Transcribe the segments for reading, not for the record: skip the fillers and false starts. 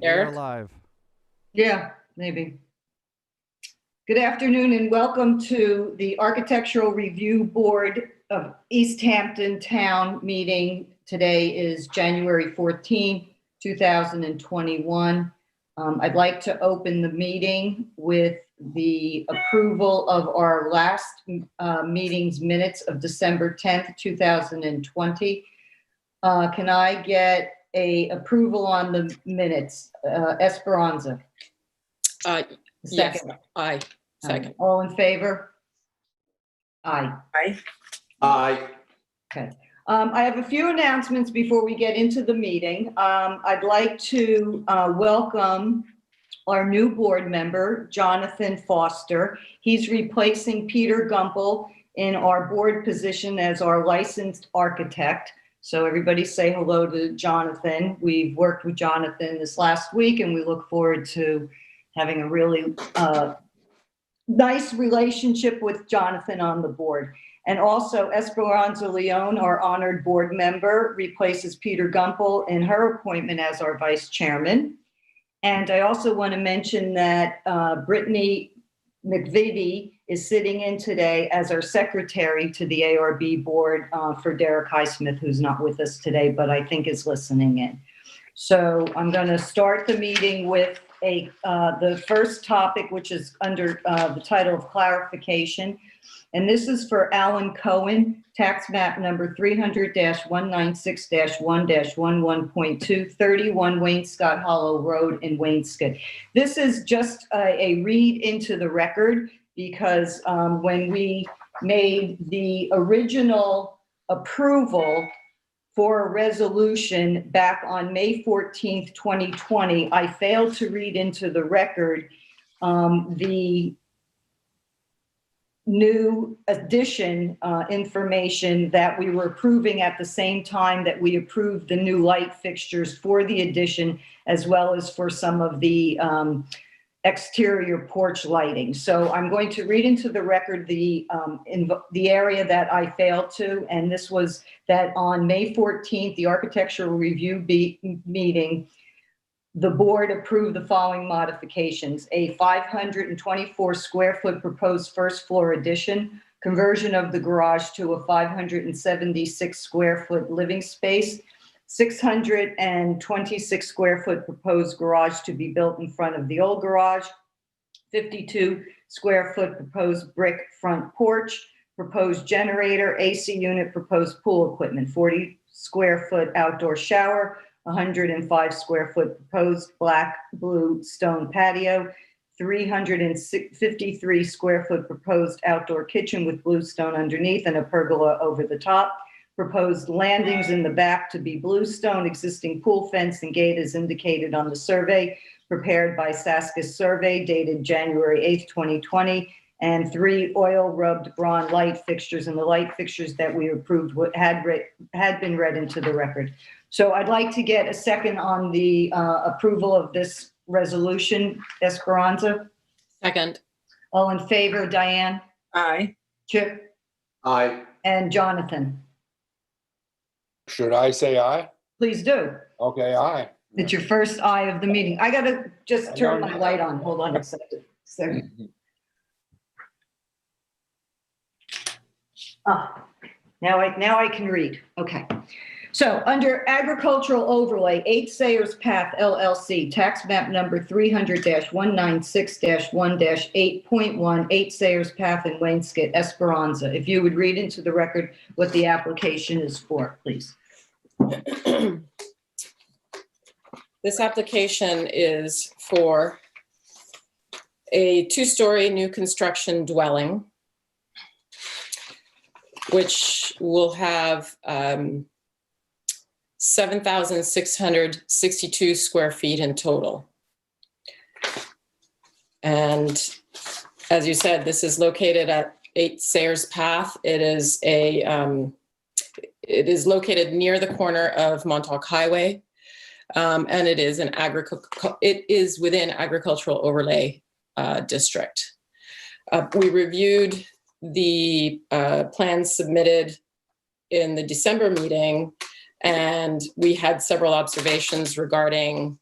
Eric? We're live. Yeah, maybe. Good afternoon and welcome to the Architectural Review Board of East Hampton Town meeting. Today is January 14, 2021. I'd like to open the meeting with the approval of our last meeting's minutes of December 10th, 2020. Can I get a approval on the minutes? Esperanza. Yes, Second. aye. Second. All in favor? Aye. Aye. Aye. Okay. I have a few announcements before we get into the meeting. I'd like to welcome our new board member, Jonathan Foster. He's replacing Peter Gumpel in our board position as our licensed architect. So everybody say hello to Jonathan. We've worked with Jonathan this last week and we look forward to having a really nice relationship with Jonathan on the board. And also Esperanza Leon, our honored board member, replaces Peter Gumpel in her appointment as our vice chairman. And I also want to mention that Brittany McVitie is sitting in today as our secretary to the ARB board for Derek Highsmith, who's not with us today, but I think is listening in. So I'm going to start the meeting with the first topic, which is under the title of clarification. And this is for Alan Cohen, tax map number 300-196-1-11.2, 31 Wainscott Hollow Road in Wainscott. This is just a read into the record because when we made the original approval for a resolution back on May 14th, 2020, I failed to read into the record the new addition information that we were approving at the same time that we approved the new light fixtures for the addition, as well as for some of the exterior porch lighting. So I'm going to read into the record the area that I failed to, and this was that on May 14th, the Architectural Review meeting, the board approved the following modifications: a 524 square foot proposed first floor addition, conversion of the garage to a 576 square foot living space, 626 square foot proposed garage to be built in front of the old garage, 52 square foot proposed brick front porch, proposed generator, AC unit, proposed pool equipment, 40 square foot outdoor shower, 105 square foot proposed black blue stone patio, 353 square foot proposed outdoor kitchen with bluestone underneath and a pergola over the top, proposed landings in the back to be bluestone, existing pool fence and gate is indicated on the survey prepared by Saskis Survey dated January 8th, 2020, and 3 oil rubbed bronze light fixtures, and the light fixtures that we approved had been read into the record. So I'd like to get a second on the approval of this resolution. Esperanza? Second. All in favor, Diane? Aye. Chip? Aye. And Jonathan? Should I say aye? Please do. Okay, aye. It's your first aye of the meeting. I gotta just turn my light on. Hold on a second. Now I can read. Okay. So under agricultural overlay, 8 Sayers Path LLC, tax map number 300-196-1-8.1, 8 Sayers Path in Wainscott, Esperanza. If you would read into the record what the application is for, please. This application is for a 2-story new construction dwelling, which will have 7,662 square feet in total. And as you said, this is located at 8 Sayers Path. It is located near the corner of Montauk Highway, and it is within agricultural overlay district. We reviewed the plans submitted in the December meeting, and we had several observations regarding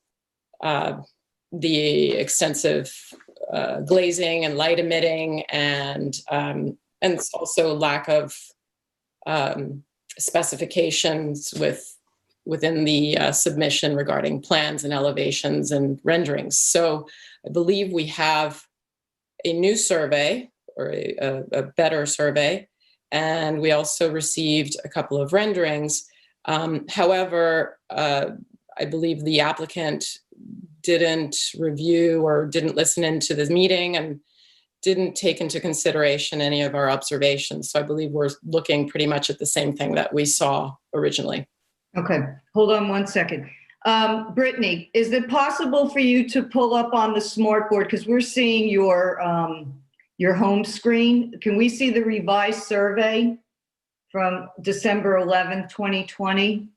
the extensive glazing and light emitting, and also lack of specifications within the submission regarding plans and elevations and renderings. So I believe we have a new survey, or a better survey, and we also received a couple of renderings. However, I believe the applicant didn't review or didn't listen into the meeting and didn't take into consideration any of our observations. So I believe we're looking pretty much at the same thing that we saw originally. Okay, hold on one second. Brittany, is it possible for you to pull up on the smart board, because we're seeing your home screen? Can we see the revised survey from December 11th, 2020?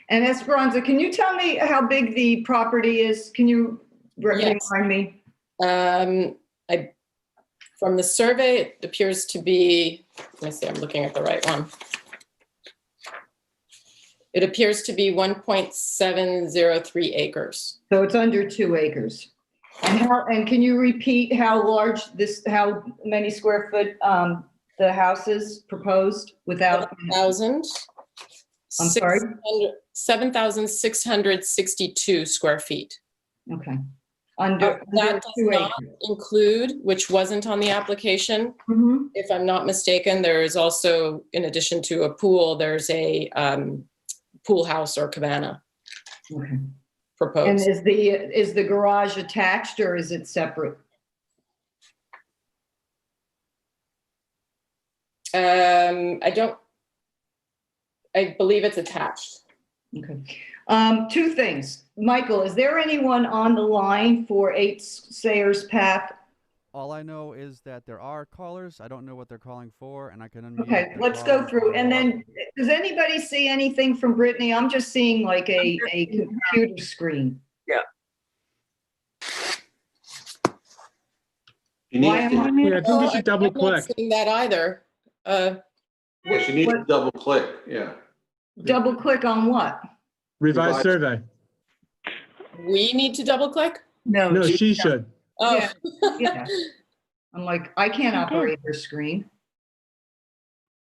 And Esperanza, can you tell me how big the property is? Can you remind me? From the survey, it appears to be, let me see, I'm looking at the right one. It appears to be 1.703 acres. So it's under 2 acres. And can you repeat how many square foot the house is proposed without? 7,000. I'm sorry? 7,662 square feet. Okay. Under That does 2 not acres. include, which wasn't on the application, Mhm. if I'm not mistaken, there is also, in addition to a pool, there's a pool house or cabana Okay. And proposed. is the garage attached or is it separate? I believe it's attached. Okay. 2 things. Michael, is there anyone on the line for 8 Sayers Path? All I know is that there are callers. I don't know what they're calling for, and I can unmute. Okay, the let's caller go through. And then, does anybody see anything from Brittany? I'm just seeing like a computer screen. You need, Why am I? Yeah, I think you should double I'm not click. seeing that either. yes, you need to double click, yeah. Double click on what? Revised survey. We need to double click? No, she should. Oh, Yeah. Yeah. I'm like, I can't operate her screen.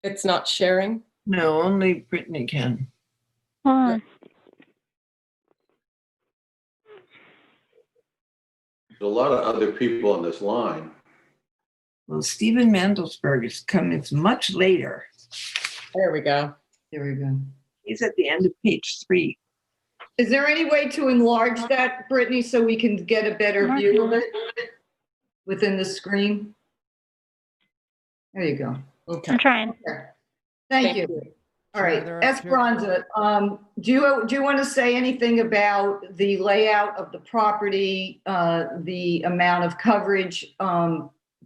it's not sharing. No, only Brittany can. There's a lot of other people on this line. Well, Stephen Mandelsberg is coming much later. There we go. There we go. He's at the end of page 3. Is there any way to enlarge that, Brittany, so we can get a better view of it within the screen? There you go. Okay. I'm trying. Okay. Thank you. All right, Sure, Esperanza, do you want to say anything about the layout of the property, the amount of coverage,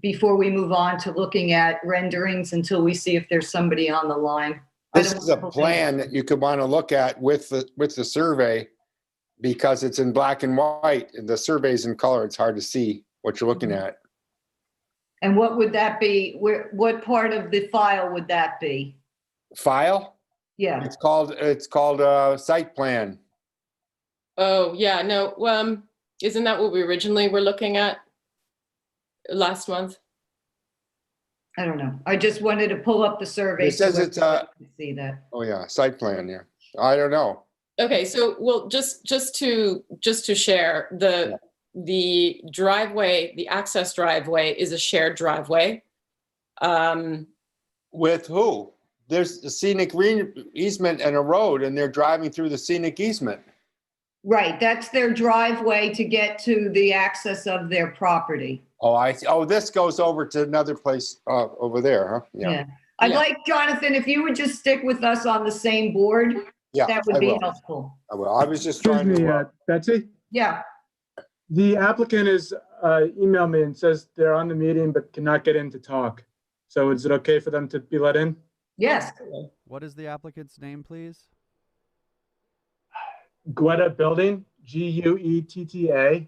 before we move on to looking at renderings until we see if there's somebody on the line? This is a plan that you could want to look at with the survey, because it's in black and white and the survey's in color. It's hard to see what you're looking at. And what would that be? What part of the file would that be? File? Yeah, It's called site plan. Oh, yeah, no, isn't that what we originally were looking at last month? I don't know. I just wanted to pull up the survey. It says so it's, everybody can see that. Oh yeah, site plan, yeah. I don't know. Okay, so, well, just to share, the driveway, the access driveway is a shared driveway. With who? There's a scenic easement and a road, and they're driving through the scenic easement. Right, that's their driveway to get to the access of their property. Oh, I see. Oh, this goes over to another place over there, huh? Yeah. I'd Yeah. like, Jonathan, if you would just stick with us on the same board, Yeah, that I would be will. helpful. I will. I was just Excuse trying me, to. Betsy. Yeah, The applicant has emailed me and says they're on the meeting but cannot get in to talk. So is it okay for them to be let in? yes. What is the applicant's name, please? Guetta Building, Guetta.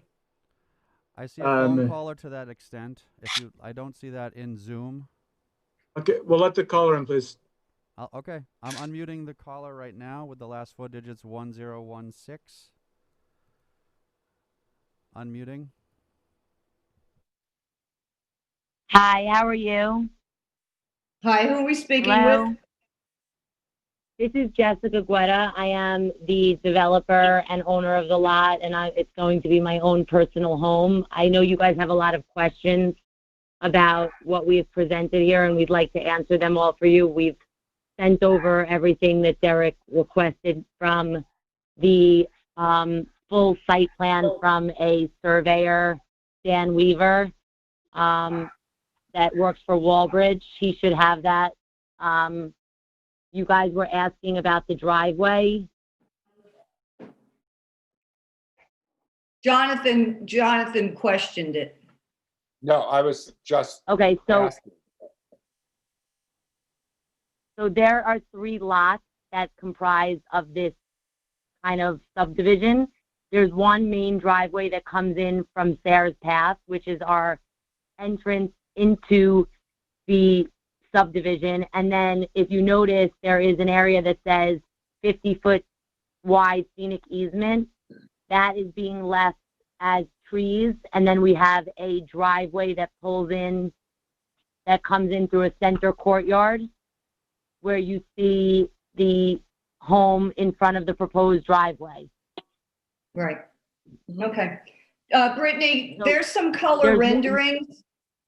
I see a phone caller to that extent. I don't see that in Zoom. Okay, we'll let the caller in, please. Okay, I'm unmuting the caller right now with the last 4 digits 1016. Unmuting. Hi, how are you? Hi, who are we speaking Hello. with? This is Jessica Guetta. I am the developer and owner of the lot, and it's going to be my own personal home. I know you guys have a lot of questions about what we've presented here, and we'd like to answer them all for you. We've sent over everything that Derek requested from the full site plan from a surveyor, Dan Weaver, that works for Walbridge. He should have that. You guys were asking about the driveway. Jonathan questioned it. No, I was just Okay, so asking. there are 3 lots that comprise of this kind of subdivision. There's one main driveway that comes in from Sayers Path, which is our entrance into the subdivision. And then if you notice, there is an area that says 50-foot wide scenic easement. That is being left as trees. And then we have a driveway that pulls in, that comes in through a center courtyard where you see the home in front of the proposed driveway. Right. Okay. Brittany, So there's some color there's- renderings.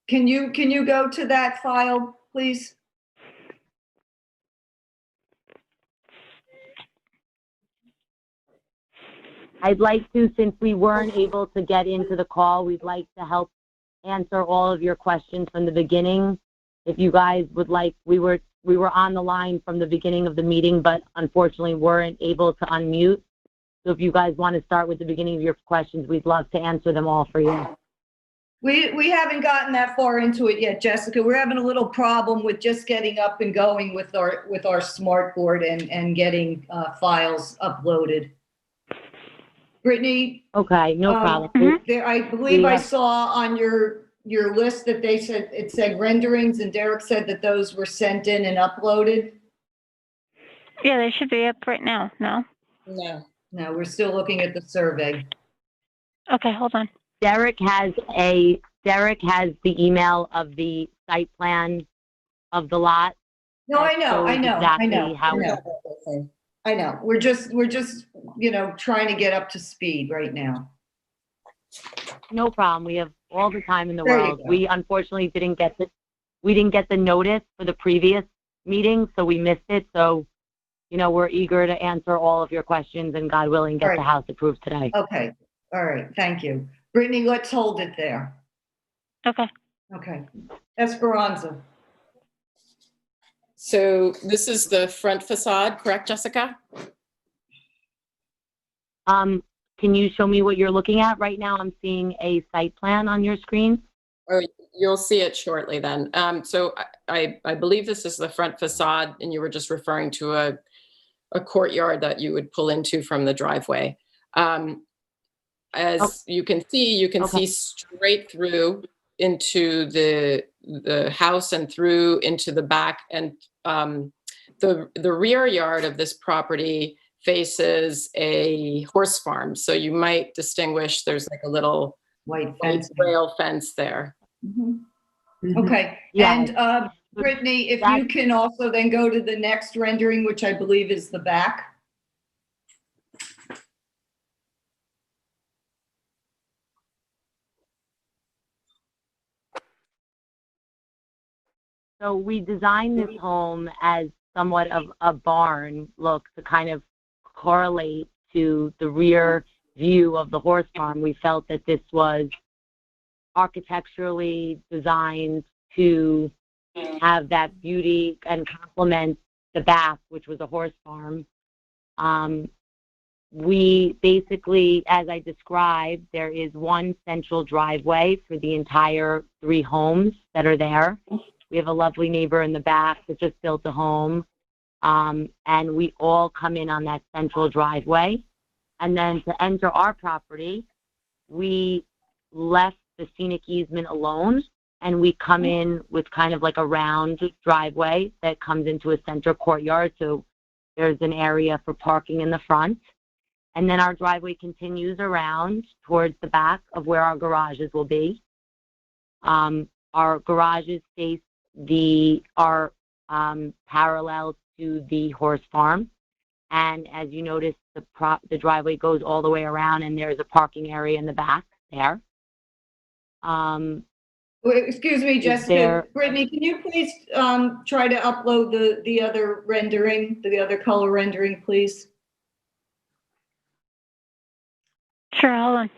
Can you go to that file, please? I'd like to, since we weren't able to get into the call, we'd like to help answer all of your questions from the beginning. If you guys would like, we were on the line from the beginning of the meeting, but unfortunately weren't able to unmute. So if you guys want to start with the beginning of your questions, we'd love to answer them all for you. We haven't gotten that far into it yet, Jessica. We're having a little problem with just getting up and going with our smart board and getting files uploaded. Brittany? Okay, no problem. There, I believe I saw on your list that it said renderings, and Derek said that those were sent in and uploaded. Yeah, they should be up right now. No? No, we're still looking at the survey. Okay, hold on. Derek has the email of the site plan of the lot. No, I know. We're just, trying to get up to speed right now. No problem. We have all the time in the There you world. go. We unfortunately didn't get the notice for the previous meeting, so we missed it. So, we're eager to answer all of your questions and, God willing, get the house approved today. Okay. All right. Thank you. Brittany, let's hold it there. Okay. Okay. Esperanza. So this is the front facade, correct, Jessica? Can you show me what you're looking at right now? I'm seeing a site plan on your screen. Oh, you'll see it shortly then. So I believe this is the front facade, and you were just referring to a courtyard that you would pull into from the driveway. As you can see straight through into the house and through into the back. And the rear yard of this property faces a horse farm. So you might distinguish there's like a little White rail fence there. Okay. Yeah. And Brittany, if you can also then go to the next rendering, which I believe is the back. So we designed this home as somewhat of a barn look to kind of correlate to the rear view of the horse farm. We felt that this was architecturally designed to have that beauty and complement the back, which was a horse farm. We basically, as I described, there is one central driveway for the entire 3 homes that are there. We have a lovely neighbor in the back that just built a home. And we all come in on that central driveway. And then to enter our property, we left the scenic easement alone. and we come in with kind of like a round driveway that comes into a center courtyard. So there's an area for parking in the front. And then our driveway continues around towards the back of where our garages will be. Our garages face are parallel to the horse farm. And as you notice, the driveway goes all the way around, and there's a parking area in the back there. Wait, excuse me, Jessica. Brittany, can you please try to upload the other rendering, the other color rendering, please? Sure, hold on.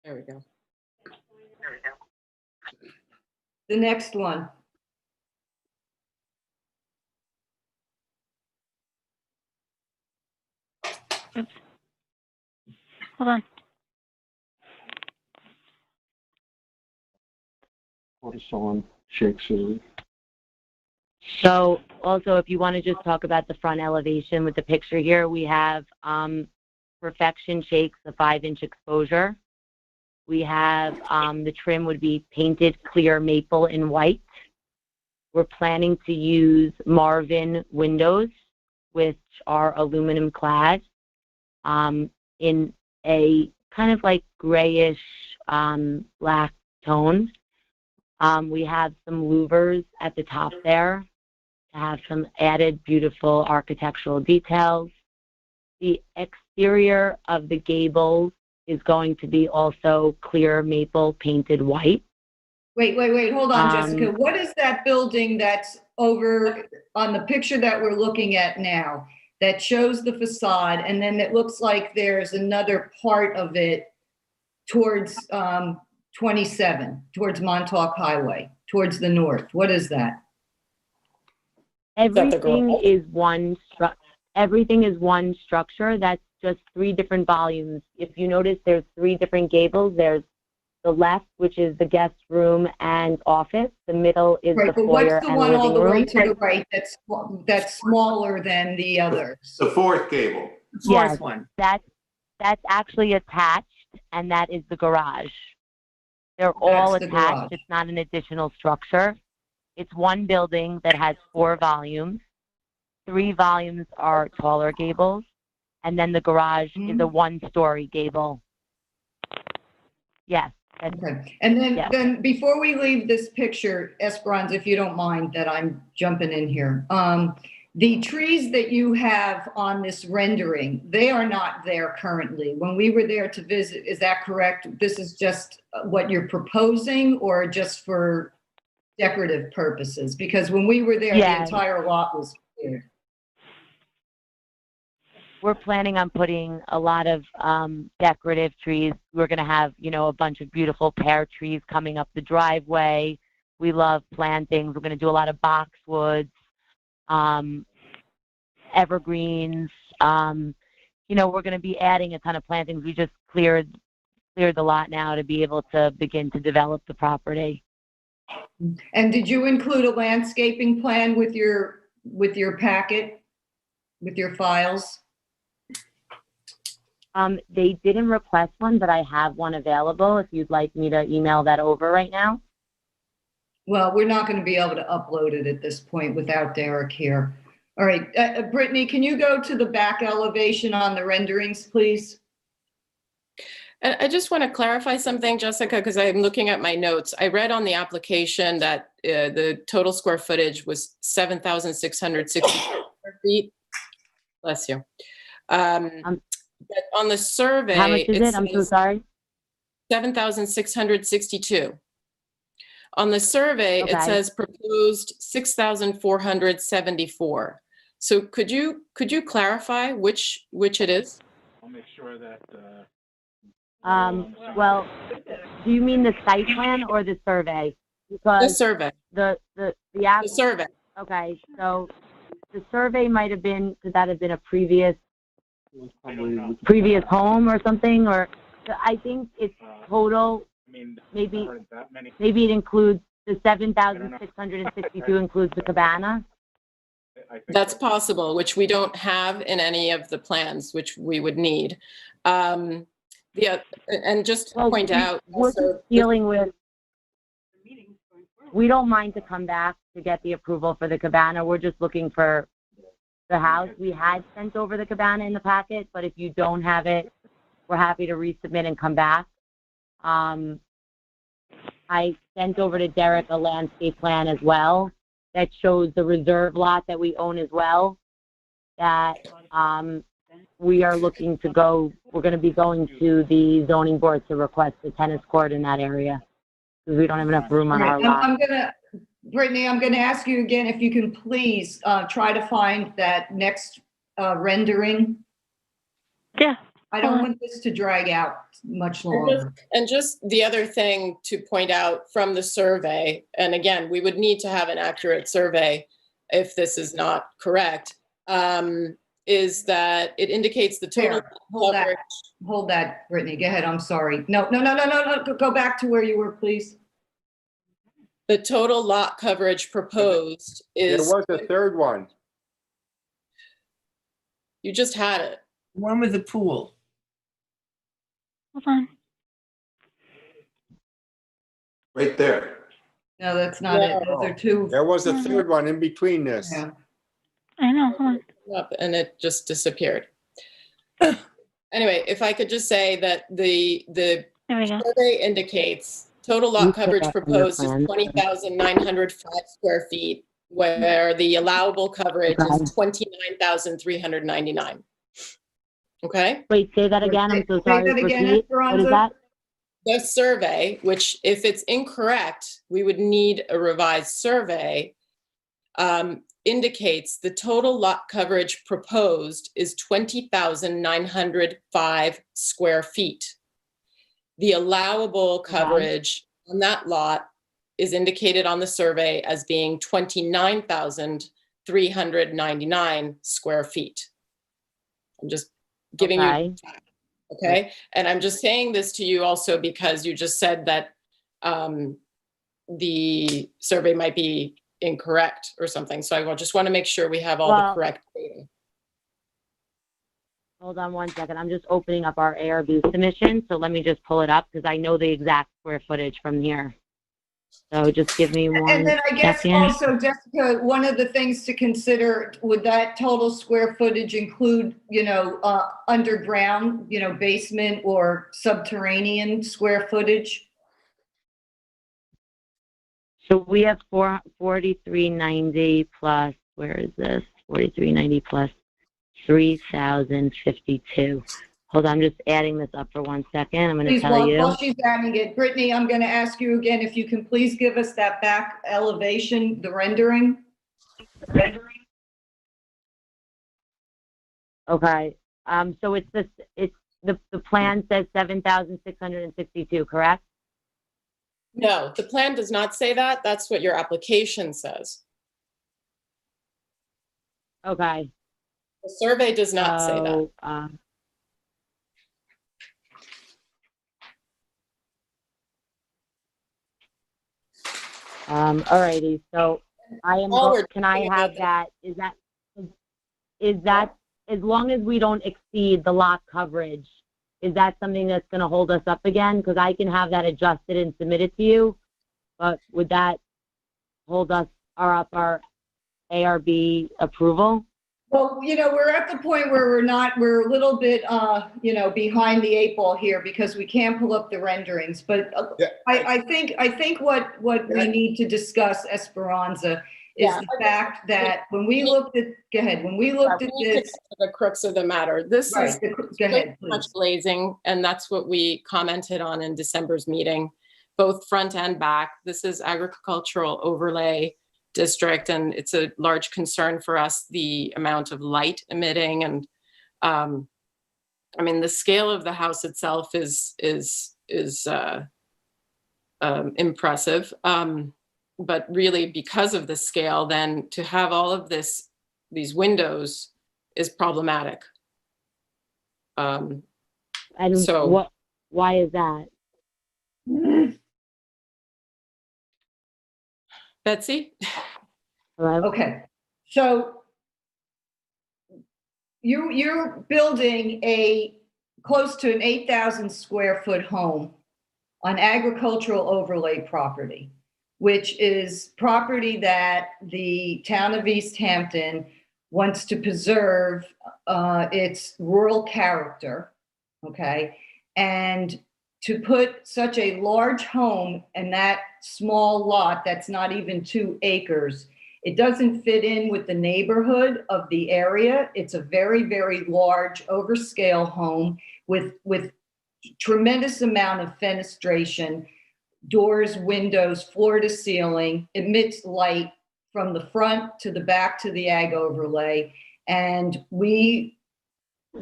There we go. The next one. Oops. Hold on. What if someone shakes it? So also, if you want to just talk about the front elevation with the picture here, we have Perfection Shakes, a 5-inch exposure. We have the trim would be painted clear maple in white. We're planning to use Marvin windows, which are aluminum clad, in a kind of like grayish black tone. We have some louvers at the top there to have some added beautiful architectural details. The exterior of the gables is going to be also clear maple painted white. Wait, hold on, Jessica. What is that building that's over on the picture that we're looking at now that shows the facade, and then it looks like there's another part of it towards 27, towards Montauk Highway, towards the north? What is that? Everything is one structure. That's just 3 different volumes. If you notice, there's 3 different gables. There's the left, which is the guest room and office. The middle is the foyer and living room. What's the one all the way to the right that's smaller than the others? The fourth gable. Yes, one. that's actually attached, and that is the garage. They're all That's the attached. garage. It's not an additional structure. It's one building that has 4 volumes. 3 volumes are taller gables, and then the garage is a 1-story gable. Yes. Okay. And then before we leave this picture, Esperanza, if you don't mind that I'm jumping in here, the trees that you have on this rendering, they are not there currently. When we were there to visit, is that correct? This is just what you're proposing, or just for decorative purposes? Because when we were there, the entire lot was cleared. We're planning on putting a lot of decorative trees. We're going to have, a bunch of beautiful pear trees coming up the driveway. We love plantings. We're going to do a lot of boxwoods, evergreens. We're going to be adding a ton of plantings. We just cleared the lot now to be able to begin to develop the property. And did you include a landscaping plan with your packet, with your files? They didn't request one, but I have one available if you'd like me to email that over right now. Well, we're not going to be able to upload it at this point without Derek here. All right, Brittany, can you go to the back elevation on the renderings, please? I just want to clarify something, Jessica, because I'm looking at my notes. I read on the application that the total square footage was 7,660 square feet. Bless you. But on the survey, how much is it? I'm so sorry. 7,662. On the survey, It says proposed 6,474. So could you clarify which it is? I'll make sure that. Well, do you mean the site plan or the survey? Because the survey. The survey. Okay, so the survey might have been, could that have been a previous home or something? Or I think it's total. Maybe it includes the 7,662 includes the cabana. That's possible, which we don't have in any of the plans, which we would need. The Yeah, and just to Well, point out, we're also, just dealing with, we don't mind to come back to get the approval for the cabana. We're just looking for the house. We had sent over the cabana in the packet, but if you don't have it, we're happy to resubmit and come back. I sent over to Derek a landscape plan as well that shows the reserve lot that we own as well, that we are looking to go, we're going to be going to the zoning board to request a tennis court in that area because we don't have enough room on our lot. Brittany, I'm gonna ask you again if you can please try to find that next rendering. Yeah. I don't want this to drag out much longer. and just the other thing to point out from the survey, and again, we would need to have an accurate survey if this is not correct, is that it indicates the total coverage. Hold that, Brittany. Go ahead. I'm sorry. No. Go back to where you were, please. The total lot coverage proposed There is, was a third one. you just had it. One with the pool. Hold on. Right there. No, that's not it. Those are two. There was a third one in between this. Yeah. I know. Hold on. Up and it just disappeared. Anyway, if I could just say that the There we go. survey indicates total lot coverage proposed is 20,905 square feet, where the allowable coverage is 29,399. Okay? Wait, say that again. I'm so Say sorry. that again, Repeat. What is Esperanza. that? The survey, which if it's incorrect, we would need a revised survey, indicates the total lot coverage proposed is 20,905 square feet. The allowable coverage on that lot is indicated on the survey as being 29,399 square feet. I'm just giving you, okay? And I'm just saying this to you also because you just said that the survey might be incorrect or something. So I just want to make sure we have all the correct data. Hold on one second. I'm just opening up our ARB submission. So let me just pull it up because I know the exact square footage from here. So just give me one And then I guess second. also, Jessica, one of the things to consider, would that total square footage include, underground, basement or subterranean square footage? So we have 4390 plus, where is this? 4390 plus 3,052. Hold on, I'm just adding this up for 1 second. I'm going to Please, tell you. while she's adding it, Brittany, I'm going to ask you again if you can please give us that back elevation, the rendering. Okay. So the plan says 7,662, correct? No, the plan does not say that. That's what your application says. Okay. The survey does not say that. Alrighty. So can I have that? Is that, as long as we don't exceed the lot coverage, is that something that's going to hold us up again? Because I can have that adjusted and submitted to you, but would that hold us up our ARB approval? Well, we're at the point where we're a little bit, behind the eight ball here because we can't pull up the renderings. But I think what we need to discuss, Esperanza, is the fact that when we looked at, go ahead, when we looked at this. The crux of the matter. This is go ahead, much glazing, and that's what we commented on in December's meeting, both front and back. This is agricultural overlay district, and it's a large concern for us, the amount of light emitting. And the scale of the house itself is impressive. But really, because of the scale, then to have all of these windows is problematic. And so why is that? Betsy? Hello? Okay, so you're building a close to an 8,000 square foot home on agricultural overlay property, which is property that the town of East Hampton wants to preserve its rural character, okay? And to put such a large home in that small lot that's not even 2 acres, it doesn't fit in with the neighborhood of the area. It's a very, very large overscale home with tremendous amount of fenestration, doors, windows, floor to ceiling, emits light from the front to the back to the ag overlay. And we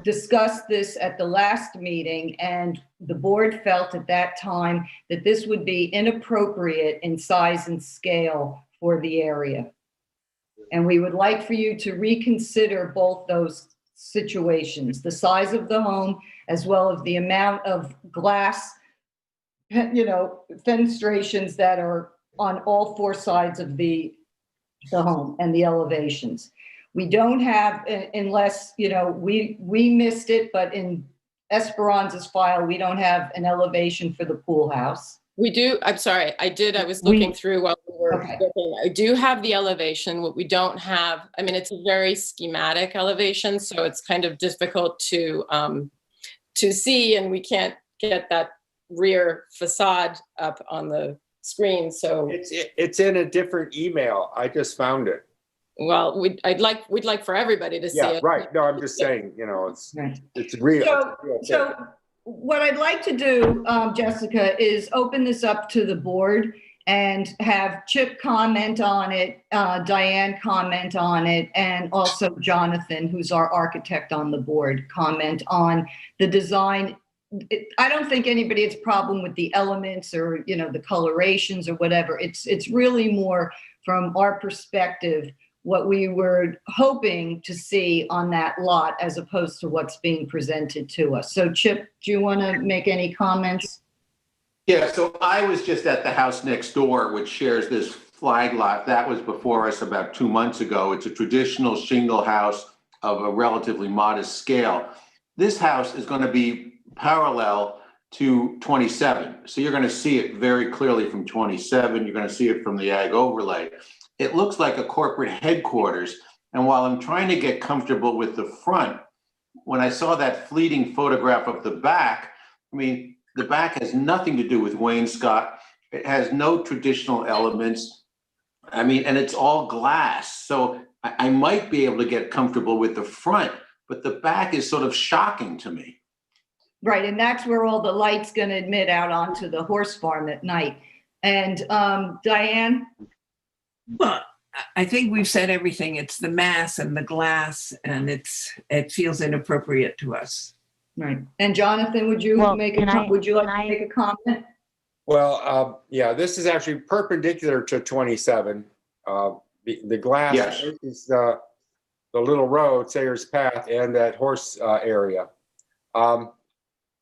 discussed this at the last meeting, and the board felt at that time that this would be inappropriate in size and scale for the area. And we would like for you to reconsider both those situations, the size of the home, as well as the amount of glass, fenestrations that are on all 4 sides of the home and the elevations. We don't have, unless, we missed it, but in Esperanza's file, we don't have an elevation for the pool house. We do, I'm sorry, I was looking through while we were Okay. looking. I do have the elevation. What we don't have, it's a very schematic elevation, so it's kind of difficult to see, and we can't get that rear facade up on the screen, so. It's in a different email. I just found it. Well, we'd like for everybody to see Yeah, it. right. No, I'm just saying, Right. it's real. So what I'd like to do, Jessica, is open this up to the board and have Chip comment on it, Diane comment on it, and also Jonathan, who's our architect on the board, comment on the design. I don't think anybody has a problem with the elements or, the colorations or whatever. It's really more from our perspective, what we were hoping to see on that lot as opposed to what's being presented to us. So Chip, do you want to make any comments? Yeah, so I was just at the house next door, which shares this flag lot. That was before us about 2 months ago. It's a traditional shingle house of a relatively modest scale. This house is going to be parallel to 27. So you're going to see it very clearly from 27. You're going to see it from the ag overlay. It looks like a corporate headquarters. And while I'm trying to get comfortable with the front, when I saw that fleeting photograph of the back, the back has nothing to do with wainscot. It has no traditional elements. And it's all glass. So I might be able to get comfortable with the front, but the back is sort of shocking to me. Right, and that's where all the light's going to emit out onto the horse farm at night. And Diane? Well, I think we've said everything. It's the mass and the glass, and it feels inappropriate to us. Right. And Jonathan, would you like to make a comment? Well, yeah, this is actually perpendicular to 27. The glass Yes. is the little road, Sayers Path, and that horse area.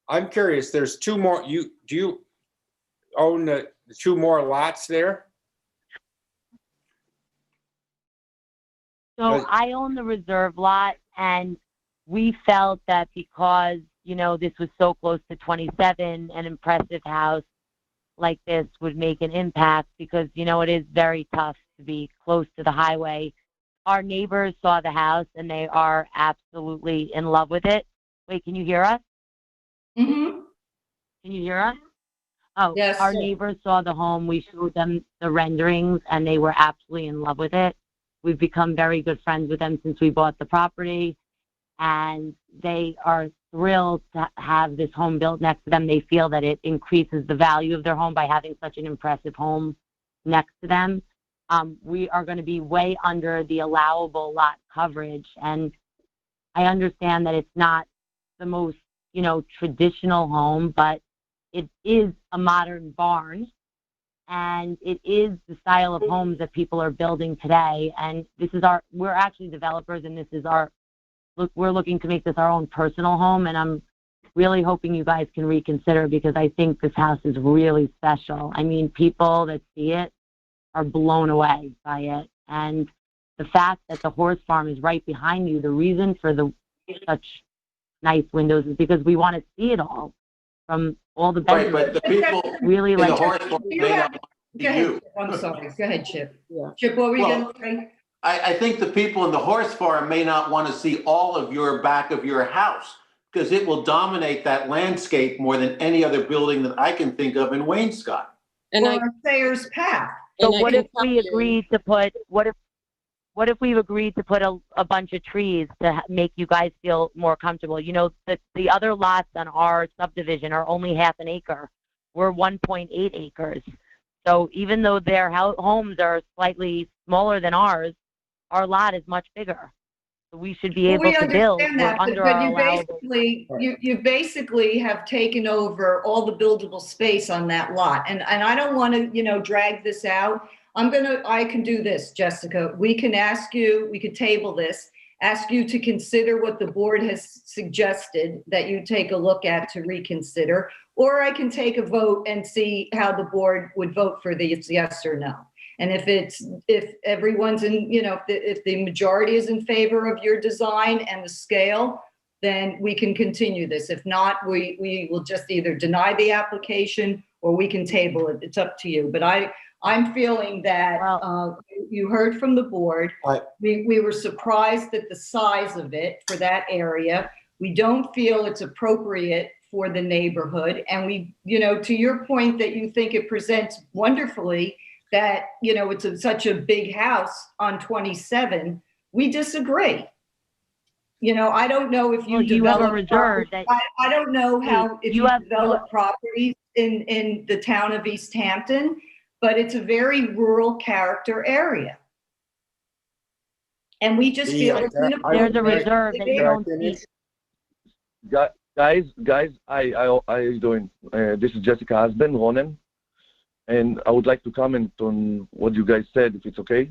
I'm curious, there's 2 more, do you own the 2 more lots there? So I own the reserve lot, and we felt that because, this was so close to 27, an impressive house like this would make an impact because, it is very tough to be close to the highway. Our neighbors saw the house, and they are absolutely in love with it. Wait, can you hear us? Mm-hmm. Can you hear us? Oh, yes. Our neighbors saw the home. We showed them the renderings, and they were absolutely in love with it. We've become very good friends with them since we bought the property, and they are thrilled to have this home built next to them. They feel that it increases the value of their home by having such an impressive home next to them. We are going to be way under the allowable lot coverage, and I understand that it's not the most, traditional home, but it is a modern barn. And it is the style of homes that people are building today. And we're actually developers, and we're looking to make this our own personal home. And I'm really hoping you guys can reconsider because I think this house is really special. People that see it are blown away by it. And the fact that the horse farm is right behind you, the reason for such nice windows is because we want to see it all from all the Right, bedrooms. but the people Really in the like, horse farm You may have- not Go want to see ahead, you. Chip. I'm sorry. Go ahead, Chip. Yeah. Chip, what were you Well, going to say? I think the people in the horse farm may not want to see all of your back of your house because it will dominate that landscape more than any other building that I can think of in Waynescott. And I, Or Sayers Path. so and I what can if tell we you- agreed to put, what if we've agreed to put a bunch of trees to make you guys feel more comfortable? You know, the other lots on our subdivision are only half an acre. We're 1.8 acres. So even though their homes are slightly smaller than ours, our lot is much bigger. So we should be Well, able we to build. understand We're that, under but our you allowable. basically, you basically have taken over all the buildable space on that lot. And I don't want to, drag this out. I can do this, Jessica. We can table this, ask you to consider what the board has suggested that you take a look at to reconsider, or I can take a vote and see how the board would vote for these yes or no. And if everyone's in, if the majority is in favor of your design and the scale, then we can continue this. If not, we will just either deny the application or we can table it. It's up to you. But I'm feeling that you heard from the board. We were surprised at the size of it for that area. We don't feel it's appropriate for the neighborhood. And we, to your point that you think it presents wonderfully, that, it's such a big house on 27, we disagree. I don't know if you have a develop reserve. I don't know how, if you have develop properties in the town of East Hampton, but it's a very rural character area. And we just feel it's There's a reserve that you don't see. Guys, how are you doing? This is Jessica's husband, Ronen, and I would like to comment on what you guys said, if it's okay.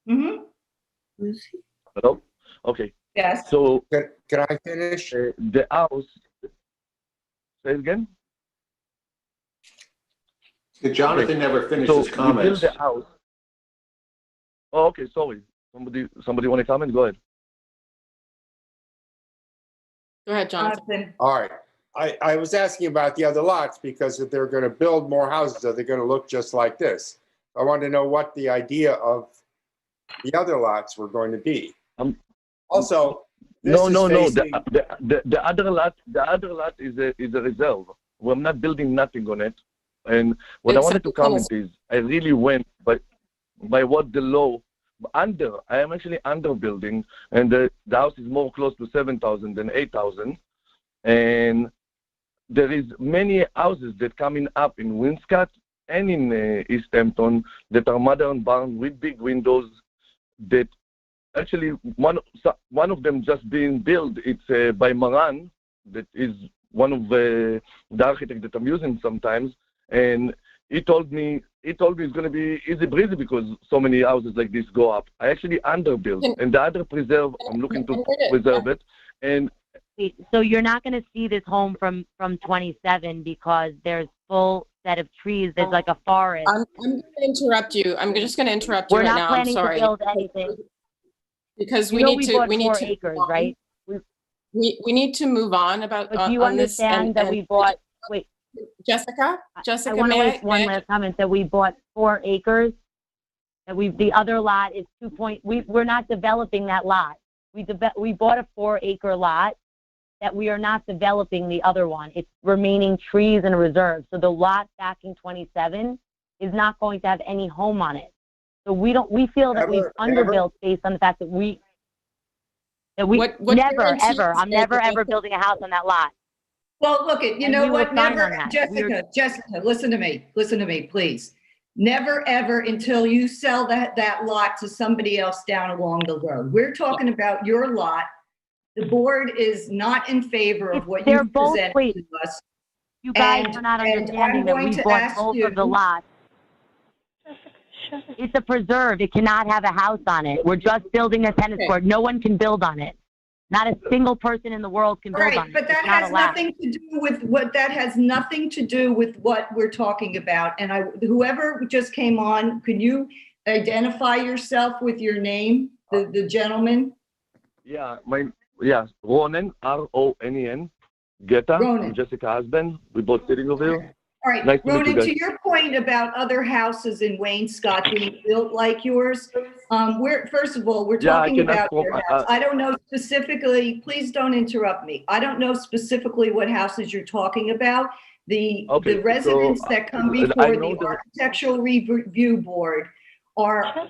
Mm-hmm. Hello? Okay. Yes. So, Can I finish? the house, say it again? Jonathan never finished So, his you comments. build the house. Oh, okay, sorry. Somebody want to comment? Go ahead. Go ahead, Jonathan. All right. I was asking about the other lots because if they're going to build more houses, are they going to look just like this? I wanted to know what the idea of the other lots were going to be. Also, No. facing- The other lot is a reserve. We're not building nothing on it. And what I wanted to comment is, I really went by what the law under. I am actually under building, and the house is more close to 7,000 than 8,000. And there is many houses that coming up in Waynescott and in East Hampton that are modern barn with big windows. That actually one of them just being built. It's by Maran, that is one of the architects that I'm using sometimes. And he told me it's going to be easy breezy because so many houses like this go up. I actually underbuilt, and the other preserve, I'm looking to preserve it. And so you're not going to see this home from 27 because there's full set of trees. There's like a forest. I'm going to interrupt you. I'm just going to interrupt you We're right not now. I'm planning to sorry. build anything. Because You we know need to, bought we need 4 to, acres, right? we need to move on about, But do you on this. understand that we bought, wait, Jessica, I want to may make one last comment that we bought 4 acres. That the other lot is we're not developing that lot. We bought a 4-acre lot that we are not developing the other one. It's remaining trees and reserves. So the lot backing 27 is not going to have any home on it. So we feel that we've underbuilt based on the fact that we What never, guarantees ever, I'm that never, the- ever building a house on that lot. Well, look, you And know we will what? sign Never, on that. Jessica, listen to me, please. Never, ever until you sell that lot to somebody else down along the road. We're talking about your lot. The board is not in favor of what They're you both- presented wait. to us. You guys And- are not and I'm understanding that going we to bought ask both you- of the lots. It's a preserve. It cannot have a house on it. We're just building a tennis court. No one can build on it. Not a single person in the world can build on Right, it. but that It's not has allowed. nothing to do with what we're talking about. And whoever just came on, can you identify yourself with your name, the gentleman? yeah, Yeah, Ronen, R-O-N-E-N. Geta, Ronen. I'm Jessica's husband. We're both sitting over here. All right, Nice to meet you Ronan, guys. to your point about other houses in Wayne-Scott being built like yours, first of all, we're Yeah, I talking can about ask for- your house. I don't know specifically, please don't interrupt me. I don't know specifically what houses you're talking about. The residents that come I before know the that- Architectural Review Board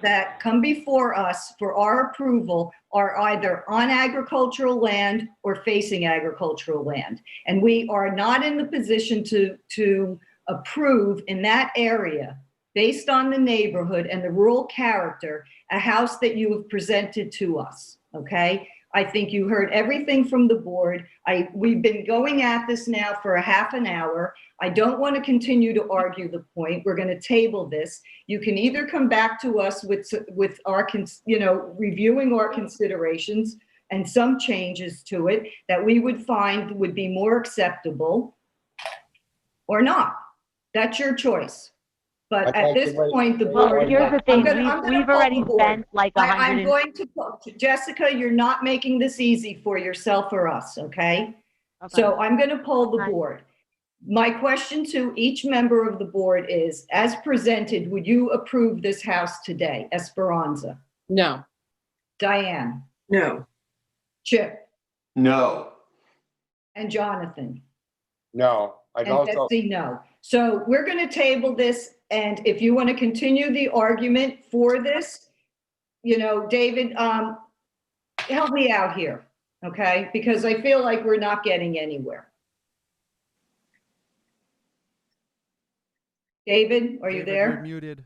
that come before us for our approval are either on agricultural land or facing agricultural land. And we are not in the position to approve in that area, based on the neighborhood and the rural character, a house that you have presented to us, okay? I think you heard everything from the board. We've been going at this now for a half an hour. I don't want to continue to argue the point. We're going to table this. You can either come back to us with our, reviewing our considerations and some changes to it that we would find would be more acceptable, or not. That's your choice. But I'd at like to this wait. point, the Well, board. here's the thing. I'm gonna We've pull already the board. spent like I'm 100. going to, Jessica, you're not making this easy for yourself or us, okay? So I'm going to poll the Fine. board. My question to each member of the board is, as presented, would you approve this house today? Esperanza, No. Diane, No. Chip, No. and Jonathan. No, I'd And also, Betsy, no. So we're going to table this, and if you want to continue the argument for this, David, help me out here, okay? Because I feel like we're not getting anywhere. David, are you David, you're there? muted.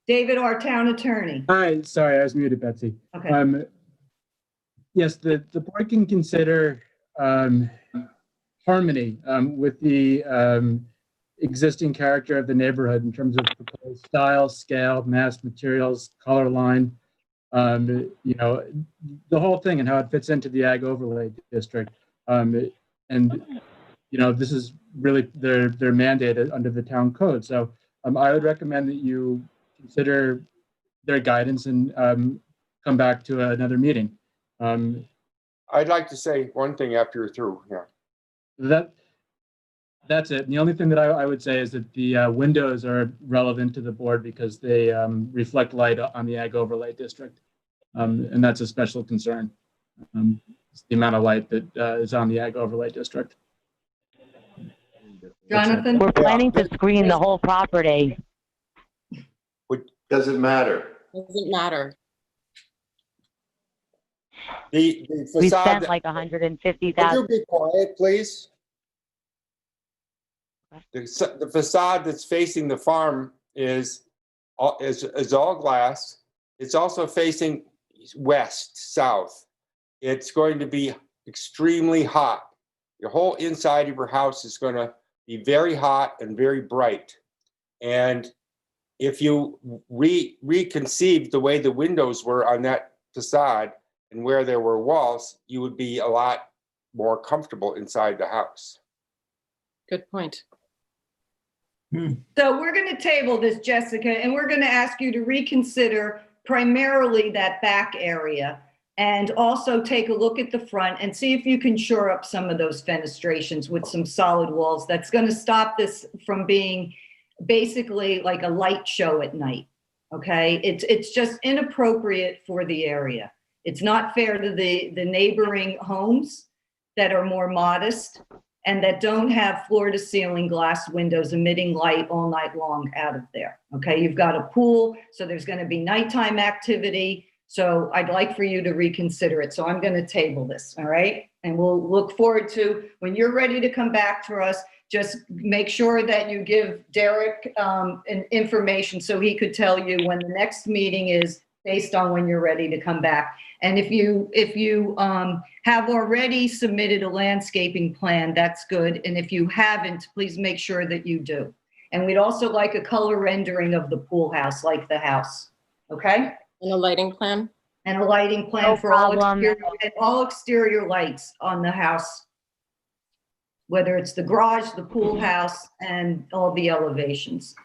David, our town attorney. Hi, sorry, I was muted, Betsy. Okay. Yes, the board can consider harmony with the existing character of the neighborhood in terms of proposed style, scale, mass, materials, color line, the whole thing and how it fits into the ag overlay district. This is really their mandate under the town code. So I would recommend that you consider their guidance and come back to another meeting. I'd like to say one thing after you're through. Yeah. That's it. And the only thing that I would say is that the windows are relevant to the board because they reflect light on the ag overlay district. And that's a special concern. It's the amount of light that is on the ag overlay district. Jonathan? We're planning to screen the whole property. Doesn't matter. Doesn't matter. The We facade. spent like Would 150,000. you be quiet, please? The facade that's facing the farm is all glass. It's also facing west, south. It's going to be extremely hot. Your whole inside of your house is going to be very hot and very bright. And if you reconceive the way the windows were on that facade and where there were walls, you would be a lot more comfortable inside the house. Good point. So we're going to table this, Jessica, and we're going to ask you to reconsider primarily that back area and also take a look at the front and see if you can shore up some of those fenestrations with some solid walls. That's going to stop this from being basically like a light show at night. Okay, it's just inappropriate for the area. It's not fair to the neighboring homes that are more modest and that don't have floor to ceiling glass windows emitting light all night long out of there. Okay, you've got a pool, so there's going to be nighttime activity. So I'd like for you to reconsider it. So I'm going to table this, all right? And we'll look forward to when you're ready to come back to us. Just make sure that you give Derek information so he could tell you when the next meeting is based on when you're ready to come back. And if you have already submitted a landscaping plan, that's good. And if you haven't, please make sure that you do. And we'd also like a color rendering of the pool house, like the house, okay? And a lighting plan? And a lighting plan No for all problem. exterior lights on the house. whether it's the garage, the pool house, and all the elevations.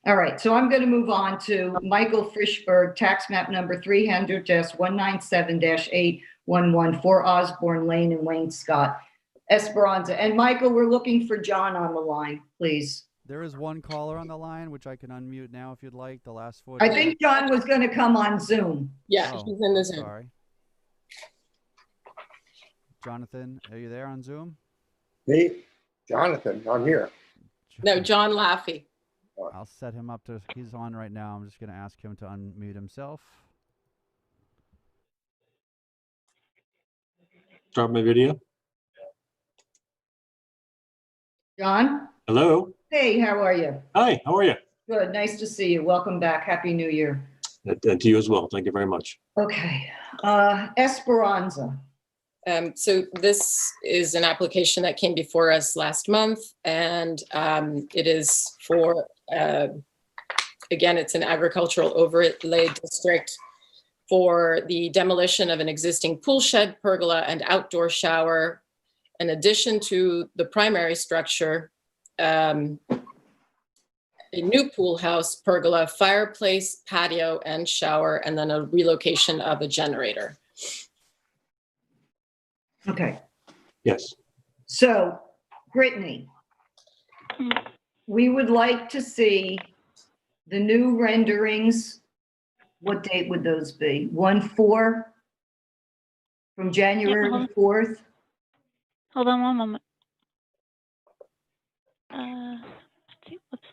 All right, so I'm going to move on to Michael Frischberg, tax map number 300-197-811 for Osborne Lane in Wayne Scott, Esperanza. And Michael, we're looking for John on the line, please. There is one caller on the line, which I can unmute now if you'd like. The last four. I think John was going to come on Zoom. Yeah, Oh, he's in the Zoom. Sorry. Jonathan, are you there on Zoom? Me, Jonathan, I'm here. No, John Laffey. I'll set him up to, he's on right now. I'm just going to ask him to unmute himself. Start my video. John? Hello. Hey, how are you? Hi, how are you? Good, nice to see you. Welcome back. Happy New Year. And to you as well. Thank you very much. Okay, Esperanza. So this is an application that came before us last month, and it is for, again, it's an agricultural overlay district for the demolition of an existing pool shed, pergola, and outdoor shower, in addition to the primary structure, a new pool house, pergola, fireplace, patio, and shower, and then a relocation of a generator. Okay, Yes. so Brittany, we would like to see the new renderings. What date would those be? 1/4 from January hold on. 4th? Hold on one moment. Let's see, whoops.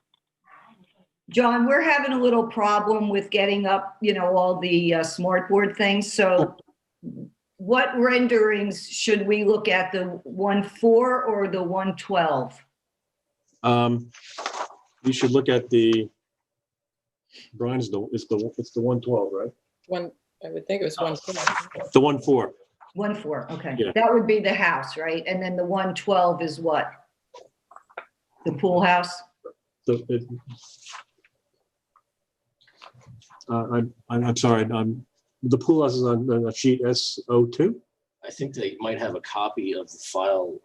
John, we're having a little problem with getting up, all the smart board things. So what renderings should we look at, the 1/4 or the 1/12? You should look at the, Brian's it's the 112, right? I would think it was 1/4. The 1/4. 1/4, okay. Yeah. That would be the house, right? And then the 1/12 is what? The pool house? So I'm sorry. The pool house is on sheet S02. I think they might have a copy of the file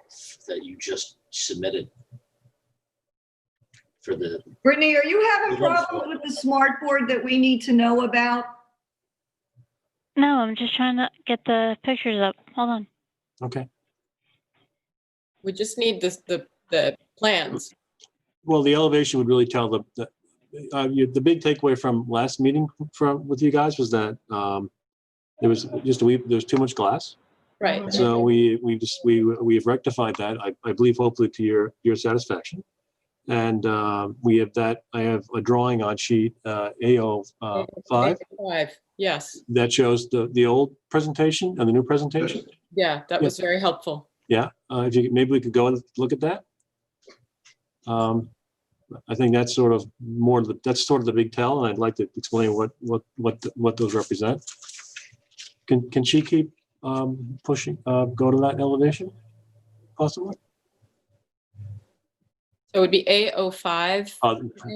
that you just submitted for the. Brittany, are you having The 1/4. problems with the smart board that we need to know about? No, I'm just trying to get the pictures up. Hold on. Okay. We just need the plans. Well, the elevation would really tell the big takeaway from last meeting with you guys was that there was too much glass. Right. So we've rectified that. I believe hopefully to your satisfaction. And we have that. I have a drawing on sheet AO5 Yes. that shows the old presentation and the new presentation. Yeah, that was very helpful. Yeah, if you maybe we could go and look at that. I think that's sort of the big tell, and I'd like to explain what those represent. Can she keep pushing? Go to that elevation, possibly. So it would be A05.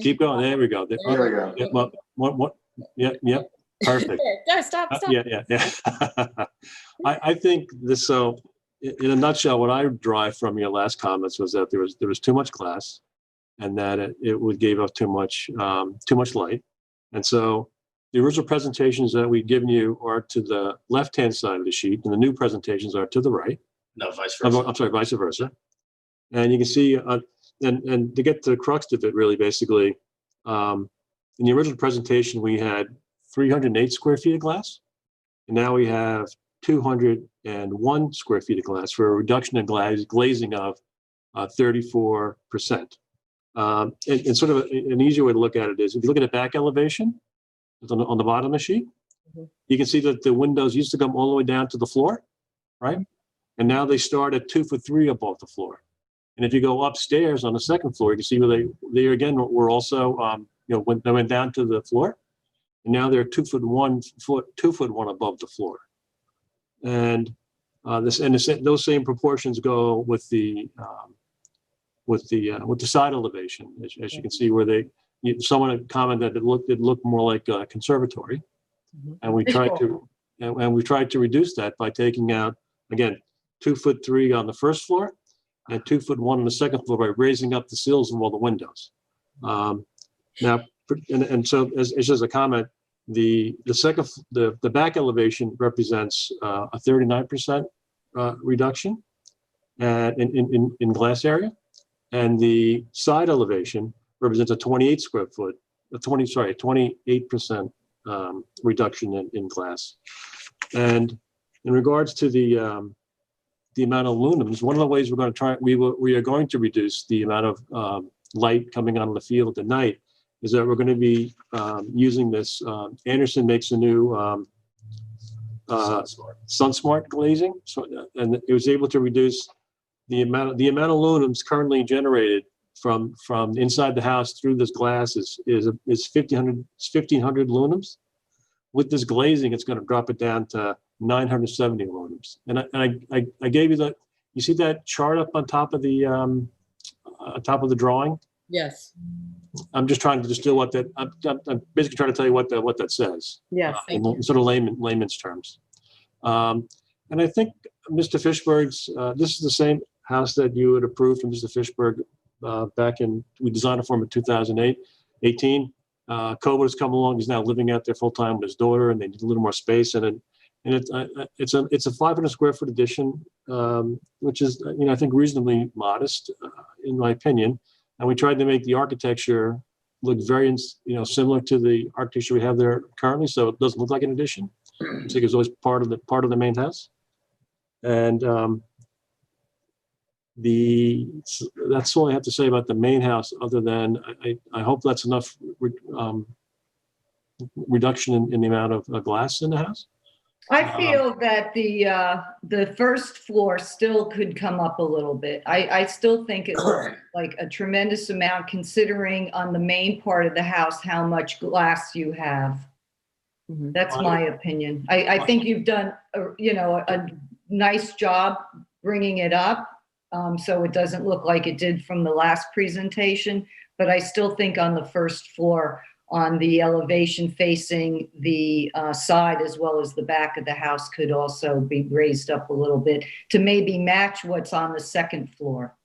Keep going. There we go. There we go. Yep. What? Yep. Perfect. No, stop. Yeah. I think this. So, in a nutshell, what I drive from your last comments was that there was too much glass, and that it would give off too much light, and so the original presentations that we've given you are to the left-hand side of the sheet, and the new presentations are to the right. No, vice versa. I'm sorry, vice versa. And you can see, and to get to the crux of it, really, basically, in the original presentation, we had 308 square feet of glass, and now we have 201 square feet of glass for a reduction in glazing of 34%. And sort of an easier way to look at it is, if you look at the back elevation, it's on the bottom of the sheet, you can see that the windows used to come all the way down to the floor, right? And now they start at 2'3" above the floor. And if you go upstairs on the second floor, you can see where they again were also, when they went down to the floor, and now they're 2'1" above the floor. And those same proportions go with the side elevation, as you can see, where someone had commented that it looked more like a conservatory, and we tried to reduce that by taking out, again, 2'3" on the first floor, and 2'1" on the second floor by raising up the sills of all the windows. Now, and so as just a comment, the back elevation represents a 39% reduction in glass area, and the side elevation represents a 28% reduction in glass. And in regards to the amount of lumens, one of the ways we're going to try, we are going to reduce the amount of light coming onto the field at night is that we're going to be using this. Anderson makes a new SunSmart glazing, so, and it was able to reduce the amount of lumens currently generated from inside the house through this glass is 1,500 lumens. With this glazing, it's going to drop it down to 970 lumens. And I gave you that. You see that chart up on top of the drawing? Yes. I'm just trying to distill what that. I'm basically trying to tell you what that says. Yes. In sort of layman's terms. And I think Mr. Fishberg's. This is the same house that you had approved from Mr. Fishberg back in. We designed it for him in 2018. COVID has come along. He's now living out there full time with his daughter, and they need a little more space. And it's a 500 square foot addition, which is I think reasonably modest, in my opinion. And we tried to make the architecture look very similar to the architecture we have there currently, so it doesn't look like an addition. I think it's always part of the main house. And that's all I have to say about the main house, other than I hope that's enough reduction in the amount of glass in the house. I feel that the first floor still could come up a little bit. I still think it looks like a tremendous amount, considering on the main part of the house how much glass you have. That's my opinion. I think you've done a nice job bringing it up, so it doesn't look like it did from the last presentation. But I still think on the first floor, on the elevation facing the side as well as the back of the house, could also be raised up a little bit to maybe match what's on the second floor.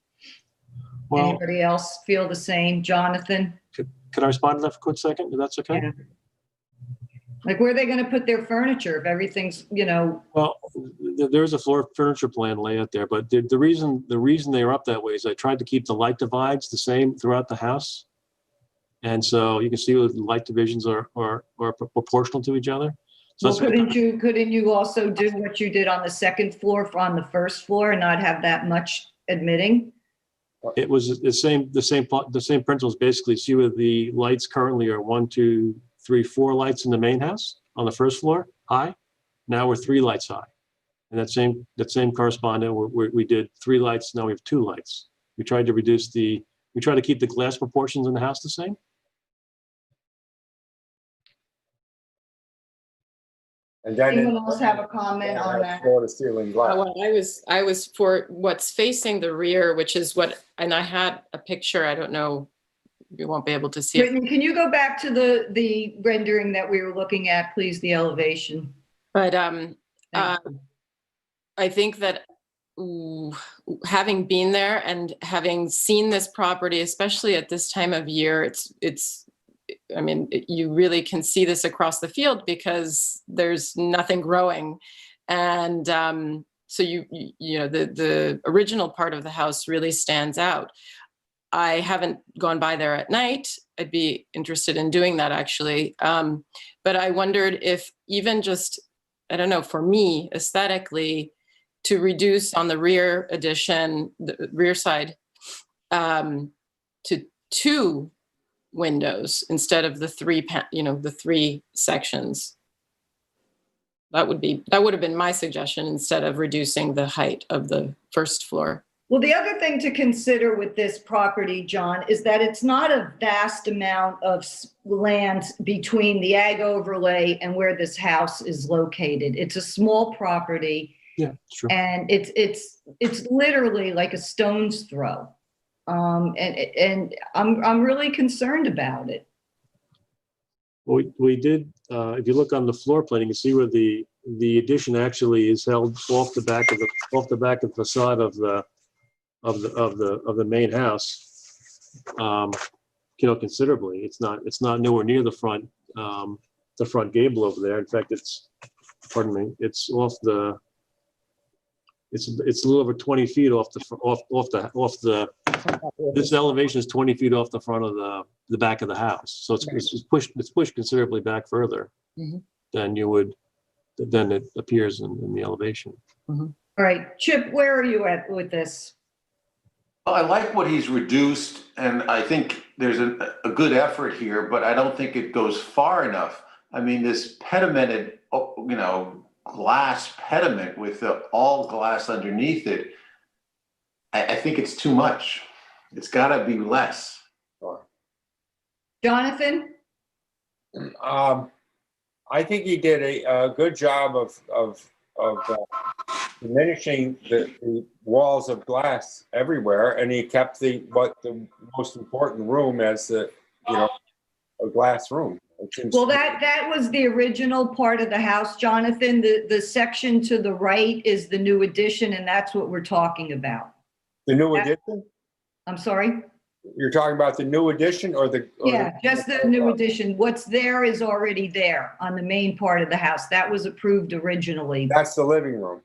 Well, anybody else feel the same? Jonathan? Could I respond to that for a quick second, if that's okay? Yeah. Like, where are they going to put their furniture if everything's, Well, there's a floor furniture plan layout there, but the reason they are up that way is I tried to keep the light divides the same throughout the house. And so you can see the light divisions are proportional to each other. So well, couldn't you also do what you did on the second floor on the first floor and not have that much admitting? It was the same principles, basically. See where the lights currently are 1, 2, 3, 4 lights in the main house on the first floor high. Now we're 3 lights high. And that same correspondent, we did 3 lights. Now we have 2 lights. We tried to we try to keep the glass proportions in the house the same. And then anyone else have a comment on that? Floor to ceiling glass. Well, I was for what's facing the rear, which is and I had a picture. I don't know, you won't be able to see it. Can you go back to the rendering that we were looking at, please, the elevation? But I think that having been there and having seen this property, especially at this time of year, you really can see this across the field because there's nothing growing. And so the original part of the house really stands out. I haven't gone by there at night. I'd be interested in doing that, actually. But I wondered if even just, I don't know, for me, aesthetically, to reduce on the rear addition, the rear side, to 2 windows instead of the 3 sections. That would have been my suggestion, instead of reducing the height of the first floor. Well, the other thing to consider with this property, John, is that it's not a vast amount of land between the ag overlay and where this house is located. It's a small property. Yeah, true. And it's literally like a stone's throw. And I'm really concerned about it. Well, we did, if you look on the floor plan, you can see where the addition actually is held off the back of the facade of the of the main house, considerably. It's not nowhere near the front gable over there. In fact, it's it's off the. It's a little over 20 feet off the. This elevation is 20 feet off the front of the back of the house, so it's pushed considerably back further than it appears in the elevation. All right, Chip, where are you at with this? Well, I like what he's reduced, and I think there's a good effort here, but I don't think it goes far enough. I mean, this pedimented, glass pediment with the all glass underneath it, I think it's too much. It's got to be less. Jonathan? I think he did a good job of diminishing the walls of glass everywhere, and he kept the most important room as a glass room. Well, that was the original part of the house, Jonathan. The section to the right is the new addition, and that's what we're talking about. The new addition? I'm sorry? You're talking about the new addition or the? Yeah, just the new addition. What's there is already there on the main part of the house. That was approved originally. That's the living room.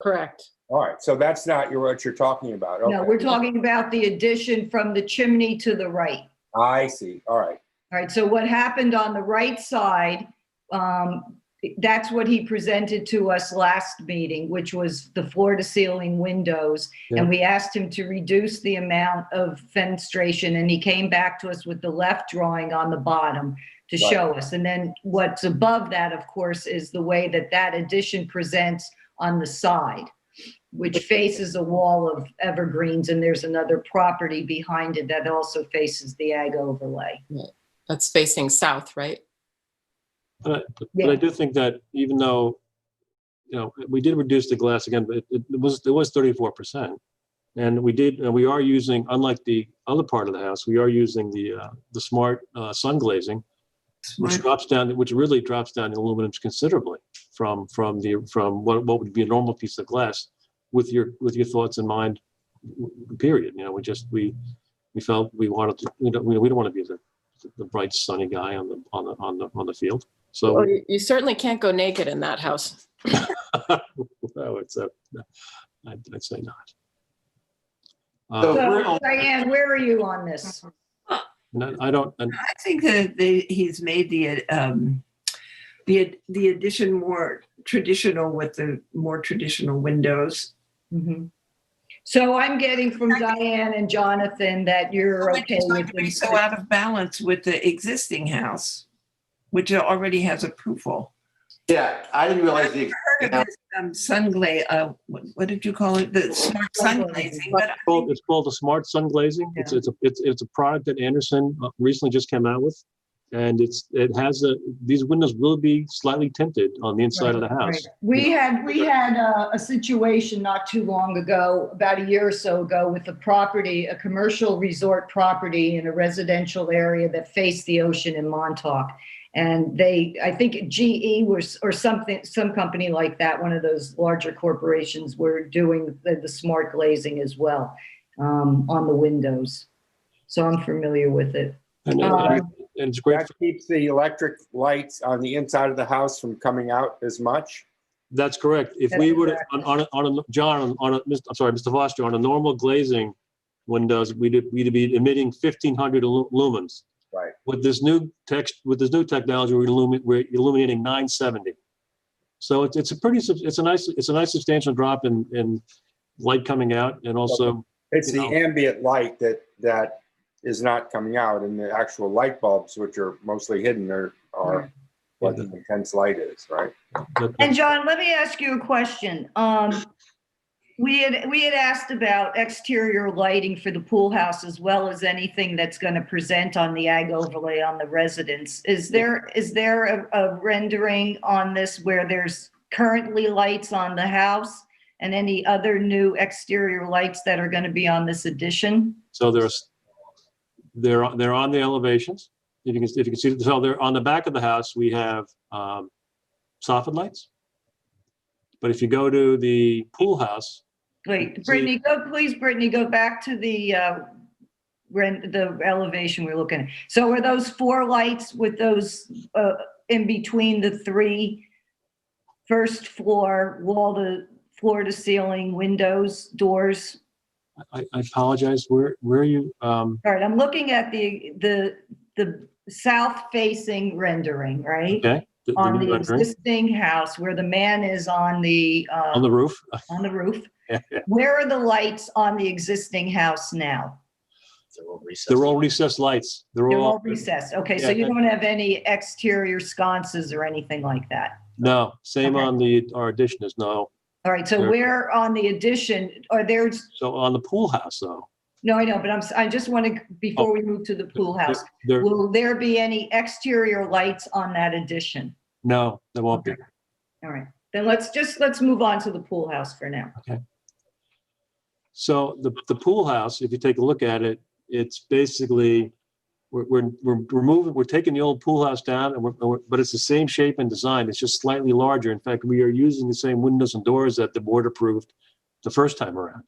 Correct. All right, so that's not what you're talking about. Okay. No, we're talking about the addition from the chimney to the right. I see. All right. All right, so what happened on the right side, that's what he presented to us last meeting, which was the floor to ceiling windows. Yeah. And we asked him to reduce the amount of fenestration, and he came back to us with the left drawing on the bottom to show us. And then what's above that, of course, is the way that addition presents on the side, which faces a wall of evergreens, and there's another property behind it that also faces the ag overlay. Yeah. That's facing south, right? But I do think that even though, we did reduce the glass again, but it was 34%, and we are using, unlike the other part of the house, we are using the smart sun glazing, which really drops down the aluminum considerably from what would be a normal piece of glass, with your thoughts in mind. Period. We felt we wanted to. We don't want to be the bright sunny guy on the field. So well, you certainly can't go naked in that house. No, I'd say not. So Diane, where are you on this? No, I don't. I think that he's made the addition more traditional with the more traditional windows. Mm-hmm. So I'm getting from Diane and Jonathan that you're okay with it. So out of balance with the existing house, which already has approval. Yeah, I didn't realize I've heard of this sun glaze. What did you call it? The smart sun glazing. It's called the smart sun glazing. Yeah. It's a product that Anderson recently just came out with, and these windows will be slightly tinted on the inside of the house. Right. We had a situation not too long ago, about a year or so ago, with a commercial resort property in a residential area that faced the ocean in Montauk. And I think GE or some company like that, one of those larger corporations, were doing the smart glazing as well on the windows. So I'm familiar with it. And it's great. That keeps the electric lights on the inside of the house from coming out as much. That's correct. If we would, Mr. Foster, on a normal glazing windows, we'd be emitting 1,500 lumens. Right. With this new technology, we're illuminating 970. So it's a nice substantial drop in light coming out, and also it's the ambient light that is not coming out, and the actual light bulbs, which are mostly hidden, are what the intense light is, right? And John, let me ask you a question. We had asked about exterior lighting for the pool house, as well as anything that's going to present on the ag overlay on the residence. Is there a rendering on this where there's currently lights on the house, and any other new exterior lights that are going to be on this addition? So they're on the elevations. If you can see, so they're on the back of the house. We have soffit lights. But if you go to the pool house, Wait, Brittany, Brittany, go back to the elevation we're looking at. So are those 4 lights with those in between the 3 first floor, floor to ceiling, windows, doors? I apologize. Where are you? All right, I'm looking at the south facing rendering, right? Okay. On new the rendering. existing house where the man is on the roof. On the roof. Where are the lights on the existing house now? They're all recessed lights. They're all recessed. Okay, so you don't have any exterior sconces or anything like that? No, same on our addition is no. All right, so where on the addition, are there? So on the pool house though. No, I know, but I just want to, before we move to the pool house, will there be any exterior lights on that addition? No, there won't be. All right, then let's move on to the pool house for now. Okay. So the pool house, if you take a look at it, it's basically we're taking the old pool house down, but it's the same shape and design. It's just slightly larger. In fact, we are using the same windows and doors that the board approved the first time around.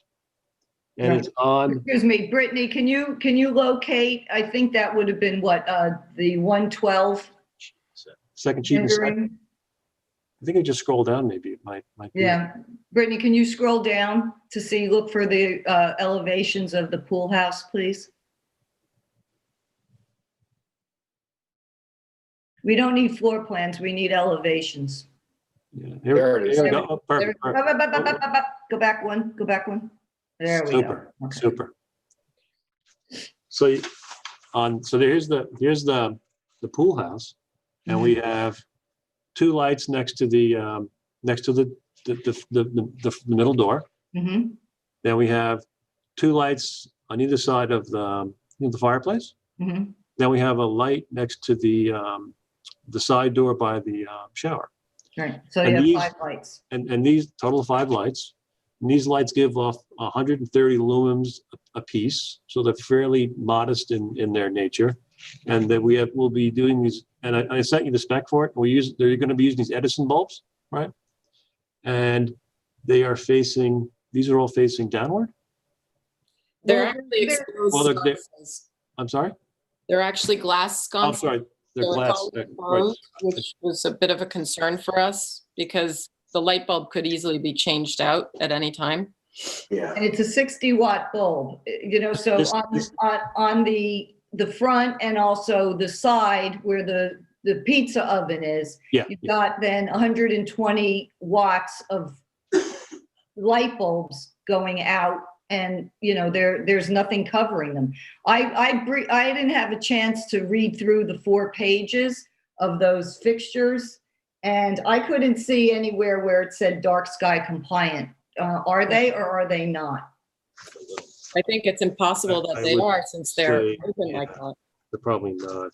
And Right. it's on. Excuse me, Brittany, can you locate? I think that would have been what the 112 Second sheet. rendering? I think I just scroll down. Maybe it might be. Yeah, Brittany, can you scroll down to see? Look for the elevations of the pool house, please. We don't need floor plans. We need elevations. Yeah, There it is. Here we go. Oh, perfect. Go back one. Go back one. There we Super. go. Okay. Super. So here's the pool house, and we have 2 lights next to the middle door. Mm-hmm. Then we have 2 lights on either side of the fireplace. Mm-hmm. Then we have a light next to the side door by the shower. Right. So And you have 5 lights. And these total of 5 lights. And these lights give off 130 lumens a piece, so they're fairly modest in their nature. And then we'll be doing these. And I sent you the spec for it. They're going to be using these Edison bulbs, right? And these are all facing downward. They're actually exposed sconces. I'm sorry? They're actually glass I'm sconces. sorry. They're So glass. it's all enclosed, which was a bit of a concern for us because the light bulb could easily be changed out at any time. Yeah. And it's a 60-watt bulb, so on the front and also the side where the pizza oven is, you've got then 120 watts of light bulbs going out, and there's nothing covering them. I didn't have a chance to read through the 4 pages of those fixtures, and I couldn't see anywhere where it said dark sky compliant. Are they or are they not? I think it's impossible that they are, since they're open like that. They're probably not.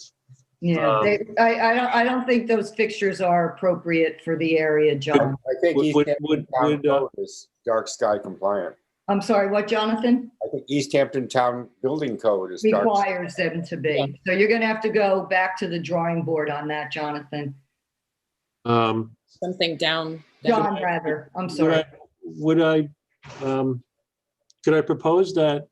Yeah, I don't think those fixtures are appropriate for the area, John. I think East Hampton Town Code is dark sky compliant. I'm sorry, what, Jonathan? I think East Hampton Town Building Code is dark. Requires them to be. Yeah. So you're going to have to go back to the drawing board on that, Jonathan. Something down. John, rather. I'm sorry. Could I propose that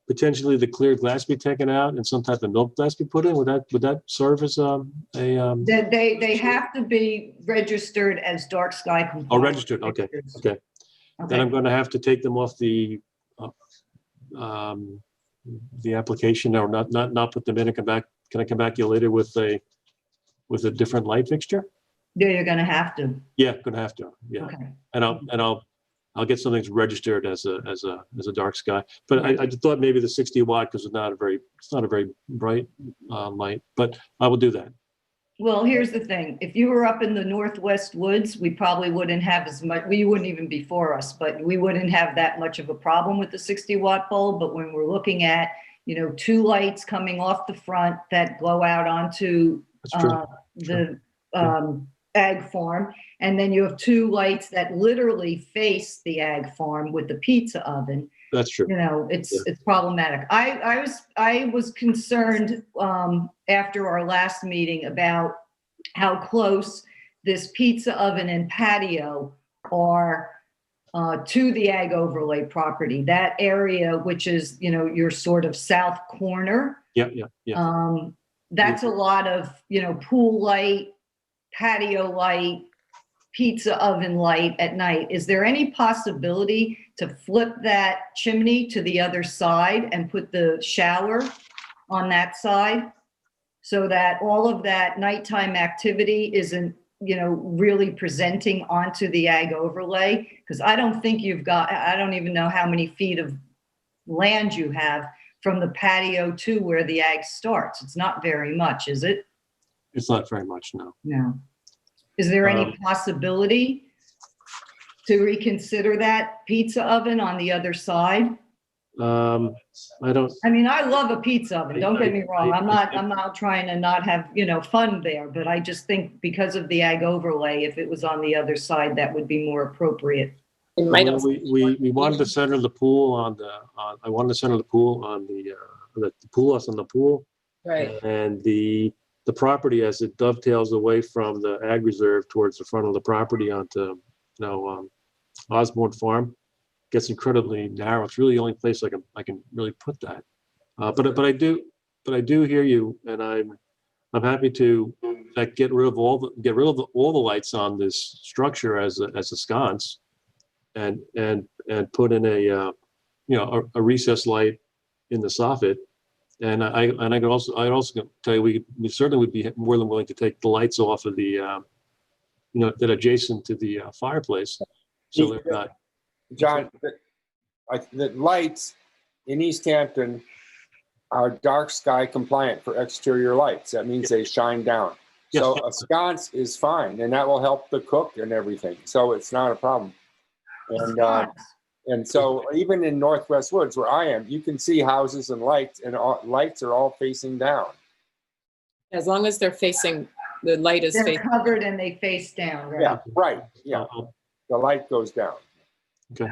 potentially the clear glass be taken out and some type of milk glass be put in? Would that serve as They have to be registered as dark sky compliant. Oh, registered. Okay. Okay. Then I'm going to have to take them off the application, or not put them in and come back. Can I come back to you later with a different light fixture? Yeah, you're going to have to. Yeah, going to have to. Yeah. Okay. And I'll get something registered as a dark sky. But I just thought maybe the 60 watt, because it's not a very bright light, but I will do that. Well, here's the thing. If you were up in the Northwest Woods, we probably wouldn't have as much, you wouldn't even be for us, but we wouldn't have that much of a problem with the 60-watt bulb. But when we're looking at, 2 lights coming off the front that glow out onto the ag farm, and then you have 2 lights that literally face the ag farm with the pizza oven. That's true. It's problematic. I was concerned after our last meeting about how close this pizza oven and patio are to the ag overlay property. That area, which is, you know, your sort of south corner. Yeah, yeah, yeah. That's a lot of, you know, pool light, patio light, pizza oven light at night. Is there any possibility to flip that chimney to the other side and put the shower on that side so that all of that nighttime activity isn't, you know, really presenting onto the ag overlay? Because I don't think you've got, I don't even know how many feet of land you have from the patio to where the ag starts. It's not very much, is it? It's not very much, no. No. Is there any possibility to reconsider that pizza oven on the other side? I don't, I mean, I love a pizza oven, don't get me wrong. I'm not trying to not have, you know, fun there, but I just think because of the ag overlay, if it was on the other side, that would be more appropriate. It might well, also we wanted to center the pool on the, I wanted to center the pool on the pool house on the pool. right. And the property, as it dovetails away from the ag reserve towards the front of the property onto, you know, Osborne Farm, gets incredibly narrow. It's really the only place I can really put that. But I do hear you, and I'm happy to get rid of all the lights on this structure as a sconce, and put in a you know, a recessed light in the soffit. And I'd also tell you, we certainly would be more than willing to take the lights off of the you know, that adjacent to the fireplace, so they're not. John, the lights in East Hampton are dark sky compliant for exterior lights. That means they shine down. Yes. So a sconce is fine, and that will help the cook and everything. So it's not a problem. And so even in Northwest Woods, where I am, you can see houses and lights, and lights are all facing down. As long as they're facing, the light is They're facing. covered and they face down, right? Yeah, right. Yeah, the light goes down. Okay.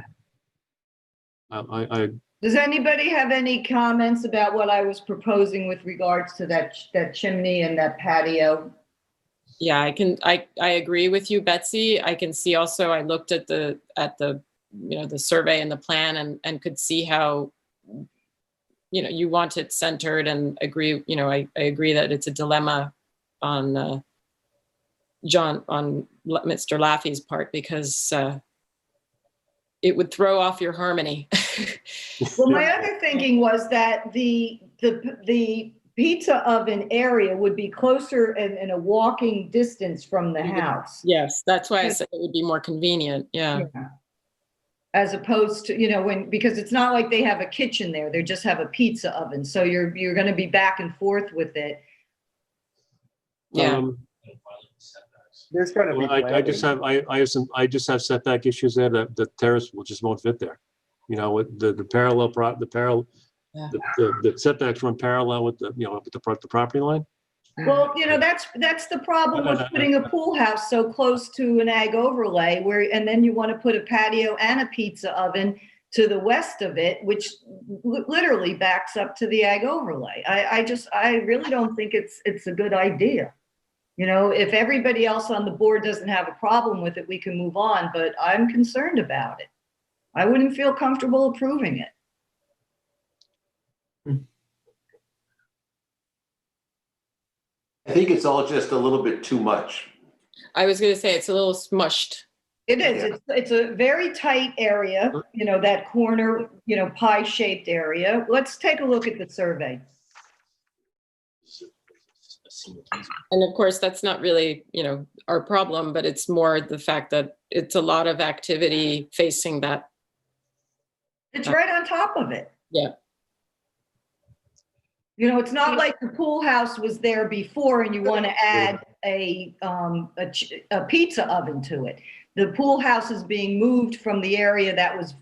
Does anybody have any comments about what I was proposing with regards to that chimney and that patio? Yeah, I agree with you, Betsy. I can see also, I looked at the you know, the survey and the plan, and could see how, you know, you want it centered, and agree, you know, I agree that it's a dilemma on on Mr. Laffey's part, because it would throw off your harmony. Well, my other thinking was that the pizza oven area would be closer in a walking distance from the house. Yes, that's why I said it would be more convenient. Yeah. As opposed to, you know, because it's not like they have a kitchen there, they just have a pizza oven. So you're going to be back and forth with it. Yeah. There's going to be. I just have setback issues there. The terrace just won't fit there. You know, with the setbacks run parallel with the, you know, with the property line. Well, you know, that's the problem with putting a pool house so close to an ag overlay, and then you want to put a patio and a pizza oven to the west of it, which literally backs up to the ag overlay. I really don't think it's a good idea. You know, if everybody else on the board doesn't have a problem with it, we can move on, but I'm concerned about it. I wouldn't feel comfortable approving it. I think it's all just a little bit too much. I was going to say it's a little smushed. It is. It's a very tight area, you know, that corner, you know, pie-shaped area. Let's take a look at the survey. And of course, that's not really, you know, our problem, but it's more the fact that it's a lot of activity facing that. It's right on top of it. Yeah. You know, it's not like the pool house was there before and you want to add a pizza oven to it. The pool house is being moved from the area that was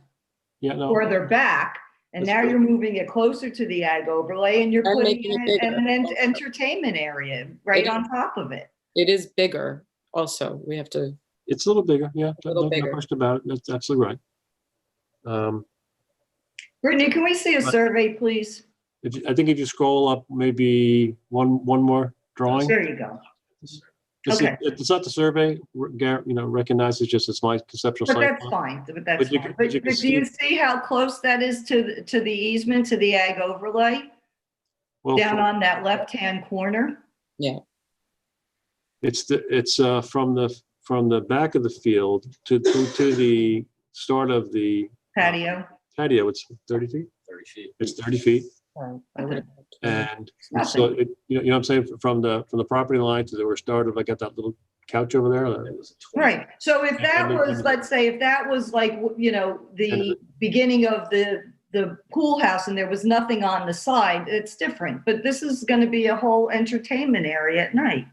further back, and now you're moving it closer to the ag overlay, and you're putting it in an entertainment area right on top of it. It is bigger also. We have to. It's a little bigger, yeah. No question about it. That's absolutely right. Brittany, can we see a survey, please? I think if you scroll up maybe one more drawing. There you go. Okay. It's not the survey, recognizes, just it's my conceptual But site that's plan. fine, but that's you fine. can- But you can do you see- see how close that is to the easement, to the ag overlay? Well, Down on that left-hand corner? it's from the back of the field to the start of the Patio? patio. It's 30 feet. 30 feet. It's 30 feet, I would have- and It's so you know what I'm saying, from the property line to where it started. I got that little couch over there. It was a 20 Right, so if that was, let's say, if that was like, the beginning of the pool house and there was nothing on the side, it's different. But this is gonna be a whole entertainment area at night.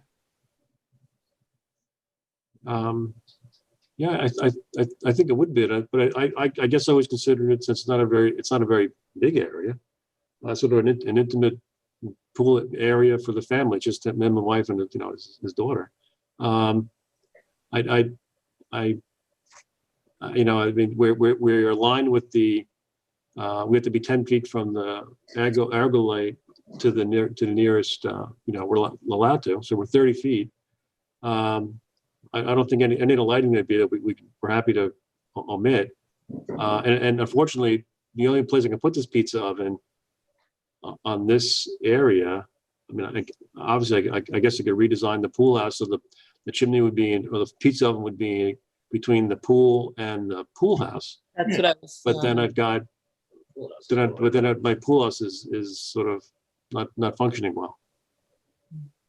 Yeah, I think it would be, but I guess I always considered it, since it's not a very big area, sort of an intimate pool area for the family, just me and my wife and his daughter. I mean, we're aligned with the. We have to be 10 feet from the argolite to the nearest. We're allowed to, so we're 30 feet. I don't think any of the lighting would be that we're happy to omit. And unfortunately, the only place I can put this pizza oven on this area. I mean, obviously, I guess I could redesign the pool house so the chimney would be or the pizza oven would be between the pool and the pool house. That's what I was. But then I've got, my pool house is sort of not functioning well.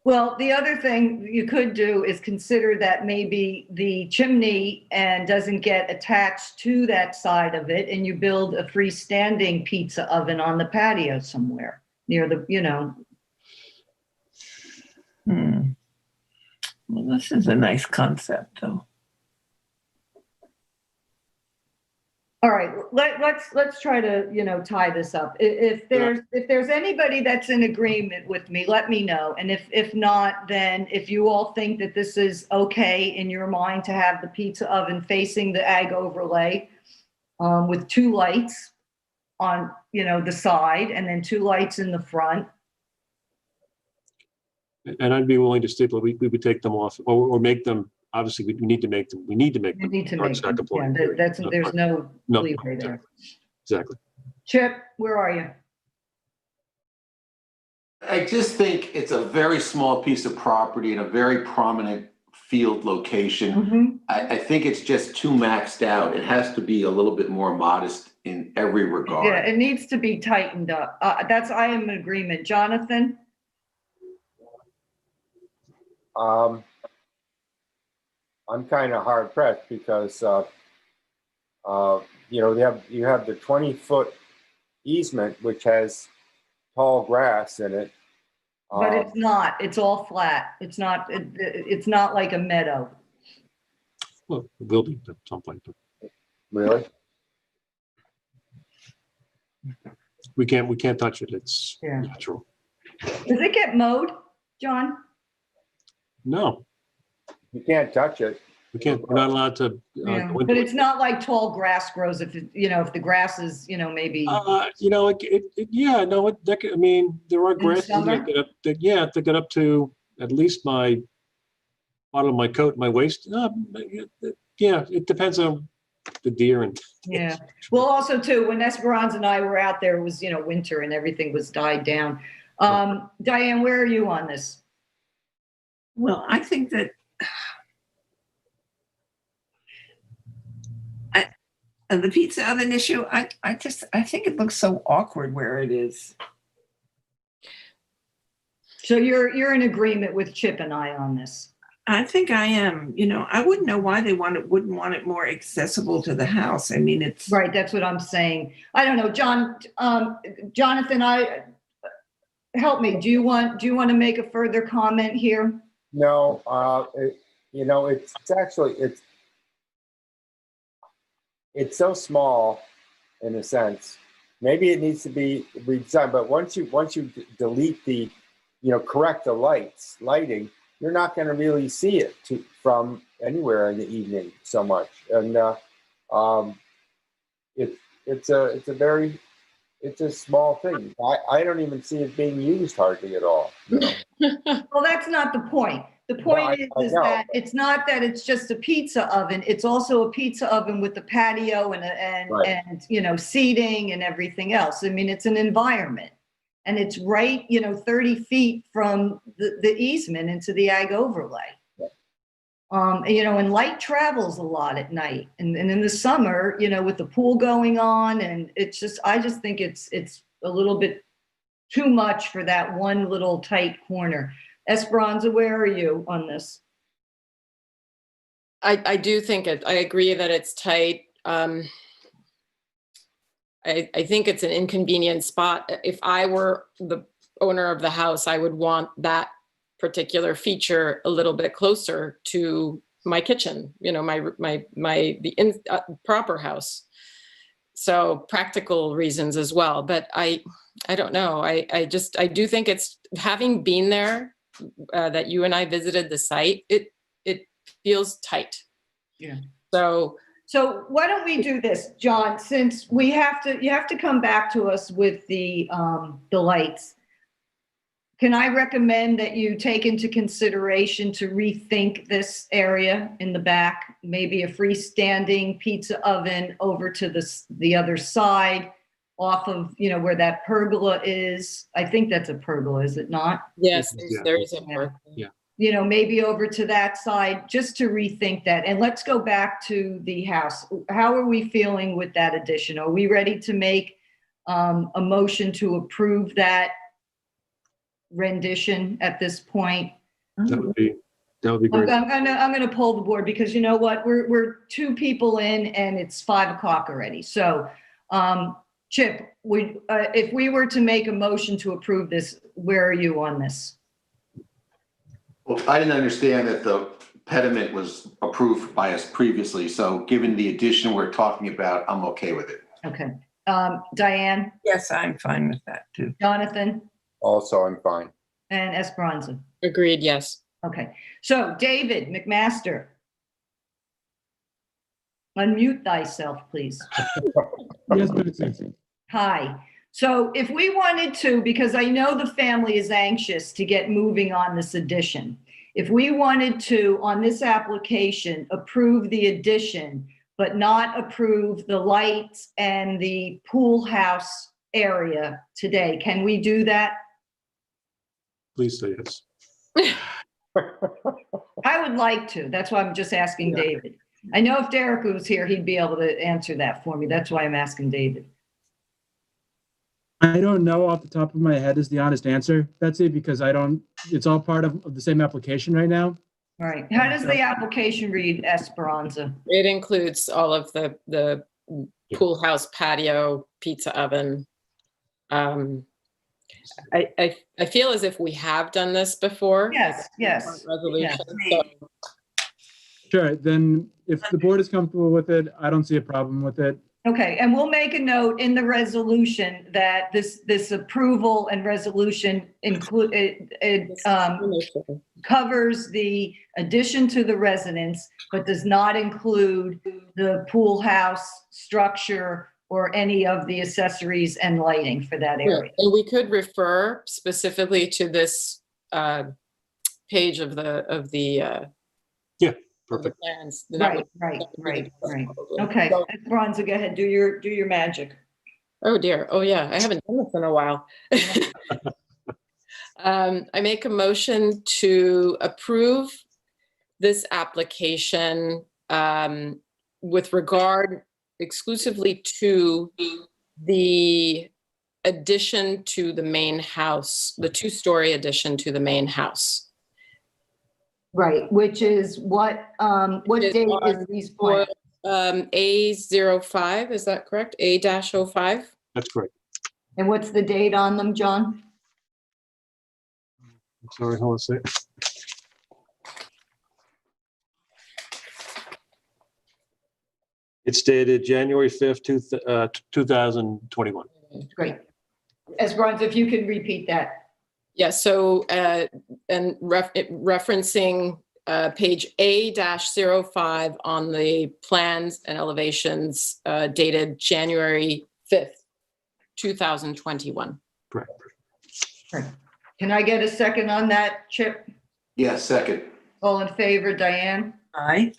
Well, the other thing you could do is consider that maybe the chimney and doesn't get attached to that side of it, and you build a freestanding pizza oven on the patio somewhere near the, Well, this is a nice concept, though. All right, let's try to, tie this up. If there's anybody that's in agreement with me, let me know. And if not, then if you all think that this is okay in your mind to have the pizza oven facing the ag overlay, with 2 lights on, the side, and then 2 lights in the front. And I'd be willing to stipulate we would take them off or make them. Obviously, we need to make them. We need to make them. There's no leeway there. Exactly. Chip, where are you? I just think it's a very small piece of property in a very prominent field location. I think it's just too maxed out. It has to be a little bit more modest in every regard. Yeah, it needs to be tightened up. I am in agreement. Jonathan? I'm kind of hard pressed because, you have the 20-foot easement, which has tall grass in it. But it's not. It's all flat. It's not. It's not like a meadow. Well, it will be at some point. Really? We can't touch it. It's Yeah. natural. Does it get mowed, John? No, You can't touch it. we can't. We're not allowed to. Yeah. Go into But it. it's not like tall grass grows. If if the grass is maybe. Yeah, no. I mean, there are grasses summer? that get up to at least my bottom of my coat, my waist. Yeah, it depends on the deer and. Yeah. Well, also too, when Esperanza and I were out there, it was winter and everything was died down. Diane, where are you on this? Well, I think that the pizza oven issue, I think it looks so awkward where it is. So you're in agreement with Chip and I on this? I think I am. I wouldn't know why they wouldn't want it more accessible to the house. I mean, it's Right, that's what I'm saying. I don't know, Jonathan, help me. Do you want to make a further comment here? No, it's actually, it's so small in a sense. Maybe it needs to be redesigned, but once you delete the, correct the lighting, you're not going to really see it from anywhere in the evening so much. And it's a small thing. I don't even see it being used hardly at all. Well, that's not the point. The point I is know. that it's not that it's just a pizza oven, it's also a pizza oven with the patio Right. and, you know, seating and everything else. I mean, it's an environment. And it's right, you know, 30 feet from the easement into the ag overlay. You know, and light travels a lot at night. And in the summer, you know, with the pool going on, and it's just, I just think it's a little bit too much for that one little tight corner. Esperanza, where are you on this? I do think I agree that it's tight. I think it's an inconvenient spot. If I were the owner of the house, I would want that particular feature a little bit closer to my kitchen, you know, proper house. So practical reasons as well. But I don't know. I do think it's, having been there, that you and I visited the site, it feels tight. Yeah. So why don't we do this, John, since you have to come back to us with the lights. Can I recommend that you take into consideration to rethink this area in the back, maybe a freestanding pizza oven over to the other side off of, you know, where that pergola is. I think that's a pergola, is it not? yes, Yeah. there is a pergola. Yeah. You know, maybe over to that side, just to rethink that. And let's go back to the house. How are we feeling with that addition? Are we ready to make a motion to approve that rendition at this point? That would be great. I'm gonna poll the board, because you know what, we're 2 people in and it's 5 o'clock already. So, Chip, if we were to make a motion to approve this, where are you on this? Well, I didn't understand that the pediment was approved by us previously. So given the addition we're talking about, I'm okay with it. Okay. Diane? Yes, I'm fine with that too. Jonathan? Also, I'm fine. And Esperanza? Agreed, yes. Okay. So David McMaster, unmute thyself, please. Yes, Betsy. Hi. So if we wanted to, because I know the family is anxious to get moving on this addition, if we wanted to, on this application, approve the addition, but not approve the lights and the pool house area today, can we do that? Please say yes. I would like to. That's why I'm just asking David. I know if Derek was here, he'd be able to answer that for me. That's why I'm asking David. I don't know off the top of my head is the honest answer, Betsy, because it's all part of the same application right now. All right. How does the application read, Esperanza? It includes all of the pool house, patio, pizza oven. I feel as if we have done this before. Yes. Resolution. Yeah. So Sure, then if the board is comfortable with it, I don't see a problem with it. Okay, and we'll make a note in the resolution that this approval and resolution covers the addition to the residence, but does not include the pool house structure or any of the accessories and lighting for that area. and we could refer specifically to this page of the Perfect. plans. Right. Okay, Esperanza, go ahead, do your magic. Oh dear. Oh yeah, I haven't done this in a while. I make a motion to approve this application with regard exclusively to the addition to the main house, the 2-story addition to the main house. Right, which is what date is these plans? A05, is that correct? A-05? That's correct. And what's the date on them, John? Sorry, hold on a sec. It's dated January 5th, 2021. Great. Esperanza, if you could repeat that. Yeah, so, and referencing page A-05 on the plans and elevations dated January 5th, 2021. Correct. Can I get a second on that, Chip? Yeah, second. All in favor, Diane? Aye.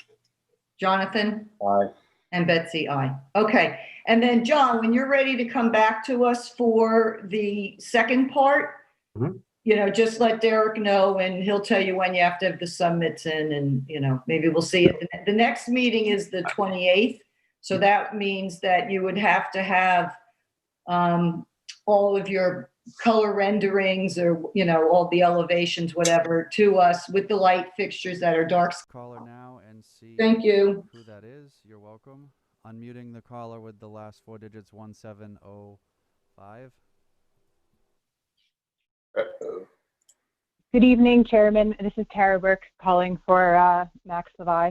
Jonathan? Aye. And Betsy, aye. Okay, and then John, when you're ready to come back to us for the second part, Mhm. Just let Derek know and he'll tell you when you have to have the submits in and, maybe we'll see it. The next meeting is the 28th. So that means that you would have to have all of your color renderings or, all the elevations, whatever, to us with the light fixtures that are dark. Caller now and see Thank you. who that is. You're welcome. Unmuting the caller with the last 4 digits, 1705. Good evening, Chairman. This is Tara Burke calling for Max Levi.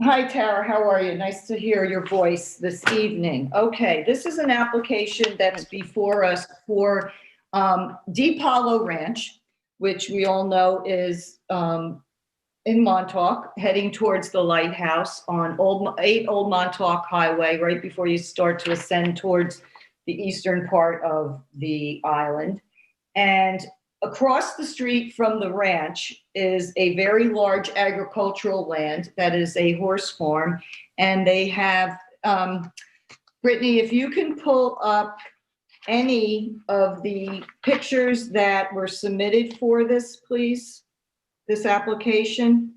Hi, Tara. How are you? Nice to hear your voice this evening. Okay, this is an application that's before us for Deep Hollow Ranch, which we all know is in Montauk, heading towards the lighthouse on 8 Old Montauk Highway, right before you start to ascend towards the eastern part of the island. And across the street from the ranch is a very large agricultural land that is a horse farm. And they have, Brittany, if you can pull up any of the pictures that were submitted for this, please, this application.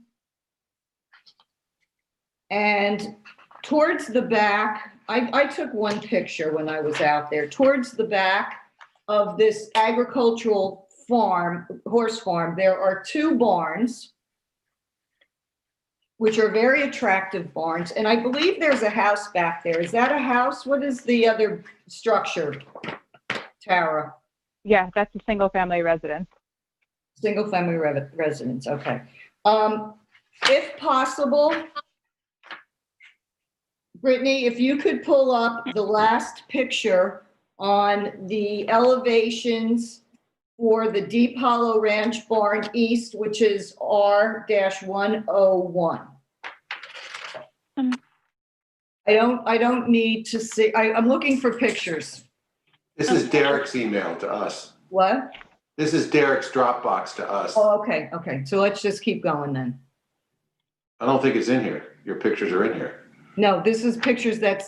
And towards the back, I took one picture when I was out there. Towards the back of this agricultural farm, horse farm, there are 2 barns, which are very attractive barns. And I believe there's a house back there. Is that a house? What is the other structure, Tara? Yeah, that's a single family residence. Single family residence, okay. If possible, Brittany, if you could pull up the last picture on the elevations for the Deep Hollow Ranch Barn East, which is R-101. I don't need to see, I'm looking for pictures. This is Derek's email to us. What? This is Derek's Dropbox to us. Oh, okay. So let's just keep going then. I don't think it's in here. Your pictures are in here. No, this is pictures that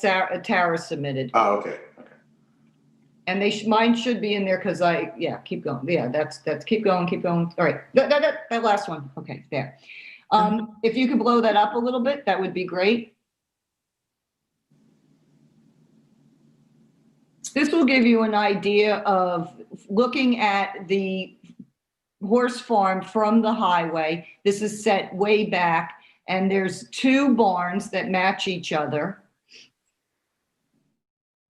Tara submitted. Oh, okay. And mine should be in there because keep going. Yeah, that's keep going. All right, that last one. Okay, there. If you could blow that up a little bit, that would be great. This will give you an idea of looking at the horse farm from the highway. This is set way back, and there's 2 barns that match each other.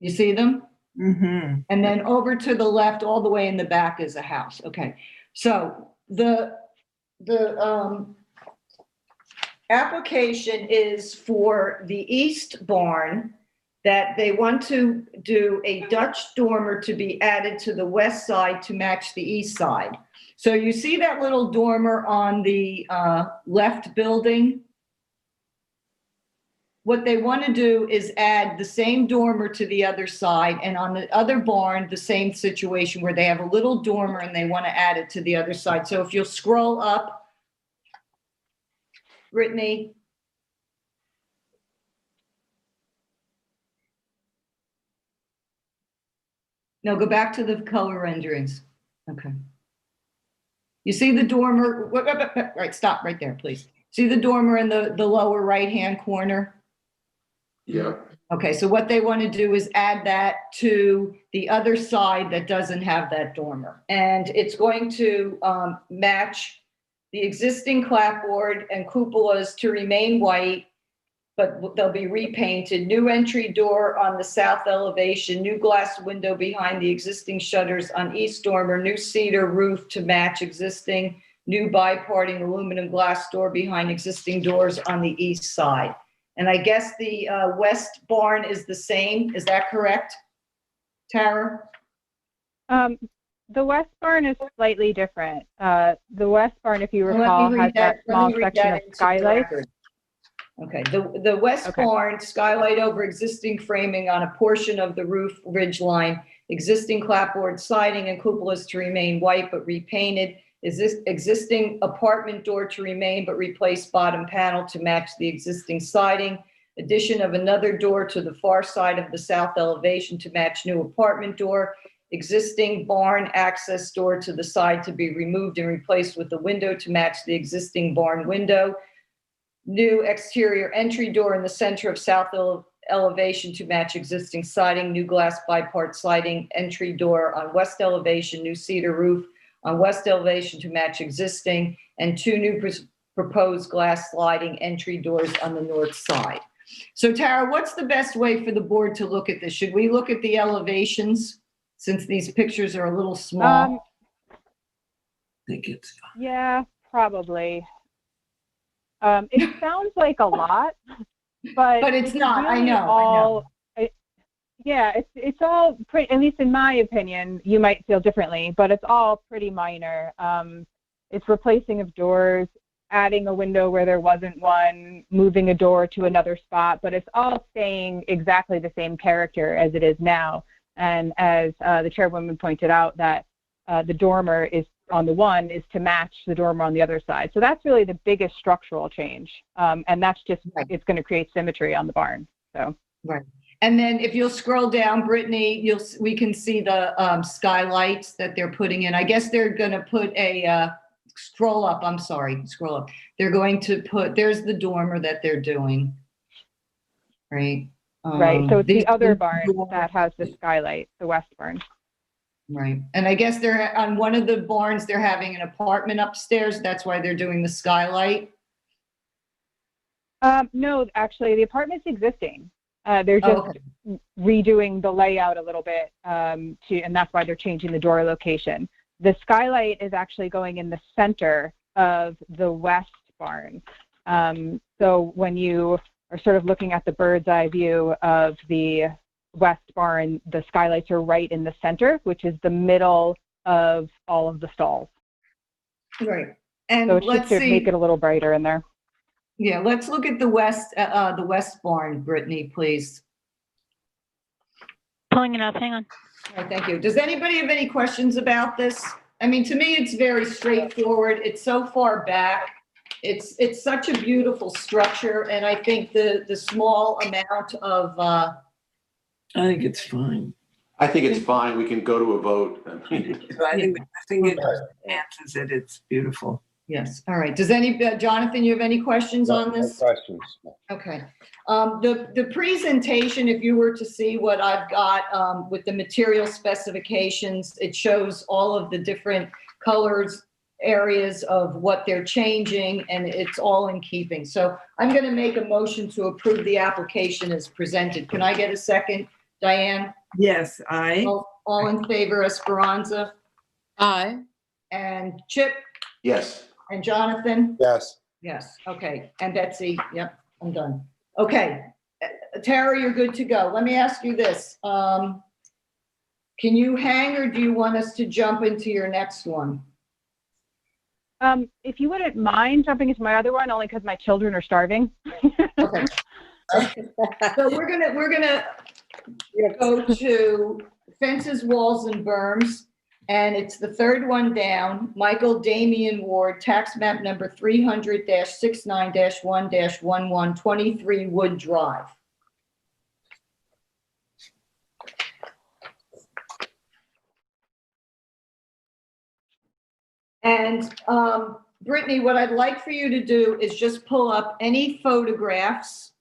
You see them? Mm-hmm. And then over to the left, all the way in the back is a house. Okay, so the application is for the east barn, that they want to do a Dutch dormer to be added to the west side to match the east side. So you see that little dormer on the left building? What they want to do is add the same dormer to the other side, and on the other barn, the same situation where they have a little dormer and they want to add it to the other side. So if you'll scroll up, Brittany. No, go back to the color renderings. Okay. You see the dormer, right, stop right there, please. See the dormer in the lower right-hand corner? Yeah. Okay, so what they want to do is add that to the other side that doesn't have that dormer. And it's going to match the existing clapboard and cupolas to remain white, but they'll be repainted. New entry door on the south elevation, new glass window behind the existing shutters on east dormer, new cedar roof to match existing, new biparting aluminum glass door behind existing doors on the east side. And I guess the west barn is the same. Is that correct, Tara? The west barn is slightly different. The west barn, if you recall, has that small section of skylight. Okay, the west barn, skylight over existing framing on a portion of the roof ridge line, existing clapboard siding and cupolas to remain white but repainted, Is this existing apartment door to remain but replace bottom panel to match the existing siding? Addition of another door to the far side of the south elevation to match new apartment door. Existing barn access door to the side to be removed and replaced with a window to match the existing barn window. New exterior entry door in the center of south elevation to match existing siding. New glass bipart sliding entry door on west elevation. New cedar roof on west elevation to match existing, and 2 new proposed glass sliding entry doors on the north side. So Tara, what's the best way for the board to look at this? Should we look at the elevations since these pictures are a little small? I think it's Yeah, probably. It sounds like a lot, but it's not. Really I know. Yeah, it's all pretty, at least in my opinion, you might feel differently, but it's all pretty minor. It's replacing of doors, adding a window where there wasn't one, moving a door to another spot, but it's all staying exactly the same character as it is now. And as the chairwoman pointed out, that the dormer is on the one is to match the dormer on the other side. So that's really the biggest structural change. And that's just, it's going to create symmetry on the barn. So. Right. And then if you'll scroll down, Brittany, we can see the skylights that they're putting in. I guess they're going to put a, scroll up. They're going to put, there's the dormer that they're doing. Right. Right. So it's the other barn that has the skylight, the west barn. Right. And I guess they're on one of the barns, they're having an apartment upstairs. That's why they're doing the skylight. No, actually, the apartment's existing. They're just redoing the layout a little bit, and that's why they're changing the door location. The skylight is actually going in the center of the west barn. So when you are sort of looking at the bird's eye view of the west barn, the skylights are right in the center, which is the middle of all of the stalls. Right. And so it's just to make it a little brighter in there. Yeah, let's look at the west barn, Brittany, please. Pulling it up, hang on. All right, thank you. Does anybody have any questions about this? I mean, to me, it's very straightforward. It's so far back. It's such a beautiful structure, and I think the small amount of I think it's fine. I think it's fine. We can go to a vote. I think it answers it. It's beautiful. Yes. All right. Does Jonathan, you have any questions on this? No questions. Okay. The presentation, if you were to see what I've got with the material specifications, it shows all of the different colors, areas of what they're changing, and it's all in keeping. So I'm going to make a motion to approve the application as presented. Can I get a second, Diane? Yes, aye. All in favor, Esperanza? Aye. And Chip? Yes. And Jonathan? Yes. Yes, okay. And Betsy? Yep, I'm done. Okay. Tara, you're good to go. Let me ask you this. Can you hang, or do you want us to jump into your next one? If you wouldn't mind jumping into my other one, only because my children are starving. Okay. So we're gonna go to fences, walls, and berms. And it's the third one down, Michael Damian Ward, tax map number 300-69-1-1123 Wood Drive. And Brittany, what I'd like for you to do is just pull up any photographs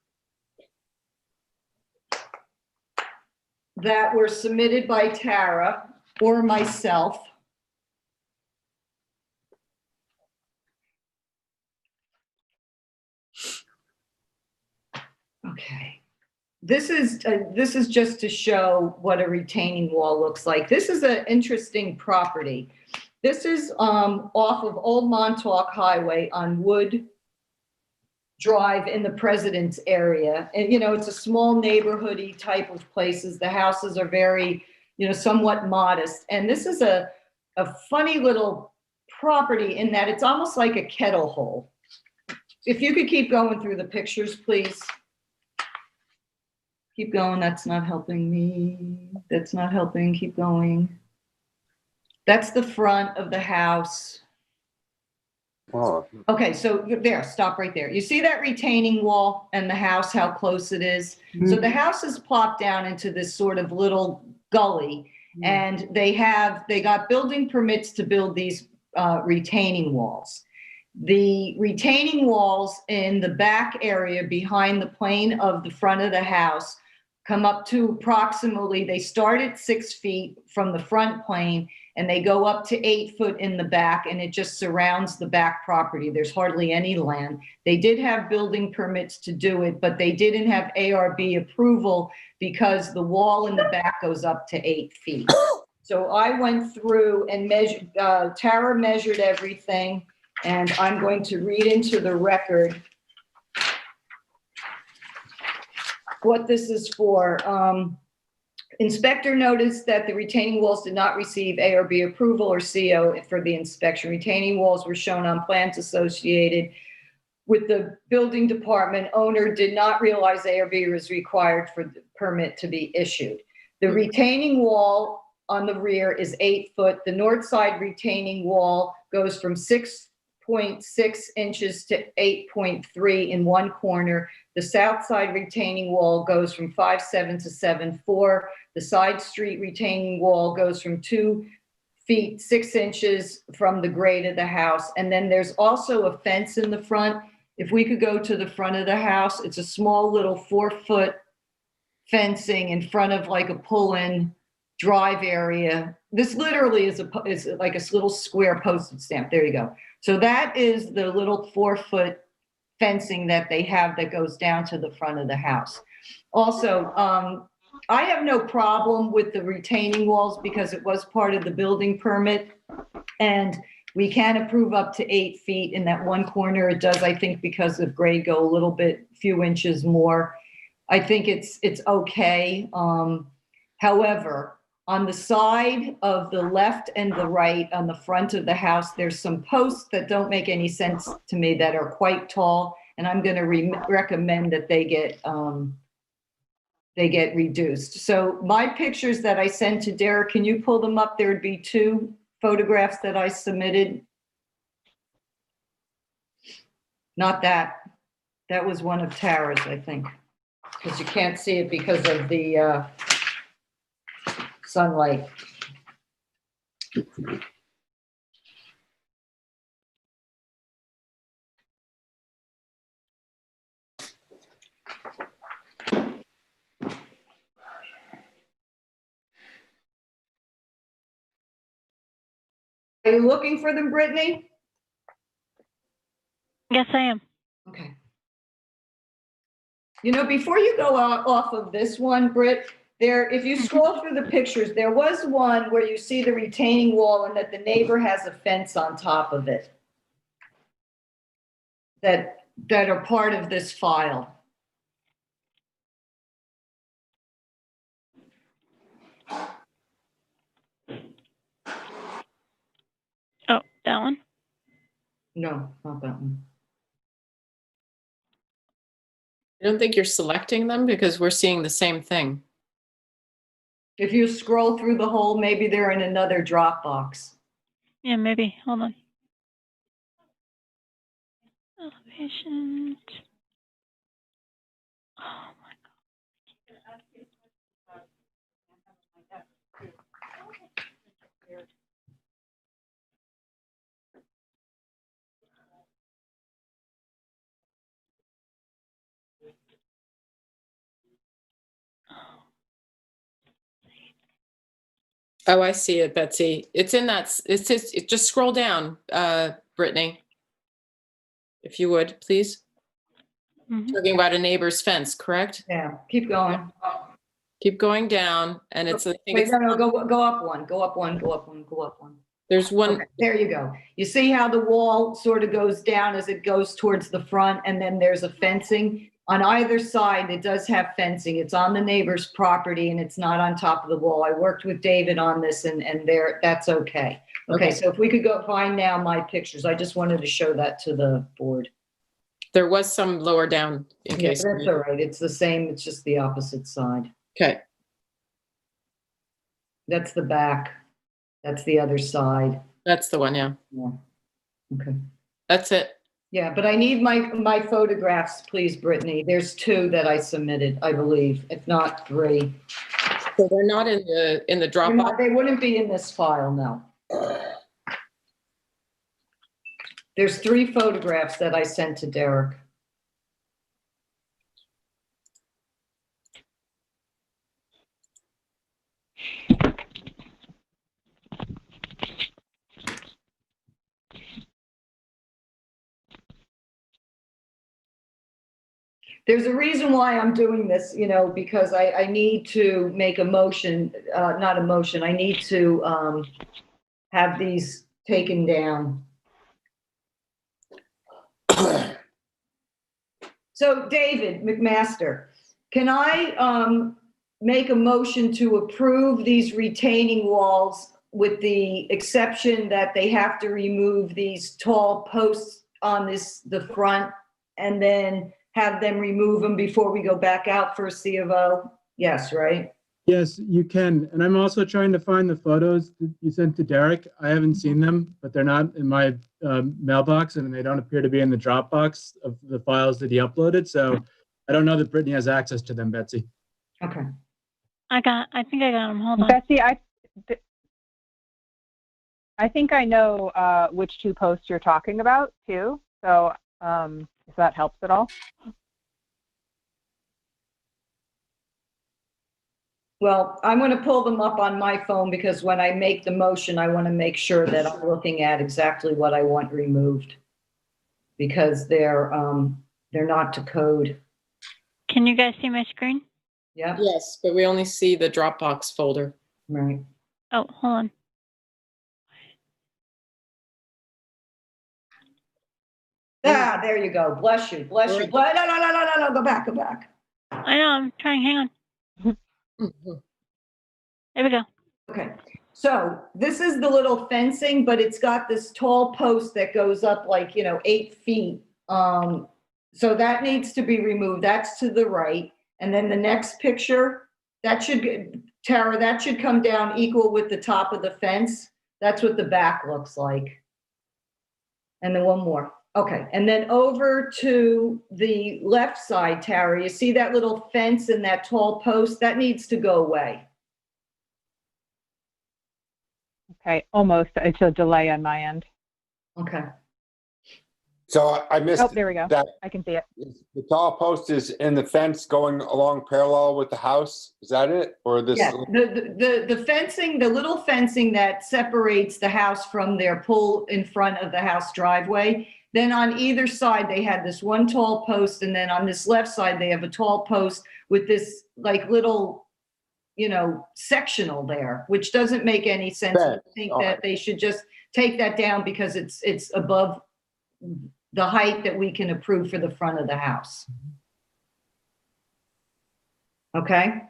that were submitted by Tara or myself. Okay. This is just to show what a retaining wall looks like. This is an interesting property. This is off of Old Montauk Highway on Wood Drive in the President's area. And, you know, it's a small neighborhoody type of places. The houses are very, you know, somewhat modest. And this is a funny little property in that it's almost like a kettle hole. If you could keep going through the pictures, please. Keep going. That's not helping me. That's not helping. Keep going. That's the front of the house. Oh, Okay, so there, stop right there. You see that retaining wall and the house, how close it is? So the house is plopped down into this sort of little gully, and they got building permits to build these retaining walls. The retaining walls in the back area behind the plane of the front of the house come up to approximately, they start at 6 feet from the front plane and they go up to 8 foot in the back, and it just surrounds the back property. There's hardly any land. They did have building permits to do it, but they didn't have ARB approval because the wall in the back goes up to 8 feet. So I went through and measured, Tara measured everything, and I'm going to read into the record what this is for. Inspector noticed that the retaining walls did not receive ARB approval or CO for the inspection. Retaining walls were shown on plans associated with the building department. Owner did not realize ARB was required for the permit to be issued. The retaining wall on the rear is 8 foot. The north side retaining wall goes from 6.6 inches to 8.3 in one corner. The south side retaining wall goes from 5.7 to 7.4. The side street retaining wall goes from 2 feet 6 inches from the grade of the house. And then there's also a fence in the front. If we could go to the front of the house, it's a small little 4-foot fencing in front of like a pull-in drive area. This literally is like a little square postage stamp. There you go. So that is the little 4-foot fencing that they have that goes down to the front of the house. Also, I have no problem with the retaining walls because it was part of the building permit, and we can approve up to 8 feet in that one corner. It does, I think, because of grade, go a little bit, few inches more. I think it's okay. However, on the side of the left and the right on the front of the house, there's some posts that don't make any sense to me that are quite tall, and I'm going to recommend that they get reduced. So my pictures that I sent to Derek, can you pull them up? There would be 2 photographs that I submitted. Not that. That was one of Tara's, I think, because you can't see it because of the sunlight. Are you looking for them, Brittany? Yes, I am. Okay. You know, before you go off of this one, Britt, there, if you scroll through the pictures, there was one where you see the retaining wall and that the neighbor has a fence on top of it that are part of this file. Oh, that one? No, not that one. I don't think you're selecting them because we're seeing the same thing. If you scroll through the whole, maybe they're in another Dropbox. Yeah, maybe. Hold on. Elevation. Oh my Oh, I see it, Betsy. It's in that, just scroll down, Brittany. If you would, please. Mhm. Talking about a neighbor's fence, correct? Yeah, keep going. Keep going down, and it's, I think Wait, it's, no, go up one, go up one, go up one, go up one. there's one, Okay, there you go. You see how the wall sort of goes down as it goes towards the front, and then there's a fencing? On either side, it does have fencing. It's on the neighbor's property, and it's not on top of the wall. I worked with David on this, and there, that's okay. Okay, so if we could go find now my pictures. I just wanted to show that to the board. there was some lower down in Yeah, case. that's all right. It's the same, it's just the opposite side. Okay, That's the back. That's the other side. that's the one, yeah. Yeah, okay. That's it. Yeah, but I need my photographs, please, Brittany. There's 2 that I submitted, I believe, if not 3. So they're not in the Dropbox? They wouldn't be in this file, no. There's 3 photographs that I sent to Derek. There's a reason why I'm doing this, because I need to make a motion, not a motion, I need to have these taken down. So David McMaster, can I make a motion to approve these retaining walls with the exception that they have to remove these tall posts on the front, and then have them remove them before we go back out for a C of O? Yes, right? Yes, you can. And I'm also trying to find the photos that you sent to Derek. I haven't seen them, but they're not in my mailbox, and they don't appear to be in the Dropbox of the files that he uploaded. So I don't know that Brittany has access to them, Betsy. Okay. I think I got them. Hold on. Betsy, I think I know which 2 posts you're talking about too. So if that helps at all. Well, I'm going to pull them up on my phone because when I make the motion, I want to make sure that I'm looking at exactly what I want removed, because they're not to code. Can you guys see my screen? Yeah. Yes, but we only see the Dropbox folder. Right. Oh, hold on. Ah, there you go. Bless you. Bless you. No. Go back. I know. I'm trying. Hang on. There we go. Okay. So this is the little fencing, but it's got this tall post that goes up like, 8 feet. So that needs to be removed. That's to the right. And then the next picture, Tara, that should come down equal with the top of the fence. That's what the back looks like. And then one more. Okay. And then over to the left side, Tara, you see that little fence and that tall post? That needs to go away. Okay, almost. It's a delay on my end. Okay. So I missed. Oh, there we go. That I can see it. the tall post is in the fence going along parallel with the house. Is that it? Or this? Yeah, the fencing, the little fencing that separates the house from their pull in front of the house driveway. Then on either side, they had this one tall post, and then on this left side, they have a tall post with this like little, sectional there, which doesn't make any sense. I think that they should just take that down because it's above the height that we can approve for the front of the house. Okay?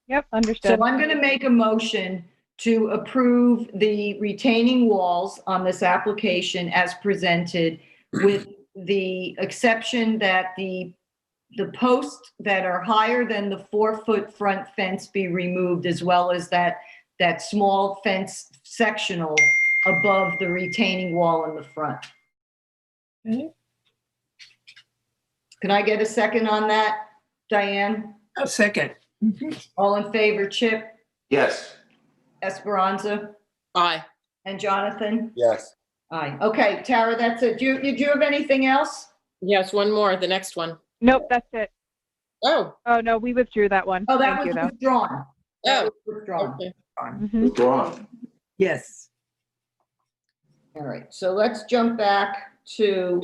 Yep, understood. So I'm going to make a motion to approve the retaining walls on this application as presented, with the exception that the posts that are higher than the 4-foot front fence be removed, as well as that small fence sectional above the retaining wall in the front. Okay. Can I get a second on that, Diane? A second. All in favor, Chip, Yes. Esperanza, Aye. and Jonathan? Yes. Aye. Okay, Tara, that's it. Do you have anything else? Yes, one more, the next one. Nope, that's it. Oh. Oh, no, we withdrew that one. Oh, that Thank you, was though. withdrawn. That Oh, was withdrawn. okay. Mhm. Withdrawn. Yes. All right, so let's jump back to,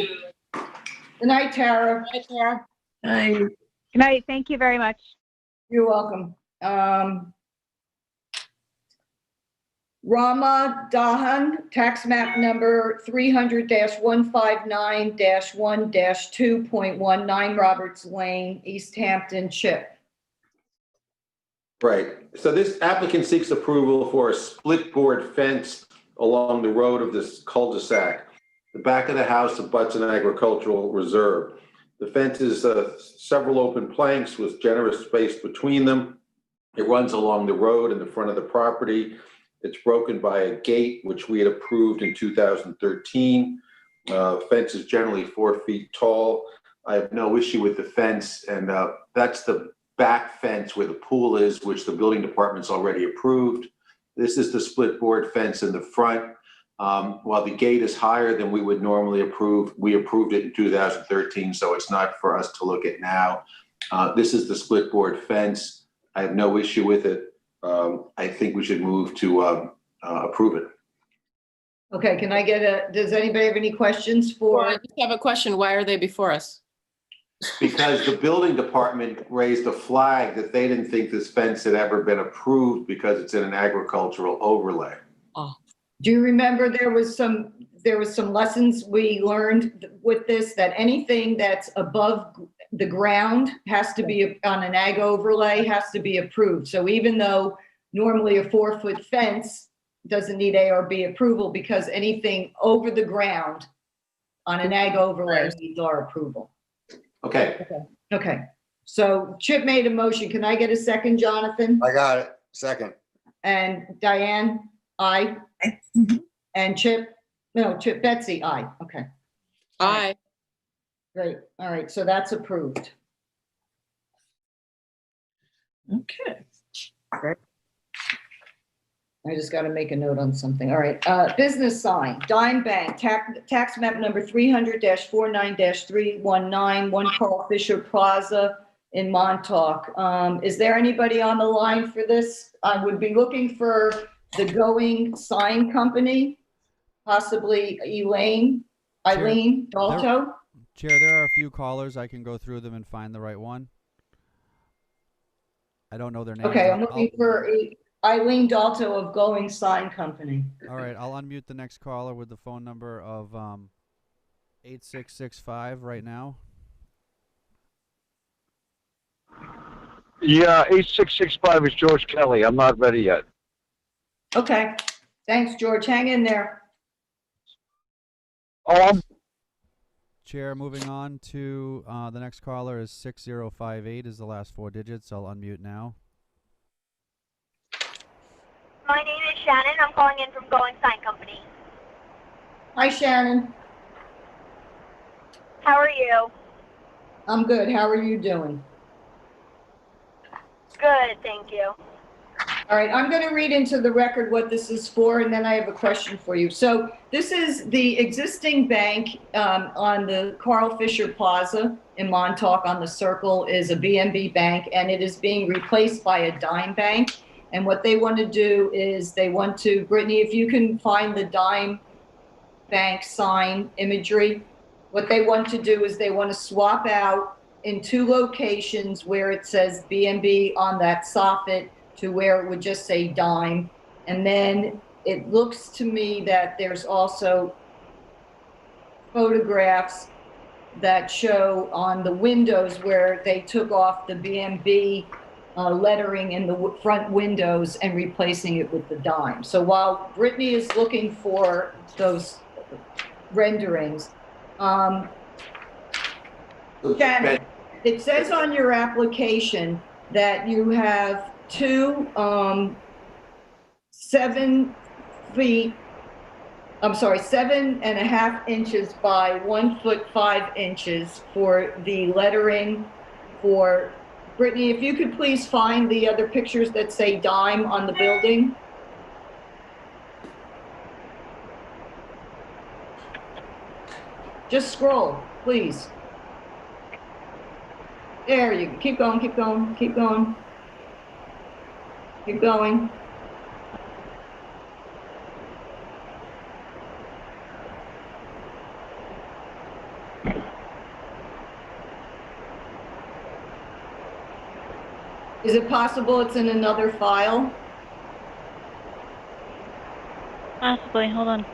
good night, Tara. Hi, Tara. Good night. Thank you very much. You're welcome. Rama Dahan, tax map number 300-159-1-2.19 Roberts Lane, East Hampton, Chip. Right. So this applicant seeks approval for a split board fence along the road of this cul-de-sac. The back of the house abuts an agricultural reserve. The fence is several open planks with generous space between them. It runs along the road in the front of the property. It's broken by a gate, which we had approved in 2013. Fence is generally 4 feet tall. I have no issue with the fence, and that's the back fence where the pool is, which the building department's already approved. This is the split board fence in the front. While the gate is higher than we would normally approve, we approved it in 2013, so it's not for us to look at now. This is the split board fence. I have no issue with it. I think we should move to approve it. Okay, can I get does anybody have any questions for? I just have a question. Why are they before us? Because the building department raised a flag that they didn't think this fence had ever been approved because it's in an agricultural overlay. Oh. Do you remember there was some lessons we learned with this, that anything that's above the ground has to be on an ag overlay, has to be approved. So even though normally a 4-foot fence doesn't need ARB approval, because anything over the ground on an ag overlay needs our approval. Okay. Okay. So Chip made a motion. Can I get a second, Jonathan? I got it. Second. And Diane, aye. And Chip, Betsy, aye. Okay. Aye. Great. All right. So that's approved. Okay. Great. I just got to make a note on something. All right. Business sign, Dime Bank, tax map number 300-49-319, 1 Carl Fisher Plaza in Montauk. Is there anybody on the line for this? I would be looking for the Going Sign Company, possibly Eileen Dalto. Chair, there are a few callers. I can go through them and find the right one. I don't know their names. Okay, I'm looking for Eileen Dalto of Going Sign Company. All right, I'll unmute the next caller with the phone number of 8665 right now. Yeah, 8665 is George Kelly. I'm not ready yet. Okay, thanks, George. Hang in there. Chair, moving on to the next caller is 6058 is the last 4 digits. I'll unmute now. My name is Shannon. I'm calling in from Going Sign Company. Hi, Shannon. How are you? I'm good. How are you doing? Good, thank you. All right, I'm going to read into the record what this is for, and then I have a question for you. So this is the existing bank on the Carl Fisher Plaza in Montauk on the Circle is a BNB bank, and it is being replaced by a Dime Bank. And what they want to do is they want to, Brittany, if you can find the Dime Bank sign imagery, what they want to do is they want to swap out in 2 locations where it says BNB on that soffit to where it would just say Dime. And then it looks to me that there's also photographs that show on the windows where they took off the BNB lettering in the front windows and replacing it with the Dime. So while Brittany is looking for those renderings, Shannon, it says on your application that you have 2 7.5 inches by 1 foot 5 inches for the lettering for Brittany. If you could please find the other pictures that say Dime on the building. Just scroll, please. There you go. Keep going, keep going, keep going. Keep going. Is it possible it's in another file? Possibly. Hold on.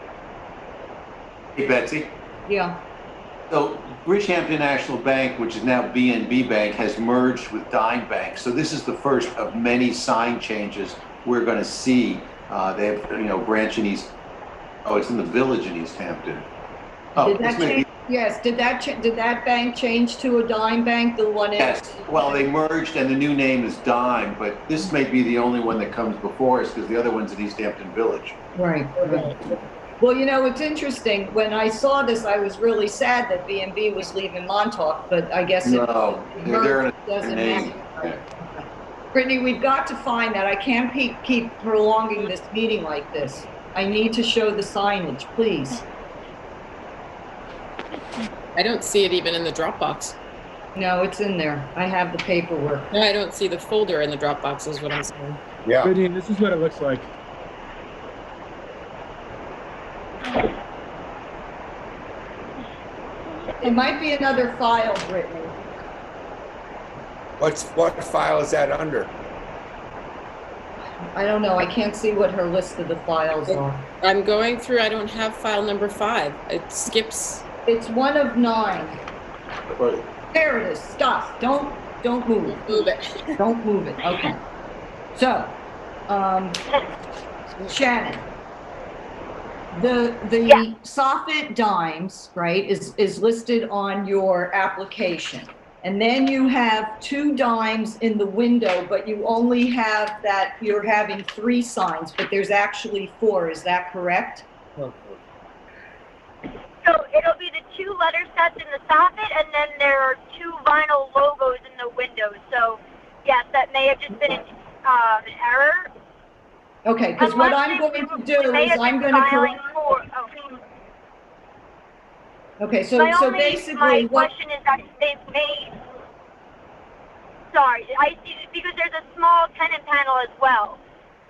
Hey, Betsy. Yeah. So Bridgehampton National Bank, which is now BNB Bank, has merged with Dime Bank. So this is the first of many sign changes we're going to see. They have, branch in East. Oh, it's in the Village in East Hampton. Oh, Did that this may be change Yes, did that bank change to a dime bank, the one in? Yes, well, they merged and the new name is Dime, but this may be the only one that comes before us because the other one's at East Hampton Village. Right. Well, it's interesting. When I saw this, I was really sad that B&B was leaving Montauk, but I guess No, they're in a doesn't name. matter. Brittany, we've got to find that. I can't keep prolonging this meeting like this. I need to show the signage, please. I don't see it even in the Dropbox. No, it's in there. I have the paperwork. No, I don't see the folder in the Dropbox is what I'm saying. Yeah. Brittany, this is what it looks like. It might be another file, Brittany. What file is that under? I don't know. I can't see what her list of the files are. I'm going through, I don't have file number 5. It skips. It's one of 9. There it is. Stop. Don't move. Move it. Don't move it. Okay. So, Shannon, the soffit dimes, right, is listed on your application. And then you have 2 dimes in the window, but you only have that, you're having 3 signs, but there's actually 4. Is that correct? So it'll be the 2 letter sets in the soffit, and then there are 2 vinyl logos in the window. So, yes, that may have just been an error. Okay, because what I'm going to do is I'm going to correct. Okay, so basically, my question is that they've made. Sorry, I see because there's a small tenant panel as well.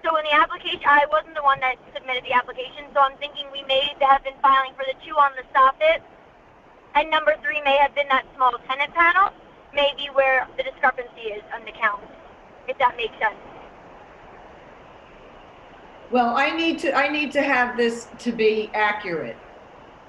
So in the application, I wasn't the one that submitted the application, so I'm thinking we may have been filing for the 2 on the soffit, and number 3 may have been that small tenant panel, maybe where the discrepancy is on the count, if that makes sense. Well, I need to have this to be accurate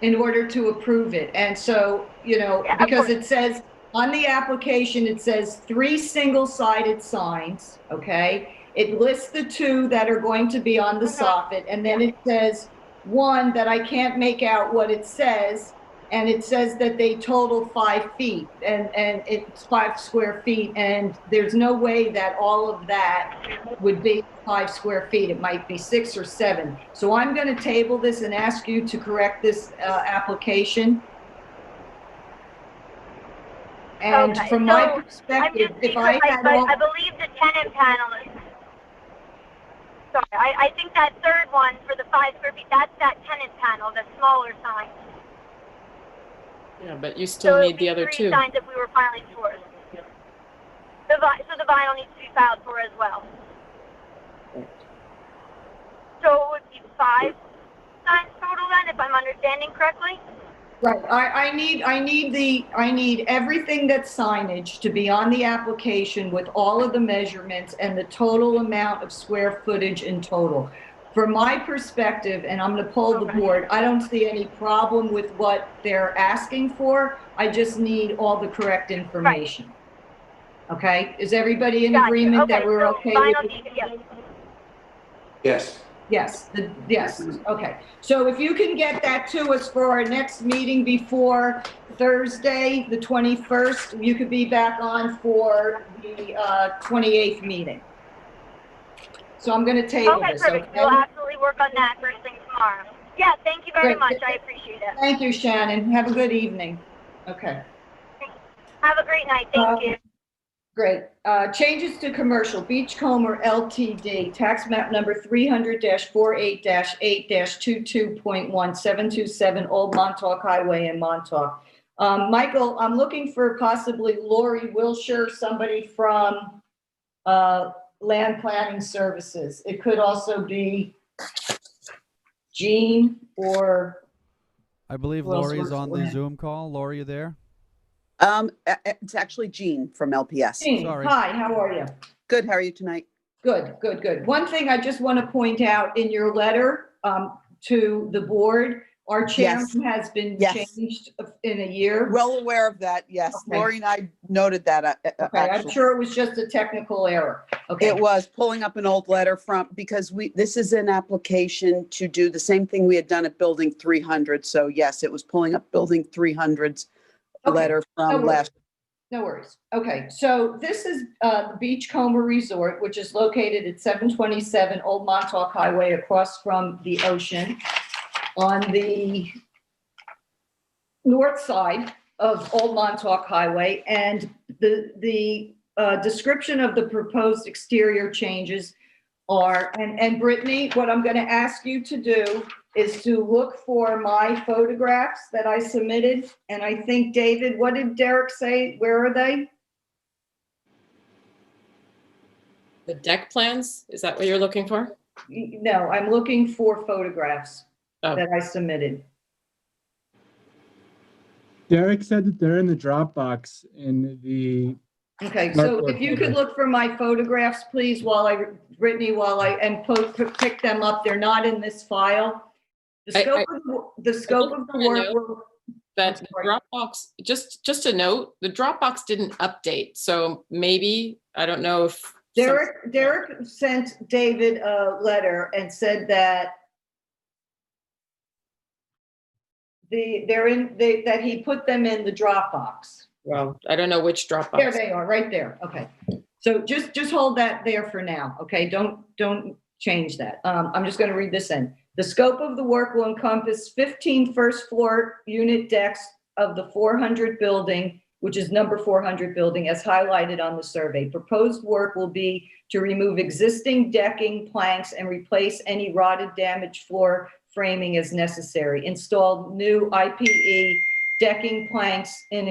in order to approve it. And so, because it says on the application, it says 3 single-sided signs, okay? It lists the 2 that are going to be on the soffit, and then it says 1 that I can't make out what it says, and it says that they total 5 feet, and it's 5 square feet, and there's no way that all of that would be 5 square feet. It might be 6 or 7. So I'm going to table this and ask you to correct this application. And Okay, from my perspective, if I had all... I believe the tenant panel is... Sorry, I think that 3rd one for the 5 square feet, that's that tenant panel, the smaller sign. Yeah, but you still need the other 2. 3 signs that we were filing for. So the vinyl needs to be filed for as well. So it would be 5 signs total then, if I'm understanding correctly? Right, I need everything that's signage to be on the application with all of the measurements and the total amount of square footage in total. From my perspective, and I'm going to poll the board, I don't see any problem with what they're asking for. I just need all the correct information. Okay, is everybody in agreement that we're okay with it? Yes. Yes, yes, okay. So if you can get that to us for our next meeting before Thursday, the 21st, you could be back on for the 28th meeting. So I'm going to table this, okay? Perfect. We'll absolutely work on that first thing tomorrow. Yeah, thank you very much. I appreciate it. Thank you, Shannon. Have a good evening. Okay. Have a great night. Thank you. Great. Changes to commercial Beachcomber LTD, tax map number 300-48-8-22.1727 Old Montauk Highway in Montauk. Michael, I'm looking for possibly Lori Wilshire, somebody from Land Planning Services. It could also be Jean or... I believe Lori's on the Zoom call. Lori, you there? It's actually Jean from LPS. Jean, sorry. hi, how are you? Good, how are you tonight? Good, good, good. One thing I just want to point out in your letter to the board, Our chairman has been changed in a year. Well aware of that, yes. Okay. Lori and I noted that. Okay, I'm sure it was just a technical error. Okay. It was pulling up an old letter from, because this is an application to do the same thing we had done at Building 300. So yes, it was pulling up Building 300's letter from last. No worries. Okay, so this is the Beachcomber Resort, which is located at 727 Old Montauk Highway across from the ocean on the north side of Old Montauk Highway. And the description of the proposed exterior changes are, and Brittany, what I'm going to ask you to do is to look for my photographs that I submitted. And I think, David, what did Derek say? Where are they? The deck plans, is that what you're looking for? No, I'm looking for photographs that I submitted. Derek said that they're in the Dropbox in the. Okay, so if you could look for my photographs, please, Brittany, pick them up. They're not in this file. The scope of the work. That Dropbox, just a note, the Dropbox didn't update. So maybe, I don't know if. Derek sent David a letter and said that that he put them in the Dropbox. Well, I don't know which Dropbox. There they are, right there. Okay. So just hold that there for now. Okay. Don't change that. I'm just going to read this in. The scope of the work will encompass 15 first floor unit decks of the 400 building, which is number 400 building, as highlighted on the survey. Proposed work will be to remove existing decking planks and replace any rotted, damaged floor framing as necessary. Install new IPE decking planks in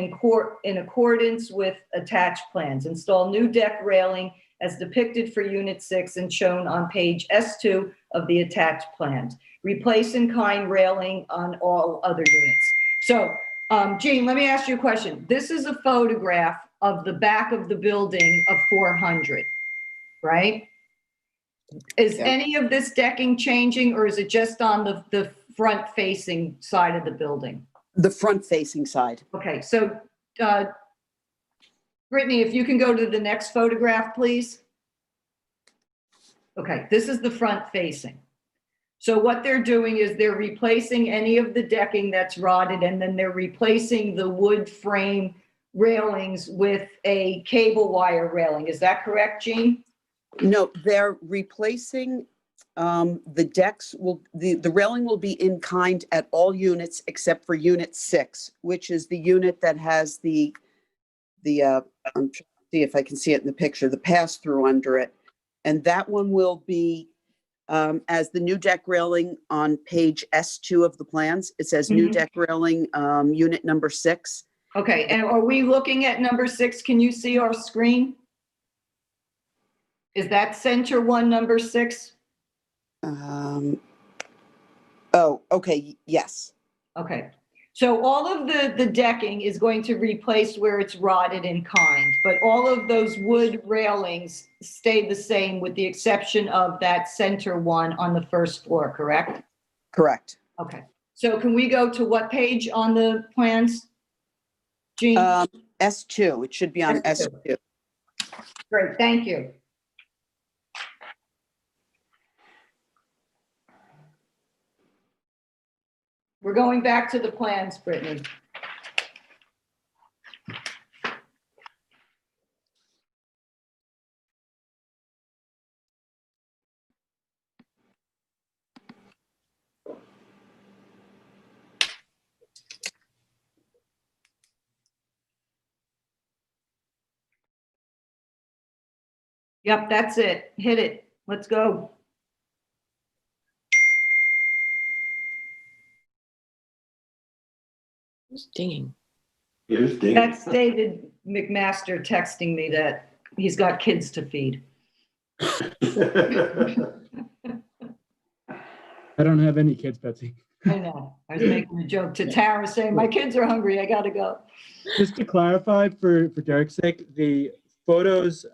accordance with attached plans. Install new deck railing as depicted for Unit 6 and shown on page S2 of the attached plans. Replace in-kind railing on all other units. So, Jean, let me ask you a question. This is a photograph of the back of the building of 400, right? Is any of this decking changing, or is it just on the front-facing side of the building? The front-facing side. Okay, so Brittany, if you can go to the next photograph, please. Okay, this is the front-facing. So what they're doing is they're replacing any of the decking that's rotted, and then they're replacing the wood frame railings with a cable wire railing. Is that correct, Jean? No, they're replacing the decks. The railing will be in kind at all units except for Unit 6, which is the unit that has the I'm trying to see if I can see it in the picture, the pass-through under it. And that one will be as the new deck railing on page S2 of the plans. It says new deck railing, unit number 6. Okay, and are we looking at number 6? Can you see our screen? Is that center one number 6? Oh, okay, yes. Okay, so all of the decking is going to replace where it's rotted in kind, but all of those wood railings stay the same with the exception of that center one on the first floor, correct? Correct. Okay, so can we go to what page on the plans, Jean? S2, it should be on S2. Great, thank you. We're going back to the plans, Brittany. Yep, that's it. Hit it. Let's go. Who's dinging? Here's dinging. That's David McMaster texting me that he's got kids to feed. I don't have any kids, Betsy. I know. I was making a joke to Tara saying, my kids are hungry. I got to go. Just to clarify for Derek's sake, the photos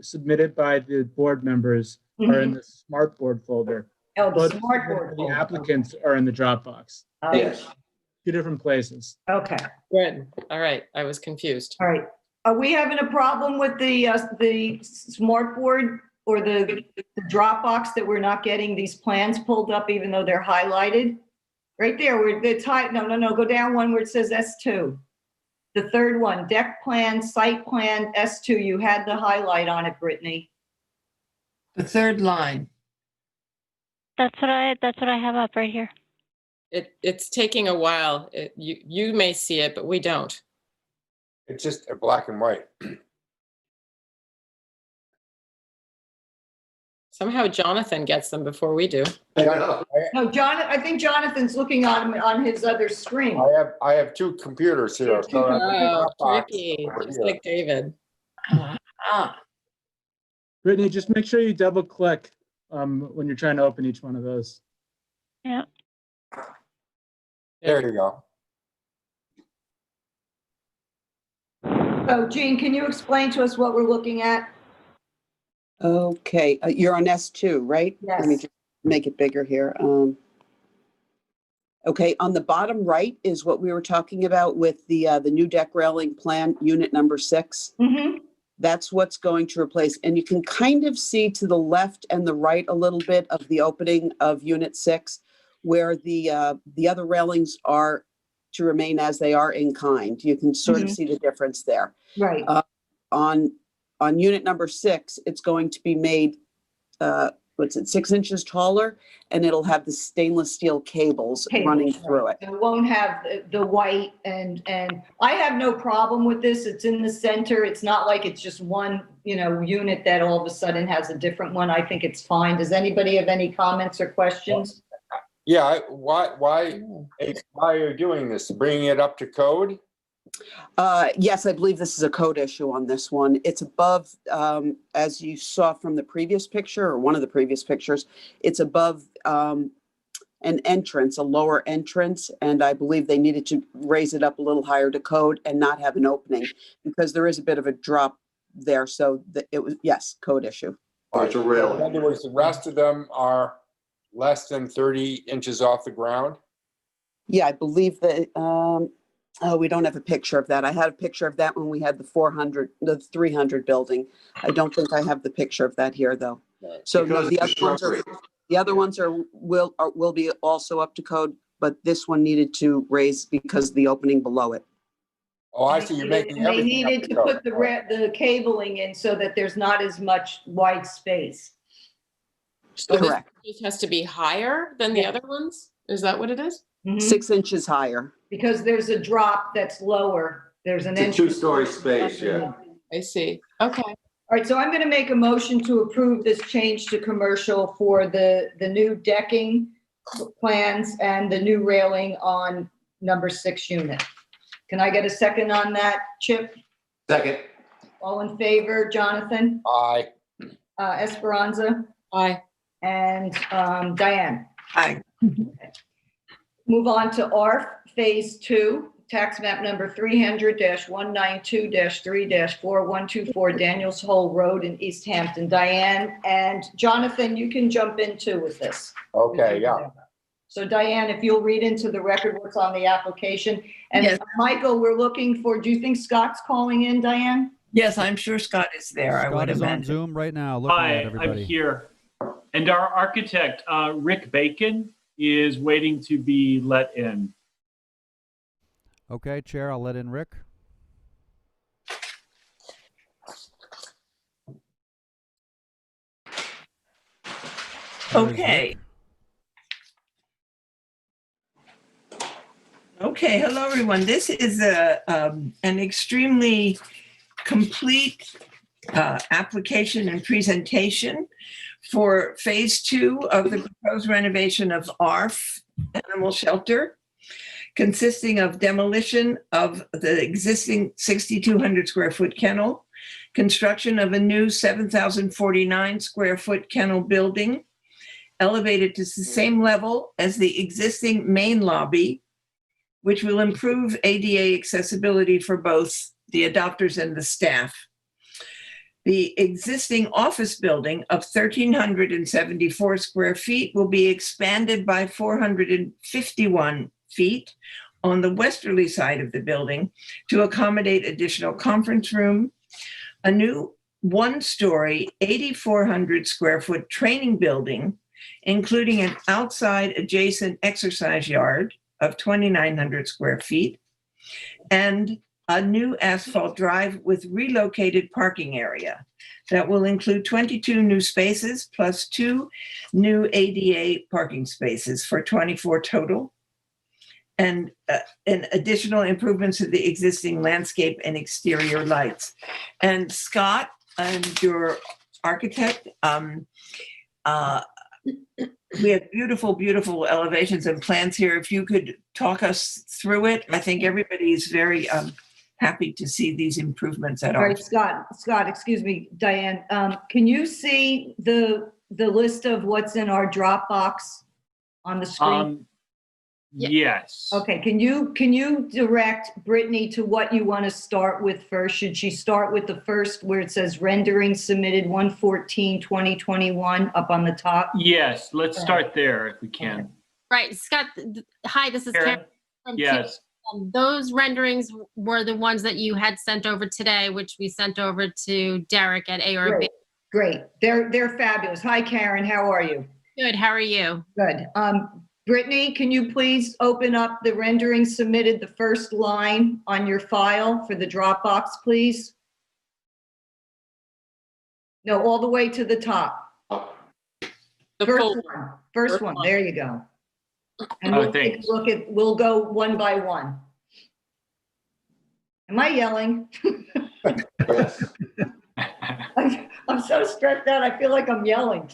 submitted by the board members are in the Smartboard folder. Oh, the But smart board. the applicants are in the Dropbox. Yes. Two different places. Okay, Good. All right. I was confused. all right. Are we having a problem with the smart board or the Dropbox that we're not getting these plans pulled up even though they're highlighted? Right there, where the type, no, go down one where it says S2. The third one, deck plan, site plan, S2, you had the highlight on it, Brittany. The third line. That's what I have up right here. It's taking a while. You may see it, but we don't. It's just a black and white. Somehow Jonathan gets them before we do. No, I think Jonathan's looking on his other screen. I have two computers here. So I have Oh, a Dropbox tricky. over Just here. like David. Brittany, just make sure you double click when you're trying to open each one of those. Yeah. There you go. So Jean, can you explain to us what we're looking at? Okay, you're on S2, right? Yes. Let me just make it bigger here. Okay, on the bottom right is what we were talking about with the new deck railing plan, unit number 6. Mm-hmm. That's what's going to replace, and you can kind of see to the left and the right a little bit of the opening of unit 6, where the other railings are to remain as they are in kind. You can sort of see the difference there. Right. On unit number 6, it's going to be made, 6 inches taller, and it'll have the stainless steel cables running through it. It won't have the white and I have no problem with this. It's in the center. It's not like it's just one, unit that all of a sudden has a different one. I think it's fine. Does anybody have any comments or questions? Yeah, why are you doing this? Bringing it up to code? Yes, I believe this is a code issue on this one. It's above, as you saw from the previous picture, or one of the previous pictures, it's above an entrance, a lower entrance, and I believe they needed to raise it up a little higher to code and not have an opening because there is a bit of a drop there. So it was, yes, code issue. Oh, it's a railing. In other words, the rest of them are less than 30 inches off the ground? Yeah, I believe that, we don't have a picture of that. I had a picture of that when we had the 300 building. I don't think I have the picture of that here, though. So no, the other ones will be also up to code, but this one needed to raise because of the opening below it. Oh, I see. You're making They everything up needed to code. put the cabling in so that there's not as much white space. So Correct. This has to be higher than the other ones? Is that what it is? 6 inches higher. Because there's a drop that's lower. There's an It's a two-story space, yeah. I see. Okay. All right, so I'm going to make a motion to approve this change to commercial for the new decking plans and the new railing on number 6 unit. Can I get a second on that, Chip? Second. All in favor, Jonathan? Aye. Esperanza? Aye. And Diane? Aye. Move on to ARF Phase 2, tax map number 300-192-3-4124 Daniels Hole Road in East Hampton. Diane and Jonathan, you can jump in too with this. Okay, yeah. So Diane, if you'll read into the record what's on the application. And Yes. Michael, we're looking for, do you think Scott's calling in, Diane? Yes, I'm sure Scott is there. I would Scott is on imagine. Zoom right now, looking Hi, at everybody. I'm here. And our architect, Rick Bacon, is waiting to be let in. Okay, Chair, I'll let in Rick. Okay. Okay, hello everyone. This is an extremely complete application and presentation for Phase 2 of the proposed renovation of ARF Animal Shelter, consisting of demolition of the existing 6,200 square foot kennel, construction of a new 7,049 square foot kennel building, elevated to the same level as the existing main lobby, which will improve ADA accessibility for both the adopters and the staff. The existing office building of 1,374 square feet will be expanded by 451 feet on the westerly side of the building to accommodate additional conference room, a new one-story, 8,400 square foot training building, including an outside adjacent exercise yard of 2,900 square feet, and a new asphalt drive with relocated parking area that will include 22 new spaces plus 2 new ADA parking spaces for 24 total, and additional improvements to the existing landscape and exterior lights. And Scott, your architect, we have beautiful, beautiful elevations and plans here. If you could talk us through it, I think everybody's very happy to see these improvements at All all. right, Scott, excuse me, Diane, can you see the list of what's in our Dropbox on the screen? Yes. Okay, can you direct Brittany to what you want to start with first? Should she start with the first where it says rendering submitted 1/14/2021 up on the top? Yes, let's start there if we can. Okay. Right, Scott, hi, this is Karen. From Yes. Those renderings were the ones that you had sent over today, which we sent over to Derek at ARB. Great. They're fabulous. Hi, Karen. How are you? Good, how are you? Good. Brittany, can you please open up the rendering submitted, the first line on your file for the Dropbox, please? No, all the way to the top. First one. There you go. And we'll take a look at, we'll go one by one. Am I yelling? Yes. I'm so stressed out. I feel like I'm yelling.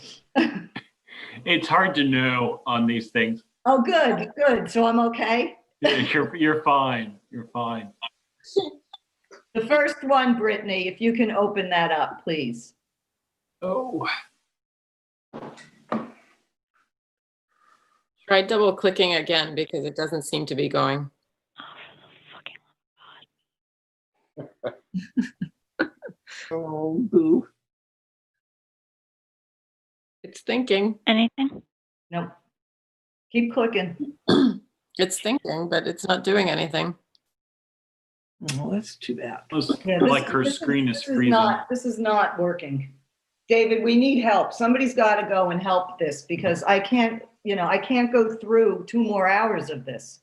It's hard to know on these things. Oh, good. So I'm okay? You're fine. You're fine. The first one, Brittany, if you can open that up, please. Oh. Try double clicking again because it doesn't seem to be going. Oh, boo. It's thinking. Anything? Nope. Keep clicking. It's thinking, but it's not doing anything. Oh, that's too bad. Yeah, Like her screen is freezing. This is not working. David, we need help. Somebody's got to go and help this because I can't go through 2 more hours of this.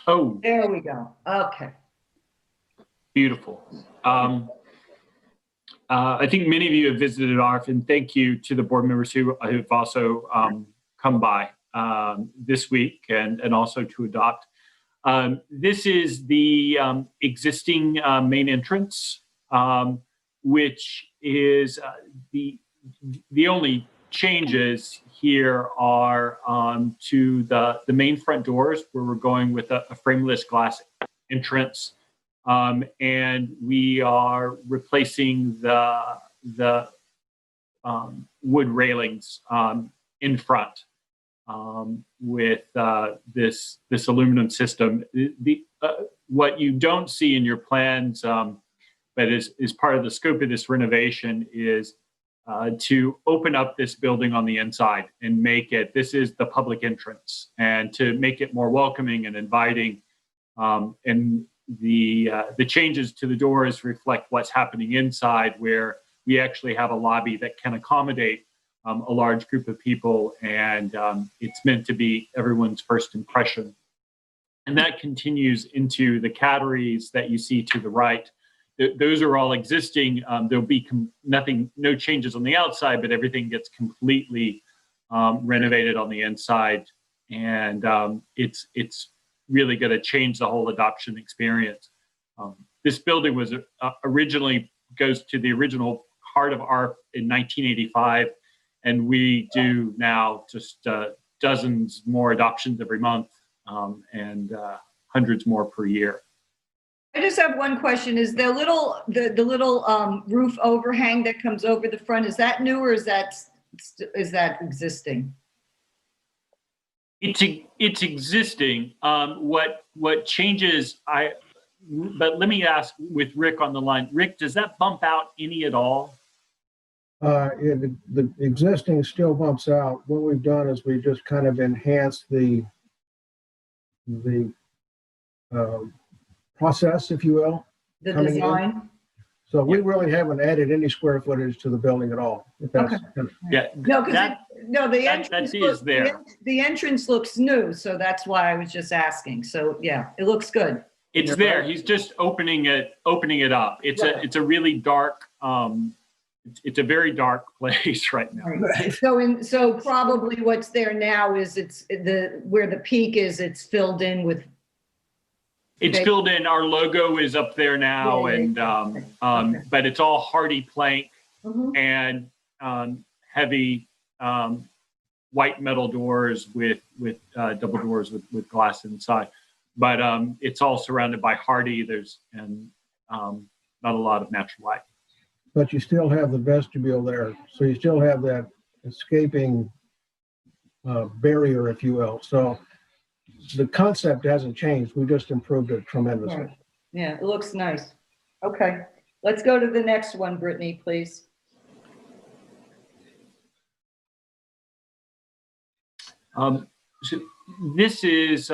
Oh. There we go. Okay. Beautiful. I think many of you have visited ARF, and thank you to the board members who have also come by this week and also to adopt. This is the existing main entrance, which is the only changes here are to the main front doors, where we're going with a frameless glass entrance. And we are replacing the wood railings in front with this aluminum system. What you don't see in your plans, but is part of the scope of this renovation, is to open up this building on the inside and make it, this is the public entrance, and to make it more welcoming and inviting. And the changes to the doors reflect what's happening inside, where we actually have a lobby that can accommodate a large group of people, and it's meant to be everyone's first impression. And that continues into the catteries that you see to the right. Those are all existing. There'll be no changes on the outside, but everything gets completely renovated on the inside. And it's really going to change the whole adoption experience. This building was originally goes to the original heart of ARP in 1985, and we do now just dozens more adoptions every month and hundreds more per year. I just have one question. Is the little roof overhang that comes over the front, is that new or is that existing? It's existing. What changes? But let me ask with Rick on the line. Rick, does that bump out any at all? The existing still bumps out. What we've done is we just kind of enhanced the process, if you will. The coming in. design? So we really haven't added any square footage to the building at all. If that's, Yeah. No, because the entrance is there. The entrance looks new, so that's why I was just asking. So yeah, it looks good. It's there. He's just opening it up. It's a really dark. It's a very dark place right now. Right. So probably what's there now is where the peak is. It's filled in with. It's filled in. Our logo is up there now, but it's all hardy plank and heavy white metal doors with double doors with glass inside. But it's all surrounded by hardy. There's not a lot of natural light. but you still have the vestibule there. So you still have that escaping barrier, if you will. So the concept hasn't changed. We just improved it tremendously. Right. Yeah, it looks nice. Okay, let's go to the next one, Brittany, please. So this is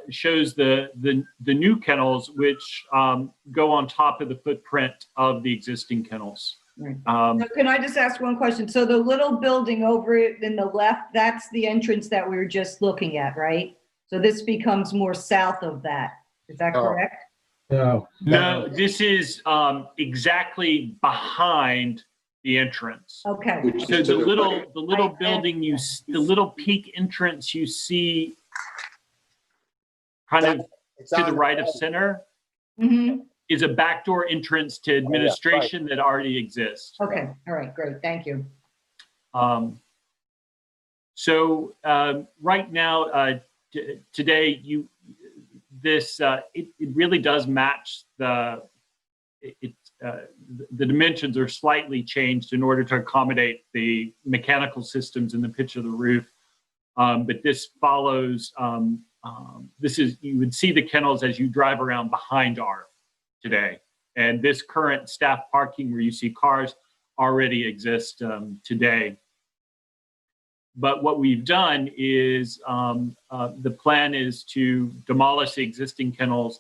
shows the new kennels, which go on top of the footprint of the existing kennels. Right. So can I just ask one question? So the little building over it in the left, that's the entrance that we were just looking at, right? So this becomes more south of that. Is that correct? No. No, this is exactly behind the entrance. Okay. So the little building the little peak entrance you see kind of to the right of center is a backdoor entrance to administration that already exists. Okay. All right. Great. Thank you. So right now, today, it really does match the dimensions are slightly changed in order to accommodate the mechanical systems and the pitch of the roof. But this follows, you would see the kennels as you drive around behind Arv today. And this current staff parking where you see cars already exists today. But what we've done is the plan is to demolish the existing kennels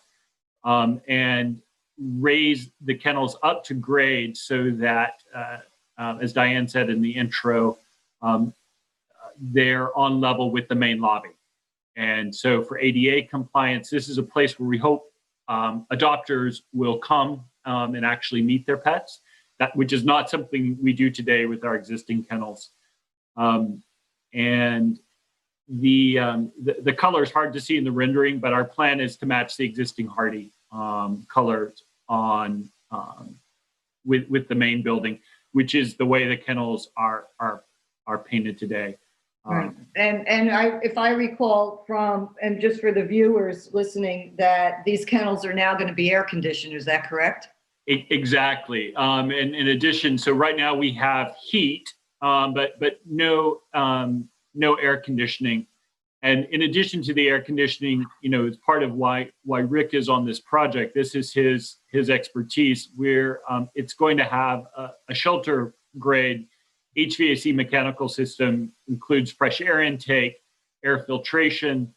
and raise the kennels up to grade so that, as Diane said in the intro, they're on level with the main lobby. And so for ADA compliance, this is a place where we hope adopters will come and actually meet their pets, which is not something we do today with our existing kennels. And the color is hard to see in the rendering, but our plan is to match the existing hardy colors on with the main building, which is the way the kennels are painted today. Right. And if I recall from, and just for the viewers listening, that these kennels are now going to be air conditioned. Is that correct? Exactly. And in addition, so right now we have heat, but no air conditioning. And in addition to the air conditioning, it's part of why Rick is on this project. This is his expertise, where it's going to have a shelter grade HVAC mechanical system, includes fresh air intake, air filtration.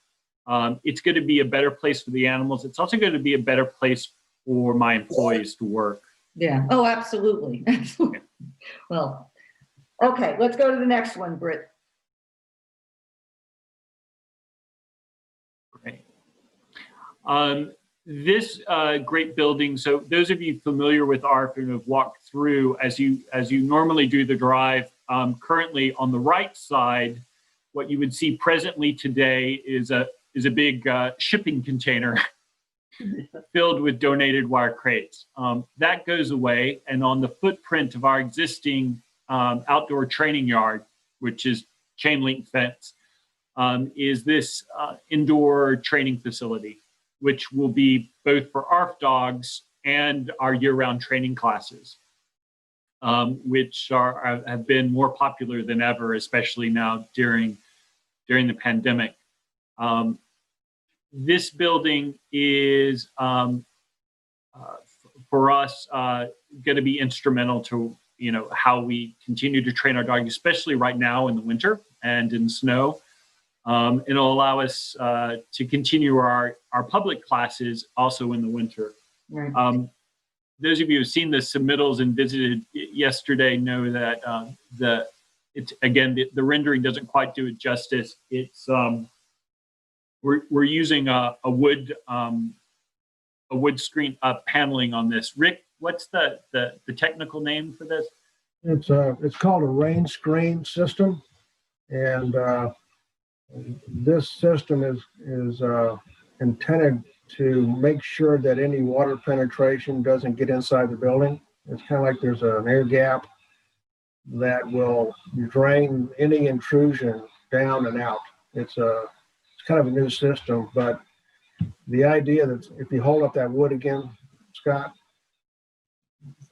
It's going to be a better place for the animals. It's also going to be a better place for my employees to work. Yeah. Oh, absolutely. Absolutely. Well, okay, let's go to the next one, Britt. Great. This great building, so those of you familiar with ARP and have walked through, as you normally do the drive, currently on the right side, what you would see presently today is a big shipping container filled with donated wire crates. That goes away, and on the footprint of our existing outdoor training yard, which is chain link fence, is this indoor training facility, which will be both for ARF dogs and our year-round training classes, which have been more popular than ever, especially now during the pandemic. This building is, for us, going to be instrumental to, how we continue to train our dogs, especially right now in the winter and in snow. It'll allow us to continue our public classes also in the winter. Right. Those of you who've seen the submittals and visited yesterday know that the rendering doesn't quite do it justice. It's we're using a wood screen paneling on this. Rick, what's the technical name for this? It's called a rain screen system, and this system is intended to make sure that any water penetration doesn't get inside the building. It's kind of like there's an air gap that will drain any intrusion down and out. It's kind of a new system, but the idea that if you hold up that wood again, Scott,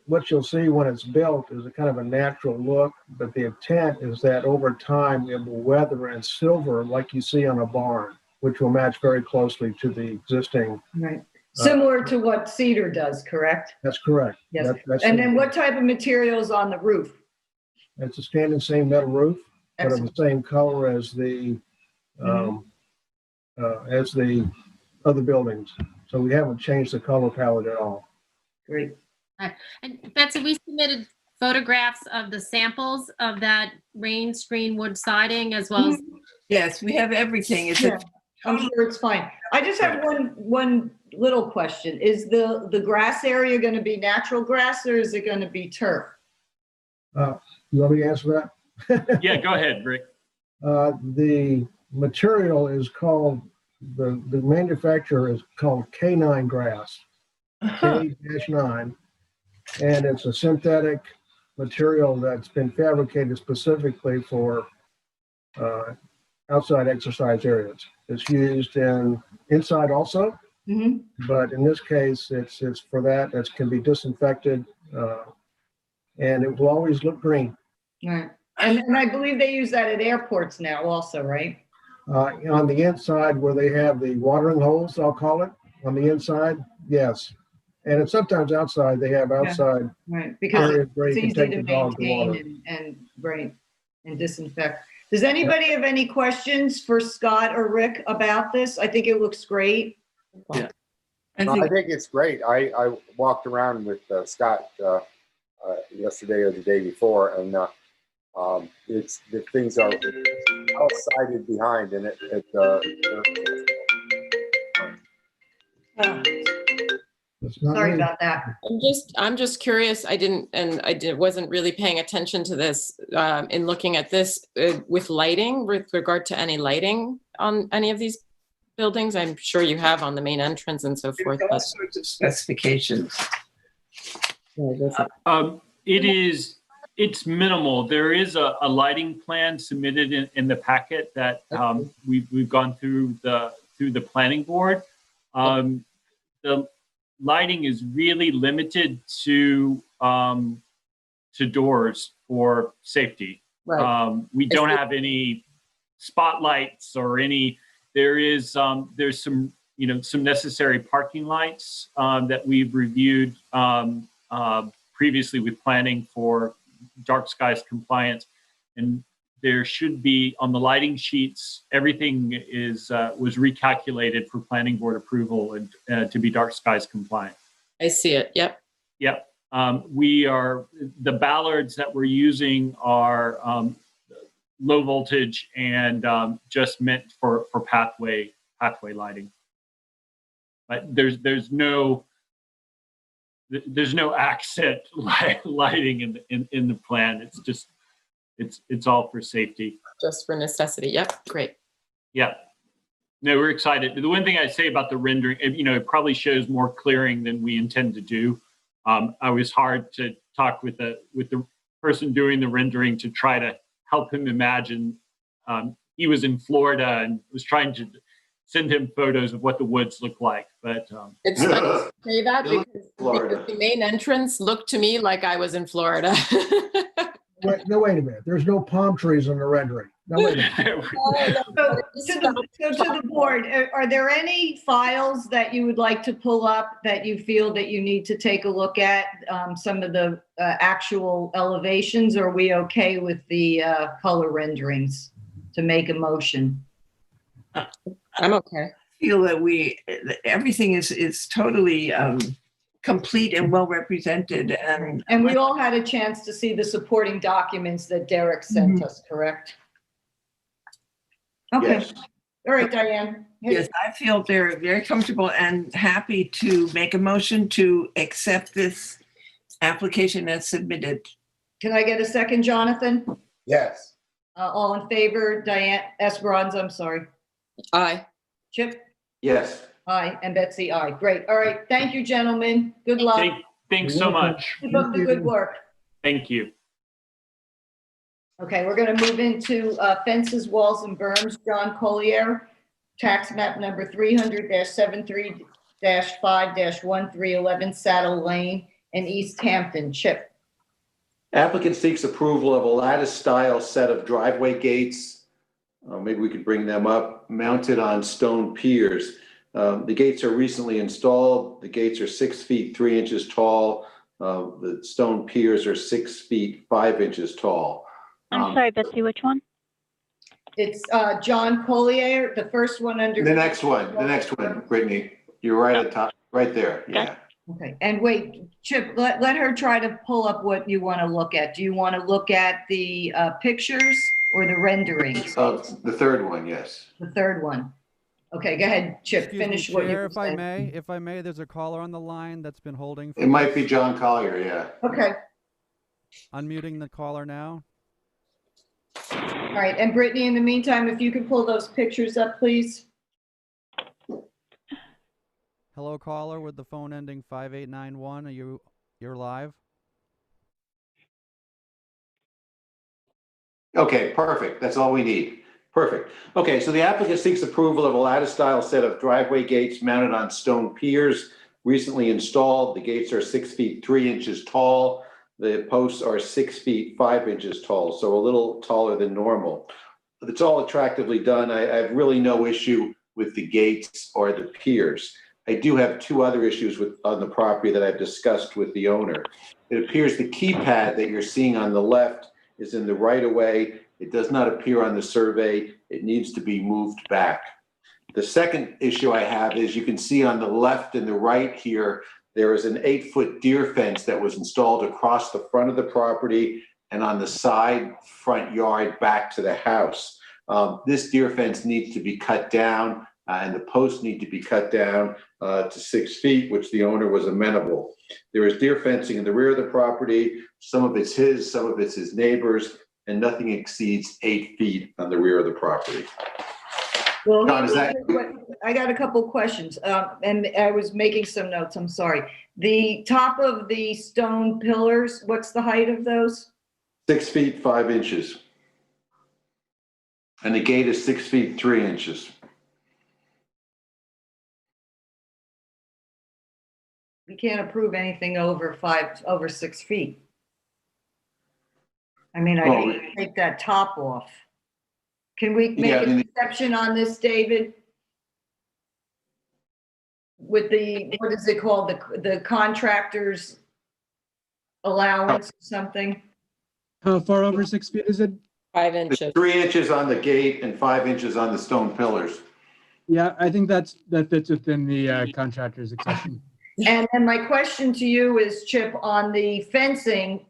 what you'll see when it's built is a kind of a natural look, but the intent is that over time it will weather and silver like you see on a barn, which will match very closely to the existing. Right. Similar to what cedar does, correct? That's correct. Yes. That's and then what type of materials on the roof? It's a standing seam metal roof, but of the same color as the other buildings. So we haven't changed the color palette at all. Great. And Betsy, we submitted photographs of the samples of that rain screen wood siding as well as. Yes, we have everything. I'm sure it's fine. I just have one little question. Is the grass area going to be natural grass or is it going to be turf? You want me to answer that? Yeah, go ahead, Rick. The material is called, the manufacturer is called K9 grass, K-9, and it's a synthetic material that's been fabricated specifically for outside exercise areas. It's used inside also, but in this case, it's for that. It can be disinfected, and it will always look green. Right. And I believe they use that at airports now also, right? On the inside where they have the watering holes, I'll call it, on the inside, yes. And it's sometimes outside, they have outside right, because areas where it's you can easy take to the dog to water. maintain and disinfect. Does anybody have any questions for Scott or Rick about this? I think it looks great. Yeah. I think it's great. I walked around with Scott yesterday or the day before, and it's the things are outside behind, and Sorry about that. I'm just curious. I wasn't really paying attention to this in looking at this with lighting, with regard to any lighting on any of these buildings. I'm sure you have on the main entrance and so forth. All sorts of specifications. It's minimal. There is a lighting plan submitted in the packet that we've gone through the planning board. The lighting is really limited to doors for safety. Right. We don't have any spotlights or any. There's some necessary parking lights that we've reviewed previously with planning for dark skies compliance, and there should be on the lighting sheets. Everything was recalculated for planning board approval and to be dark skies compliant. I see it. Yep. Yep. The ballards that we're using are low voltage and just meant for pathway lighting. But there's no accent lighting in the plan. It's just it's all for safety. Just for necessity. Yep. Great. Yeah. No, we're excited. The one thing I say about the rendering, it probably shows more clearing than we intend to do. I was hard to talk with the person doing the rendering to try to help him imagine. He was in Florida and was trying to send him photos of what the woods look like. But it's funny to say that because the main entrance looked to me like I was in Florida. Wait a minute. There's no palm trees in the rendering. No, wait. So to the board, are there any files that you would like to pull up that you feel that you need to take a look at, some of the actual elevations? Or are we okay with the color renderings to make a motion? I'm okay. Feel that everything is totally complete and well represented, And we all had a chance to see the supporting documents that Derek sent us, correct? Okay. Yes. All right, Diane. yes, I feel they're very comfortable and happy to make a motion to accept this application as submitted. Can I get a second, Jonathan? Yes. All in favor, Diane Esperanza, I'm sorry. Aye. Chip? Yes. Aye, and Betsy, aye. Great. All right. Thank you, gentlemen. Good luck. Thanks so much. Keep up the good work. Thank you. Okay, we're going to move into fences, walls, and berms. John Collier, tax map number 300-73-5-1311 Saddle Lane in East Hampton. Chip. Applicant seeks approval of a lattice-style set of driveway gates. Maybe we could bring them up, mounted on stone piers. The gates are recently installed. The gates are 6 feet 3 inches tall. The stone piers are 6 feet 5 inches tall. I'm sorry, Betsy, which one? It's John Collier, the first one under. The next one, Brittany. You're right at the top, right there. Yeah. Okay, and wait, Chip, let her try to pull up what you want to look at. Do you want to look at the pictures or the renderings? The third one, yes. The third one. Okay, go ahead, Chip, finish what you Chair, were if I saying. may, there's a caller on the line that's been holding. It might be John Collier, yeah. Okay, Unmuting the caller now. all right, and Brittany, in the meantime, if you could pull those pictures up, please. Hello, caller with the phone ending 5891. You're live? Okay, perfect. That's all we need. Perfect. Okay, so the applicant seeks approval of a lattice-style set of driveway gates mounted on stone piers, recently installed. The gates are 6 feet 3 inches tall. The posts are 6 feet 5 inches tall, so a little taller than normal. It's all attractively done. I have really no issue with the gates or the piers. I do have two other issues on the property that I've discussed with the owner. It appears the keypad that you're seeing on the left is in the right-of-way. It does not appear on the survey. It needs to be moved back. The second issue I have is you can see on the left and the right here, there is an 8-foot deer fence that was installed across the front of the property and on the side front yard back to the house. This deer fence needs to be cut down and the posts need to be cut down to 6 feet, which the owner was amenable. There is deer fencing in the rear of the property. Some of it's his, some of it's his neighbor's, and nothing exceeds 8 feet on the rear of the property. Well, John, is that? I got a couple questions, and I was making some notes, I'm sorry. The top of the stone pillars, what's the height of those? 6 feet 5 inches. And the gate is 6 feet 3 inches. We can't approve anything over 6 feet. I mean, I Well, can take that top off. Can we make Yeah, I an mean- exception on this, David? With the, what is it called, the contractor's allowance or something? How far over 6 feet is it? 5 It's inches. 3 inches on the gate and 5 inches on the stone pillars. Yeah, I think that fits within the contractor's exception. And my question to you is, Chip, on the fencing,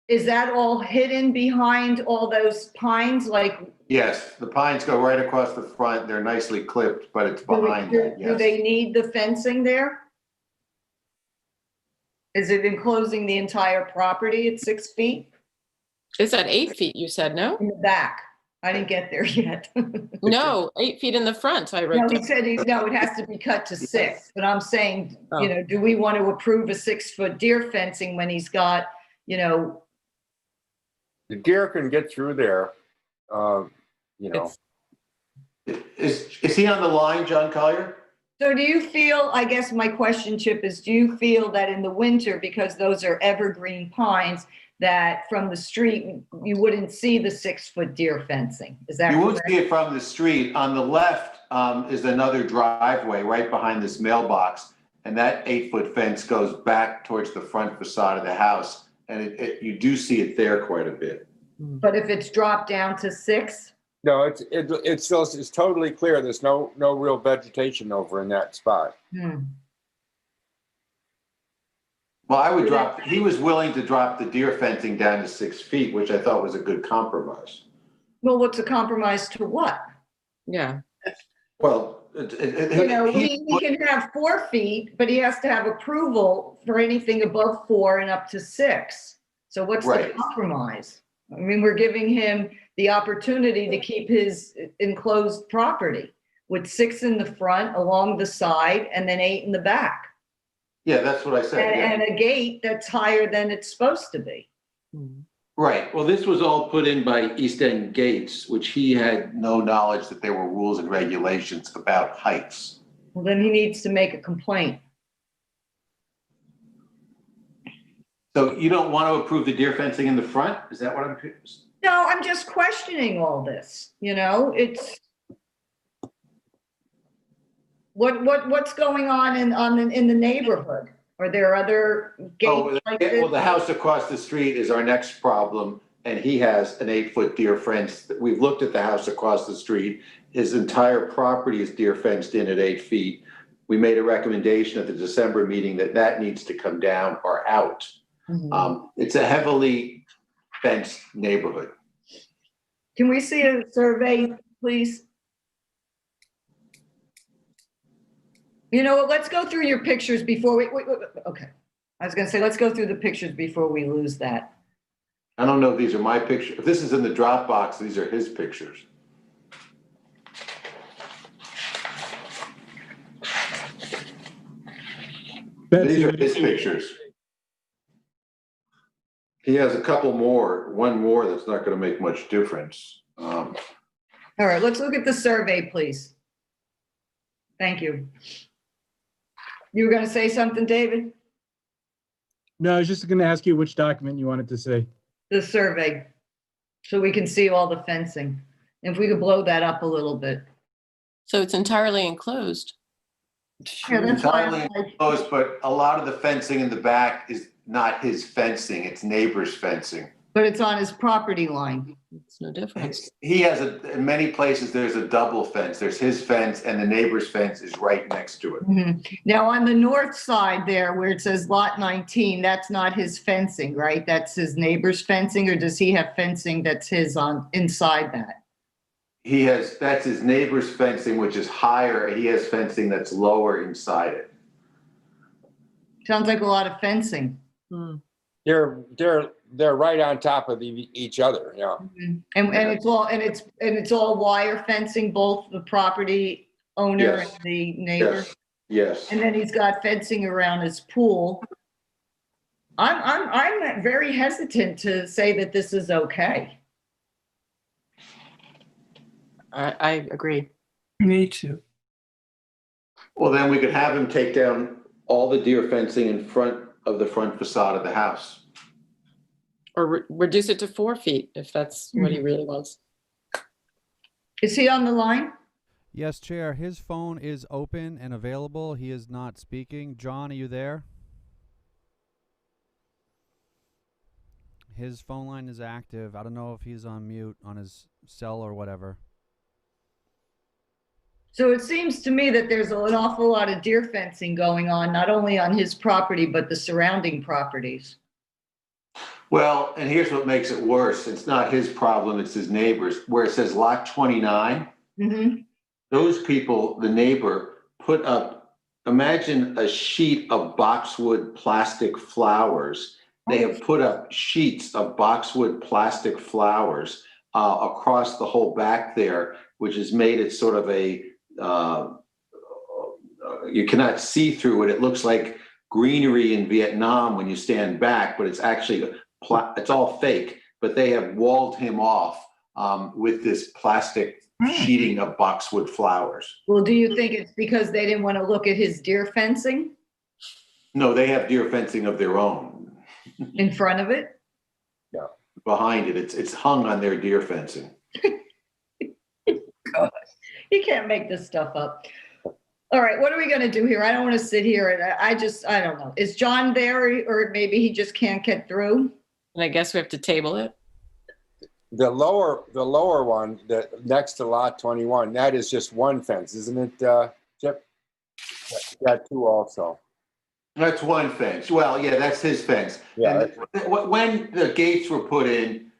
is that all hidden behind all those pines? Like, Yes, the pines go right across the front. They're nicely clipped, but it's behind that, do yes. they need the fencing there? Is it enclosing the entire property at 6 feet? Is that 8 feet, you said, no? In the back. I didn't get there yet. No, 8 feet in the front, I wrote No, he down. said, no, it has to be cut to 6, but I'm saying, you know, do we want to approve a 6-foot deer fencing when he's got, you know? The deer can get through there, you know. Is he on the line, John Collier? So do you feel, I guess my question, Chip, is do you feel that in the winter, because those are evergreen pines, that from the street, you wouldn't see the 6-foot deer fencing. Is that You won't correct? see it from the street. On the left is another driveway right behind this mailbox. And that 8-foot fence goes back towards the front facade of the house. And you do see it there quite a bit. But if it's dropped down to 6? No, it's totally clear. There's no real vegetation over in that spot. Well, I would he was willing to drop the deer fencing down to 6 feet, which I thought was a good compromise. Well, what's a compromise to what? Yeah. Well, he can have 4 feet, but he has to have approval for anything above 4 and up to 6. So what's the compromise? I mean, we're giving him the opportunity to keep his enclosed property with 6 in the front, along the side, and then 8 in the back. Yeah, that's what I said. And a gate that's higher than it's supposed to be. Right. Well, this was all put in by East End Gates, which he had no knowledge that there were rules and regulations about heights. Well, then he needs to make a complaint. So you don't want to approve the deer fencing in the front? Is that what I'm? No, I'm just questioning all this. It's what's going on in the neighborhood? Are there other gates like this? Well, the house across the street is our next problem, and he has an 8-foot deer fence. We've looked at the house across the street. His entire property is deer fenced in at 8 feet. We made a recommendation at the December meeting that needs to come down or out. It's a heavily fenced neighborhood. Can we see a survey, please? Let's go through your pictures before we, okay. I was gonna say, let's go through the pictures before we lose that. I don't know if these are my pictures. If this is in the Dropbox, these are his pictures. These are his pictures. He has a couple more, one more that's not going to make much difference. All right, let's look at the survey, please. Thank you. You were going to say something, David? No, I was just going to ask you which document you wanted to see. The survey, so we can see all the fencing. If we could blow that up a little bit. So it's entirely enclosed. Yeah, that's entirely enclosed, but a lot of the fencing in the back is not his fencing, it's neighbor's fencing. But it's on his property line. It's no difference. He has in many places, there's a double fence. There's his fence and the neighbor's fence is right next to it. Now on the north side there where it says lot 19, that's not his fencing, right? That's his neighbor's fencing, or does he have fencing that's his on inside that? That's his neighbor's fencing, which is higher. He has fencing that's lower inside it. Sounds like a lot of fencing. They're right on top of each other, yeah. And it's all wire fencing, both the property owner and the neighbor. Yes. And then he's got fencing around his pool. I'm very hesitant to say that this is okay. I agree. Me too. Well, then we could have him take down all the deer fencing in front of the front facade of the house. Or reduce it to 4 feet if that's what he really wants. Is he on the line? Yes, Chair. His phone is open and available. He is not speaking. John, are you there? His phone line is active. I don't know if he's on mute on his cell or whatever. So it seems to me that there's an awful lot of deer fencing going on, not only on his property, but the surrounding properties. Well, and here's what makes it worse. It's not his problem, it's his neighbor's. Where it says lot 29, those people, the neighbor, put up, imagine a sheet of boxwood plastic flowers. They have put up sheets of boxwood plastic flowers across the whole back there, which has made it sort of a, you cannot see through it. It looks like greenery in Vietnam when you stand back, but it's actually, it's all fake, but they have walled him off with this plastic sheeting of boxwood flowers. Well, do you think it's because they didn't want to look at his deer fencing No, they have deer fencing of their own. in front of it? behind it. It's hung on their deer fencing. God, you can't make this stuff up. All right, what are we gonna do here? I don't want to sit here and I don't know. Is John there or maybe he just can't get through? And I guess we have to table it. The lower one, that next to lot 21, that is just one fence, isn't it, Chip? Got two also. That's one fence. Well, yeah, that's his fence. Yeah. And when the gates were put in,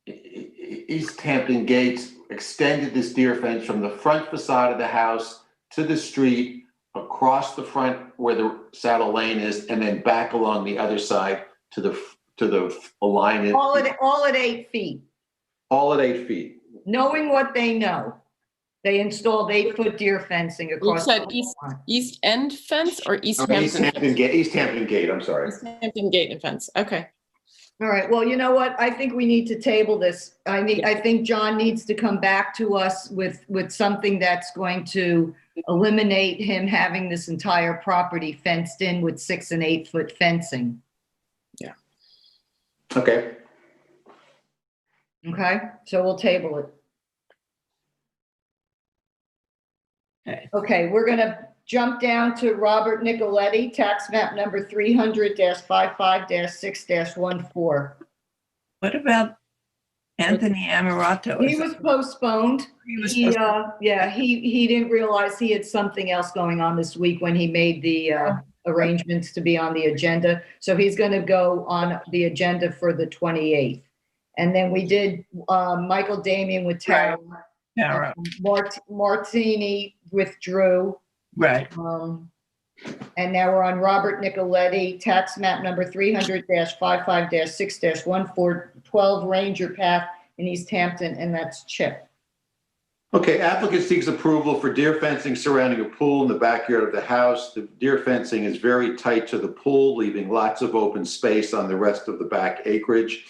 East Hampton Gates extended this deer fence from the front facade of the house to the street, across the front where the saddle lane is, and then back along the other side to the line. All at 8 feet. All at 8 feet. Knowing what they know, they installed 8-foot deer fencing You across. said the line. East End fence or East Okay, Hampton? East Hampton Gate, I'm sorry. East Hampton Gate and fence, okay. All right, well, you know what? I think we need to table this. I think John needs to come back to us with something that's going to eliminate him having this entire property fenced in with 6 and 8 foot fencing. Yeah. Okay. Okay, so we'll table it. Okay, we're gonna jump down to Robert Nicoletti, tax map number 300-55-6-14. What about Anthony Amarato? He was postponed. He didn't realize he had something else going on this week when he made the arrangements to be on the agenda. So he's going to go on the agenda for the 28th. And then we did Michael Damian with Tara. Tara. Martini withdrew. Right. And now we're on Robert Nicoletti, tax map number 300-55-6-1412 Ranger Path in East Hampton, and that's Chip. Okay, applicant seeks approval for deer fencing surrounding a pool in the backyard of the house. The deer fencing is very tight to the pool, leaving lots of open space on the rest of the back acreage.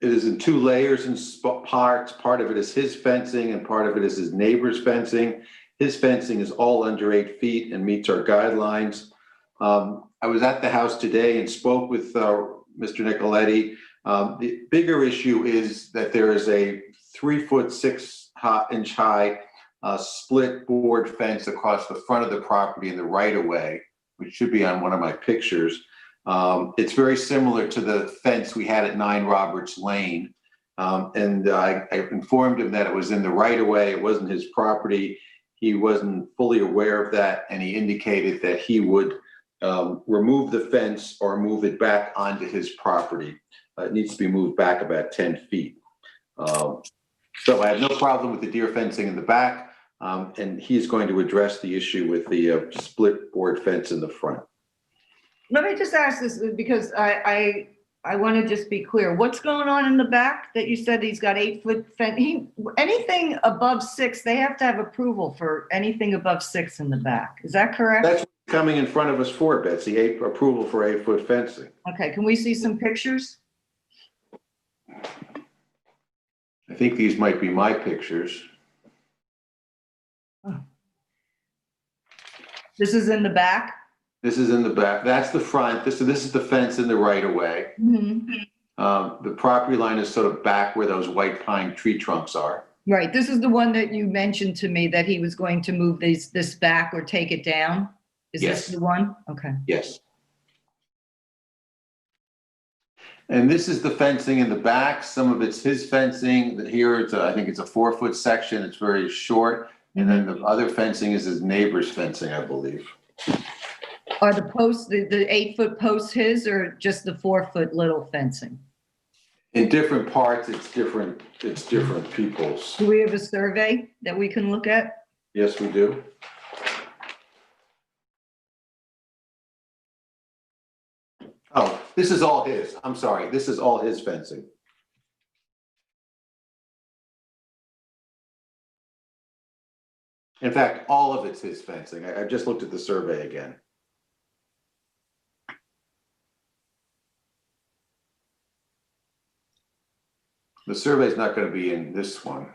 It is in 2 layers and parts. Part of it is his fencing and part of it is his neighbor's fencing. His fencing is all under 8 feet and meets our guidelines. I was at the house today and spoke with Mr. Nicoletti. The bigger issue is that there is a 3-foot 6-inch high split board fence across the front of the property in the right-of-way, which should be on one of my pictures. It's very similar to the fence we had at 9 Roberts Lane. And I informed him that it was in the right-of-way. It wasn't his property. He wasn't fully aware of that, and he indicated that he would remove the fence or move it back onto his property. It needs to be moved back about 10 feet. So I have no problem with the deer fencing in the back, and he's going to address the issue with the split board fence in the front. Let me just ask this because I want to just be clear. What's going on in the back that you said he's got 8-foot fence? Anything above 6, they have to have approval for anything above 6 in the back. Is that correct? That's what's coming in front of us for, Betsy, approval for 8-foot fencing. Okay, can we see some pictures? I think these might be my pictures. Oh. This is in the back? This is in the back. That's the front. This is the fence in the right-of-way. Mm-hmm. The property line is sort of back where those white pine tree trunks are. Right. This is the one that you mentioned to me that he was going to move this back or take it down. Is Yes. this the one? Okay. Yes. And this is the fencing in the back. Some of it's his fencing. Here, I think it's a 4-foot section. It's very short. And then the other fencing is his neighbor's fencing, I believe. Are the posts, the 8-foot posts his or just the 4-foot little fencing? In different parts, it's different people's. Do we have a survey that we can look at? Yes, we do. Oh, this is all his. I'm sorry. This is all his fencing. In fact, all of it's his fencing. I just looked at the survey again. The survey's not going to be in this one.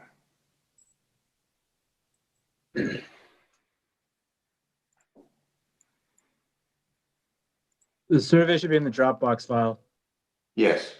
The survey should be in the Dropbox file. Yes.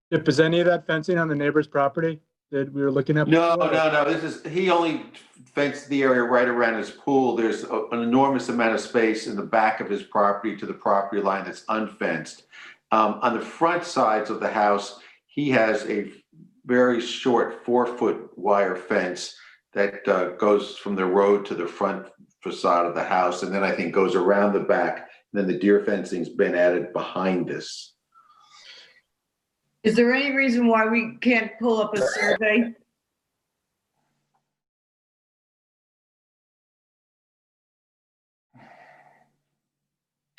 If there's any of that fencing on the neighbor's property that we were looking at? No, before? he only fenced the area right around his pool. There's an enormous amount of space in the back of his property to the property line that's unfenced. On the front sides of the house, he has a very short 4-foot wire fence that goes from the road to the front facade of the house, and then I think goes around the back. And then the deer fencing's been added behind this. Is there any reason why we can't pull up a survey?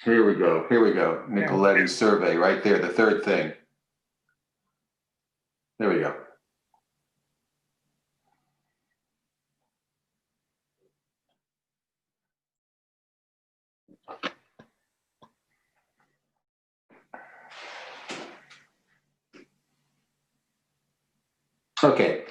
Here we go. Nicoletti's survey right there, the third thing. There we go. Okay,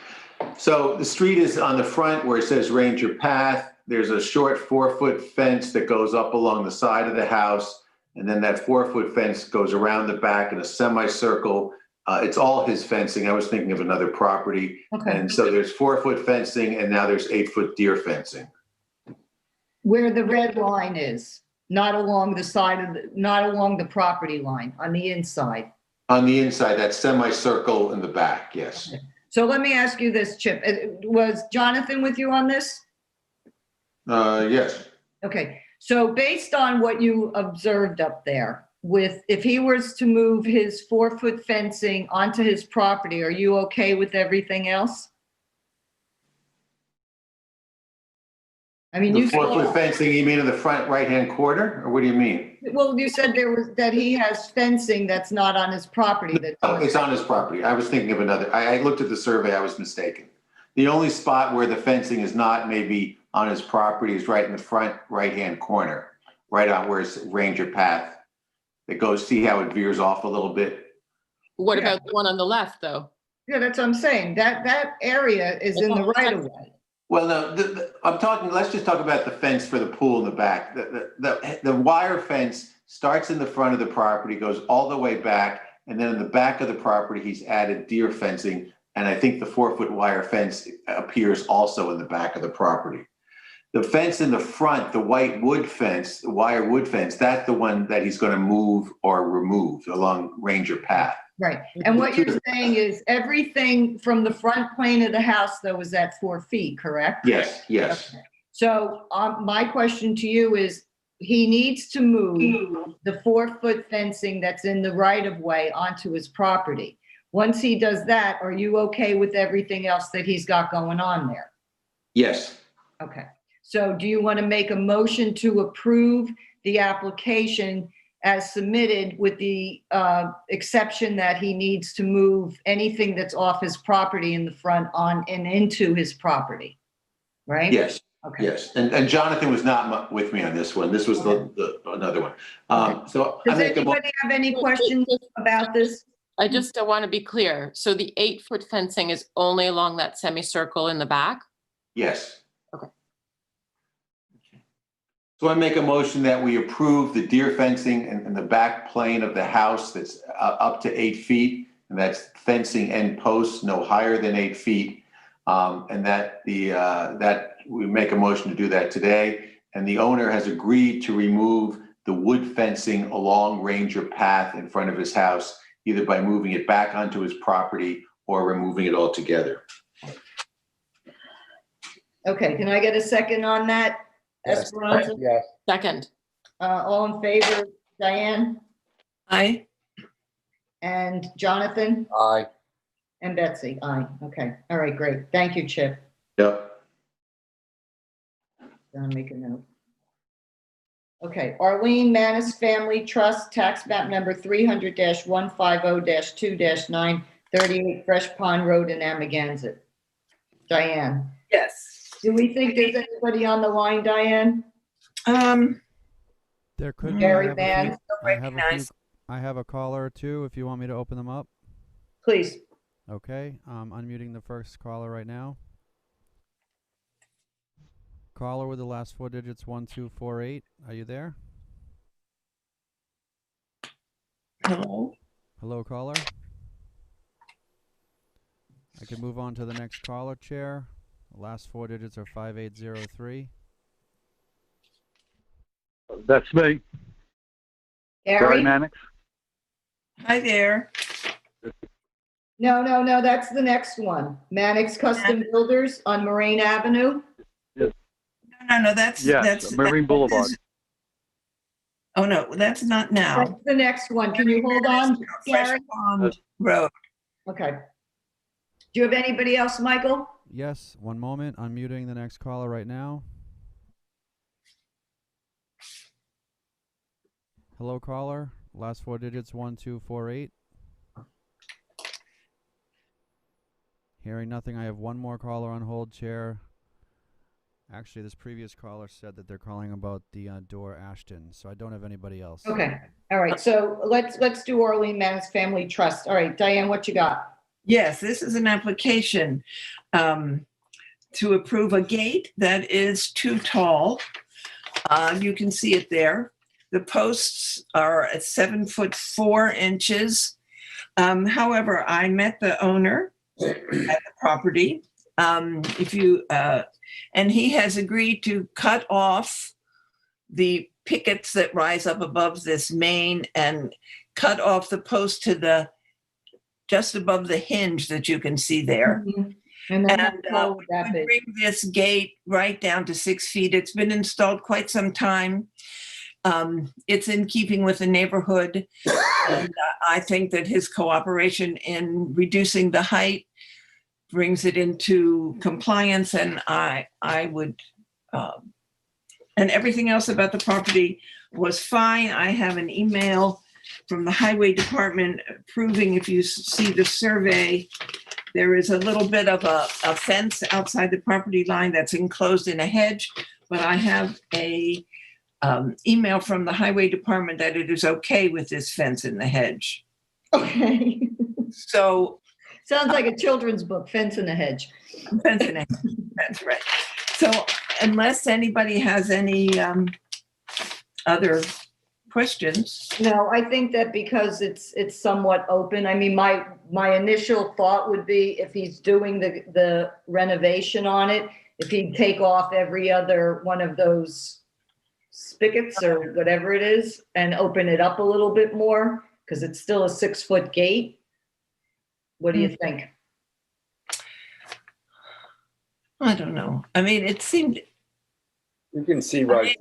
so the street is on the front where it says Ranger Path. There's a short 4-foot fence that goes up along the side of the house. And then that 4-foot fence goes around the back in a semicircle. It's all his fencing. I was thinking of another property. Okay. And so there's 4-foot fencing and now there's 8-foot deer fencing. Where the red line is, not along the side of not along the property line, on the inside. On the inside, that semicircle in the back, yes. Okay. So let me ask you this, Chip. Was Jonathan with you on this? Yes. Okay, so based on what you observed up there, if he was to move his 4-foot fencing onto his property, are you okay with everything else? I mean, The 4-foot fencing, you mean in the front right-hand corner, or what do you mean? Well, you said that he has fencing that's not on his property. It's on his property. I was thinking of another. I looked at the survey. I was mistaken. The only spot where the fencing is not maybe on his property is right in the front right-hand corner, right on where it's Ranger Path. It goes, see how it veers off a little bit? What about the one on the left, though? Yeah, that's what I'm saying. That area is in the right of way. Well, no, I'm talking, let's just talk about the fence for the pool in the back. The wire fence starts in the front of the property, goes all the way back, and then in the back of the property, he's added deer fencing. And I think the 4-foot wire fence appears also in the back of the property. The fence in the front, the white wood fence, the wire wood fence, that's the one that he's going to move or remove along Ranger Path. Right. And what you're saying is everything from the front plane of the house, though, is at 4 feet, correct? Yes, yes. Okay. So my question to you is, he needs to move the 4-foot fencing that's in the right of way onto his property. Once he does that, are you okay with everything else that he's got going on there? Yes. Okay. So do you want to make a motion to approve the application as submitted with the exception that he needs to move anything that's off his property in the front on and into his property, right? Yes. Okay. Yes. And Jonathan was not with me on this one. This was another one. So Does anybody have any questions about this? I just want to be clear. So the 8-foot fencing is only along that semicircle in the back? Yes. Okay. So I make a motion that we approve the deer fencing in the back plane of the house that's up to 8 feet, and that's fencing and posts no higher than 8 feet. And that we make a motion to do that today. And the owner has agreed to remove the wood fencing along Ranger Path in front of his house, either by moving it back onto his property or removing it altogether. Okay, can I get a second on that? Esperanza? Yes. Second. All in favor, Diane? Aye. And Jonathan? Aye. And Betsy? Aye. Okay. All right, great. Thank you, Chip. Yep. I'll make a note. Okay, Arlene Manis Family Trust, tax map number 300-150-2-938 Fresh Pond Road in Amagansett. Diane. Yes. Do we think there's anybody on the line, Diane? There could be. Gary I have a Mann, few- still I have a few- recognized. I have a caller or two if you want me to open them up. Please. Okay, unmuting the first caller right now. Caller with the last 4 digits, 1248. Are you there? Hello. Hello, caller. I can move on to the next caller, Chair. The last 4 digits are 5803. That's me. Gary? Mannix. Hi there. No, that's the next one. Mannix Custom Builders on Moraine Avenue. No, that's Marine Boulevard. Oh no, that's not now. That's the next one. Can you hold on, Gary? Pond Road. Okay. Do you have anybody else, Michael? Yes, one moment. Unmuting the next caller right now. Hello, caller. Last 4 digits, 1248. Hearing nothing, I have one more caller on hold, Chair. Actually, this previous caller said that they're calling about the door Ashton, so I don't have anybody else. Okay. All right. So let's do Orlean Manus Family Trust. All right, Diane, what you got? Yes, this is an application to approve a gate that is too tall. You can see it there. The posts are at 7'4". However, I met the owner at the property. And he has agreed to cut off the pickets that rise up above this main and cut off the post to just above the hinge that you can see there. And then we bring this gate right down to 6 feet. It's been installed quite some time. It's in keeping with the neighborhood. And I think that his cooperation in reducing the height brings it into compliance, and I would, and everything else about the property was fine. I have an email from the highway department proving, if you see the survey, there is a little bit of a fence outside the property line that's enclosed in a hedge, but I have a email from the highway department that it is okay with this fence in the hedge. Okay. So. Sounds like a children's book, Fence in a Hedge. Fence in a Hedge, that's right. So unless anybody has any other questions. No, I think that because it's somewhat open. I mean, my initial thought would be if he's doing the renovation on it, if he'd take off every other one of those spigots or whatever it is and open it up a little bit more, because it's still a 6-foot gate. What do you think? I don't know. I mean, it seemed. You can see right.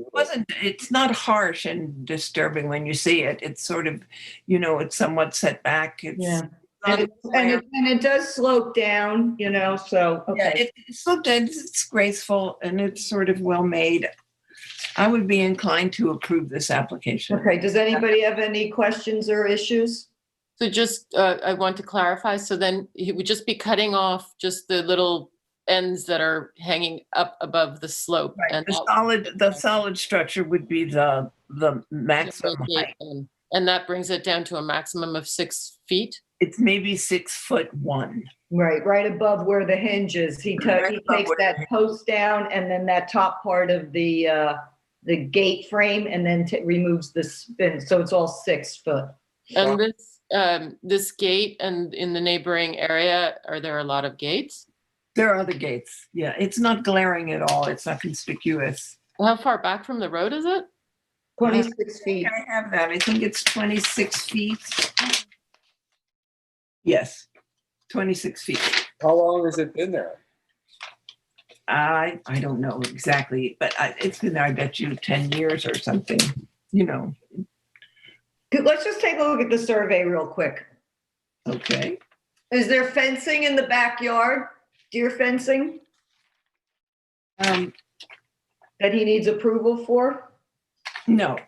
It's not harsh and disturbing when you see it. It's sort of, it's somewhat set back. Yeah. And it does slope down, so. Okay. Yeah, it's sloped down. It's graceful and it's sort of well made. I would be inclined to approve this application. Okay. Does anybody have any questions or issues? So just, I want to clarify, so then he would just be cutting off just the little ends that are hanging up above the slope. Right. And the solid structure would be the maximum height. And that brings it down to a maximum of 6 feet? It's maybe 6'1". Right above where the hinge is. He takes that post down and then that top part of the gate frame and then removes the spin. So it's all 6 foot. And this gate and in the neighboring area, are there a lot of gates? There are other gates. Yeah, it's not glaring at all. It's not conspicuous. How far back from the road is it? 26 feet. I have that. I think it's 26 feet. Yes, 26 feet. How long has it been there? I don't know exactly, but it's been there, I bet you, 10 years or something, Let's just take a look at the survey real quick. Okay. Is there fencing in the backyard? Deer fencing? That he needs approval for? No.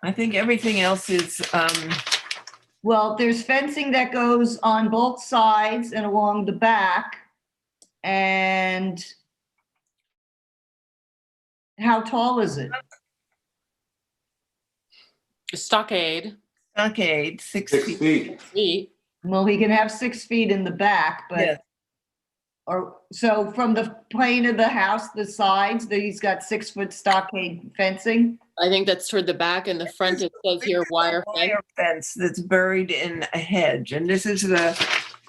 I think everything else is, well, there's fencing that goes on both sides and along the back. And how tall is it? Stockade. Stockade, 6 6 feet. feet. Feet. Well, he can have 6 feet in the back, but, Yes. or, so from the plane of the house, the sides, that he's got 6-foot stockade fencing? I think that's toward the back. And the front, it says here wire fence. Wire fence that's buried in a hedge. And this is the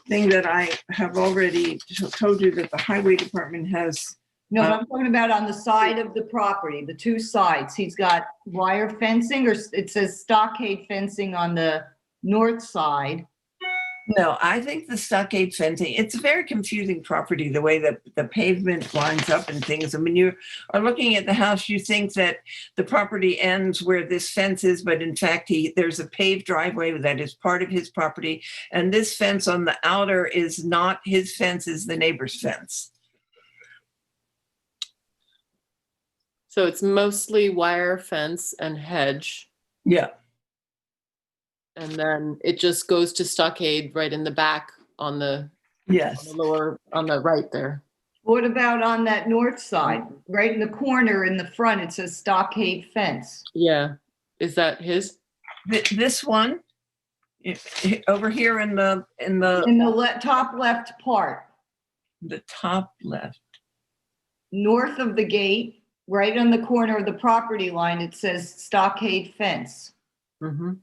thing that I have already told you that the highway department has. No, I'm talking about on the side of the property, the two sides. He's got wire fencing, or it says stockade fencing on the north side. No, I think the stockade fencing, it's a very confusing property, the way that the pavement lines up and things. And when you are looking at the house, you think that the property ends where this fence is, but in fact, there's a paved driveway that is part of his property. And this fence on the outer is not his fence, is the neighbor's fence. So it's mostly wire fence and hedge. Yeah. And then it just goes to stockade right in the back on the, yes, on the lower, on the right there. What about on that north side? Right in the corner in the front, it says stockade fence. Yeah. Is that his? This one, over here in the top left part. The top left. North of the gate, right on the corner of the property line, it says stockade fence. Mm-hmm.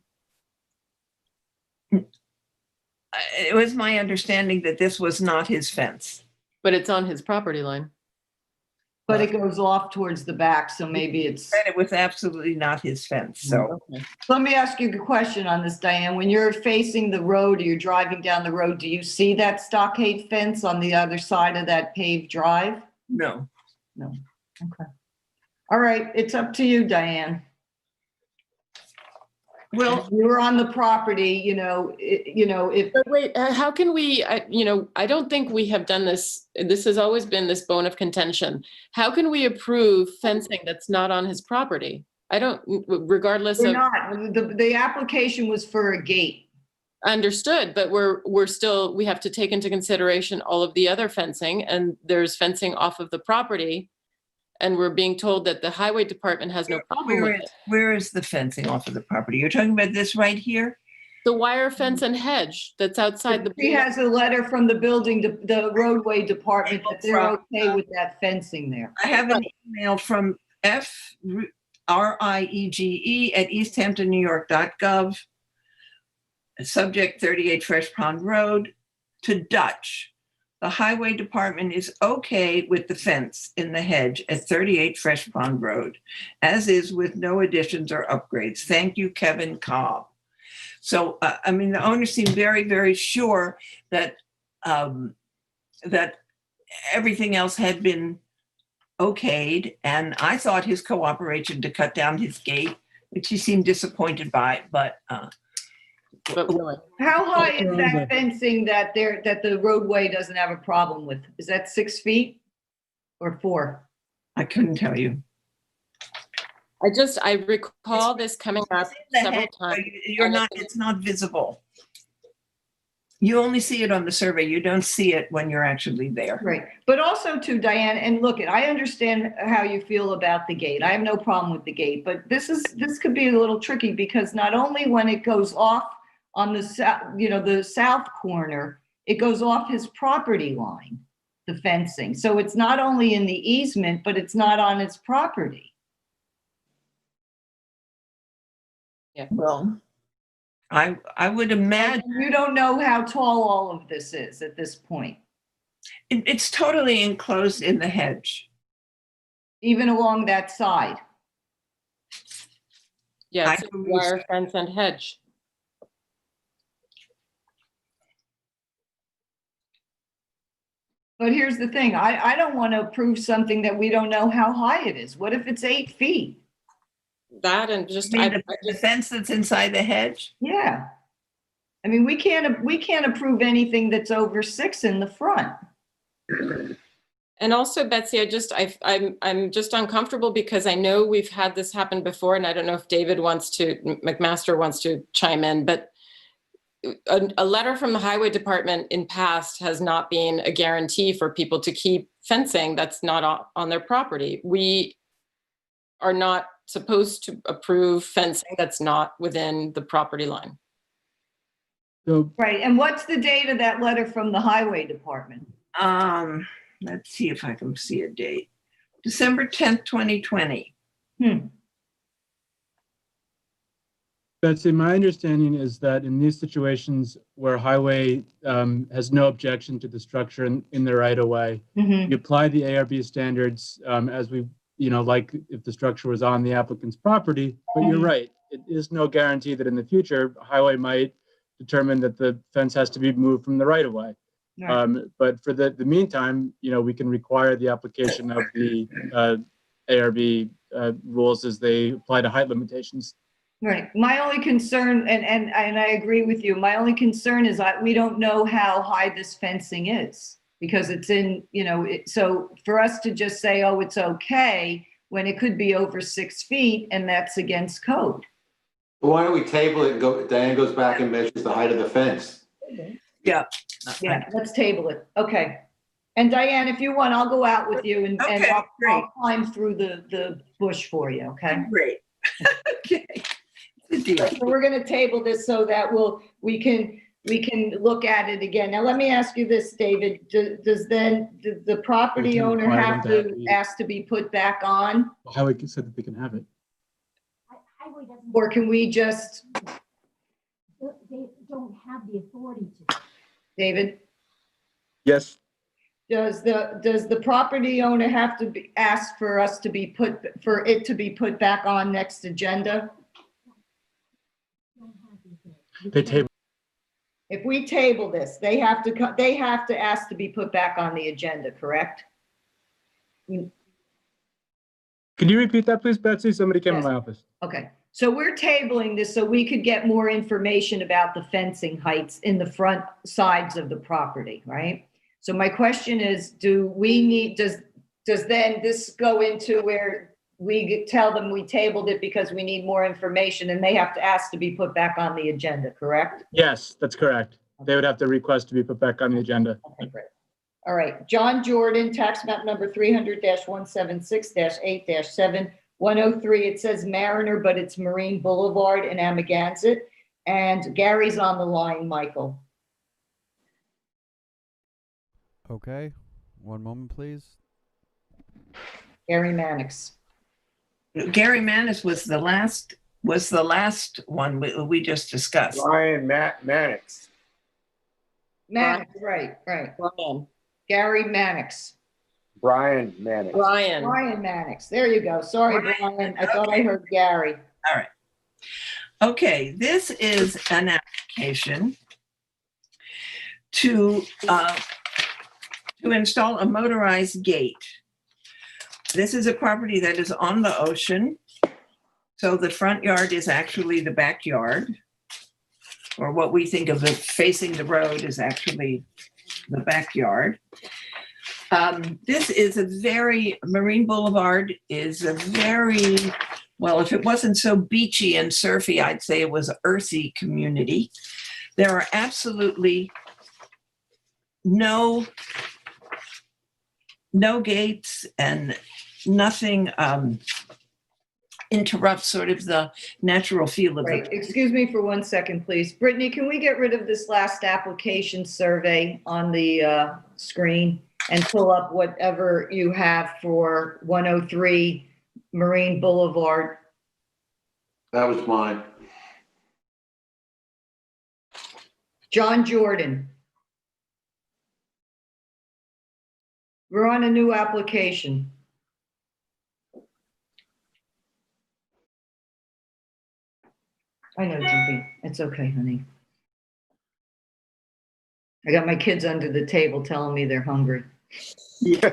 It was my understanding that this was not his fence. But it's on his property line. But it goes off towards the back, so maybe it's. And it was absolutely not his fence, so. Okay. Let me ask you a question on this, Diane. When you're facing the road or you're driving down the road, do you see that stockade fence on the other side of that paved drive? No. No. Okay. All right, it's up to you, Diane. Well, you were on the property, if. But wait, how can we, I don't think we have done this. This has always been this bone of contention. How can we approve fencing that's not on his property? I don't, regardless We're of. not. The application was for a gate. Understood, but we're still, we have to take into consideration all of the other fencing, and there's fencing off of the property. And we're being told that the highway department has no problem with it. Where is the fencing off of the property? You're talking about this right here? The wire fence and hedge that's outside the. He has a letter from the the roadway department that they're okay with that fencing there. I have an email from FRIEGE@easthamptonnewyork.gov. Subject 38 Fresh Pond Road to Dutch. The highway department is okay with the fence in the hedge at 38 Fresh Pond Road, as is with no additions or upgrades. Thank you, Kevin Cobb. So, the owner seemed very, very sure that that everything else had been okayed, and I thought his cooperation to cut down his gate, which he seemed disappointed by, but how high is that fencing that the roadway doesn't have a problem with? Is that 6 feet or 4? I couldn't tell you. I recall this coming up several times. It's not visible. You only see it on the survey. You don't see it when you're actually there. Right. But also too, Diane, and look, I understand how you feel about the gate. I have no problem with the gate, but this could be a little tricky because not only when it goes off on the south corner, it goes off his property line, the fencing. So it's not only in the easement, but it's not on his property. Yeah. Well, I would imagine. You don't know how tall all of this is at this point. It's totally enclosed in the hedge. Even along that side. Yeah, it's a wire fence and hedge. But here's the thing, I don't want to approve something that we don't know how high it is. What if it's 8 feet? That and just the fence that's inside the hedge? Yeah. I mean, we can't approve anything that's over 6 in the front. And also, Betsy, I'm just uncomfortable because I know we've had this happen before, and I don't know if David McMaster wants to chime in, but a letter from the highway department in past has not been a guarantee for people to keep fencing that's not on their property. We are not supposed to approve fencing that's not within the property line. So, Right, and what's the date of that letter from the highway department? Let's see if I can see a date. December 10th, 2020. Betsy, my understanding is that in these situations where highway has no objection to the structure in the right of way, you apply the ARB standards as we, like if the structure was on the applicant's property. But you're right, it is no guarantee that in the future, highway might determine that the fence has to be moved from the right of way. Right. But for the meantime, we can require the application of the ARB rules as they apply to height limitations. Right. My only concern, and I agree with you, my only concern is we don't know how high this fencing is because it's in, so for us to just say, oh, it's okay, when it could be over 6 feet and that's against code. Well, why don't we table it and Diane goes back and measures the height of the fence? Yeah. Yeah, let's table it. Okay. And Diane, if you want, I'll go out with you and I'll climb through the bush for you, okay? Great. Okay. So we're going to table this so that we can look at it again. Now, let me ask you this, David. Does the property owner have to ask to be put back on? Highway said that they can have it. Or can we just? They don't have the authority to. David? Yes. Does the property owner have to be asked for us to be put back on next agenda? They table. If we table this, they have to ask to be put back on the agenda, correct? Can you repeat that, please, Betsy? Somebody came in my office. Okay, so we're tabling this so we could get more information about the fencing heights in the front sides of the property, right? So my question is, does then this go into where we tell them we tabled it because we need more information and they have to ask to be put back on the agenda, correct? Yes, that's correct. They would have to request to be put back on the agenda. Okay, great. All right, John Jordan, tax map number 300-176-8-7, 103. It says Mariner, but it's Marine Boulevard in Amagansett. And Gary's on the line, Michael. Okay, one moment, please. Gary Mannix. Gary Mannix was the last one we just discussed. Brian Mannix. Mannix, right. Brian. Gary Mannix. Brian Mannix. Brian Mannix. There you go. Sorry, Brian. I thought I heard Gary. All right. Okay, this is an application to install a motorized gate. This is a property that is on the ocean. So the front yard is actually the backyard, or what we think of as facing the road is actually the backyard. This is Marine Boulevard is a very, well, if it wasn't so beachy and surfy, I'd say it was an earthy community. There are absolutely no gates and nothing interrupts sort of the natural feel of it. Excuse me for 1 second, please. Brittany, can we get rid of this last application survey on the screen and pull up whatever you have for 103 Marine Boulevard? That was mine. John Jordan. We're on a new application. I know, Judy. It's okay, honey. I got my kids under the table telling me they're hungry. Yeah.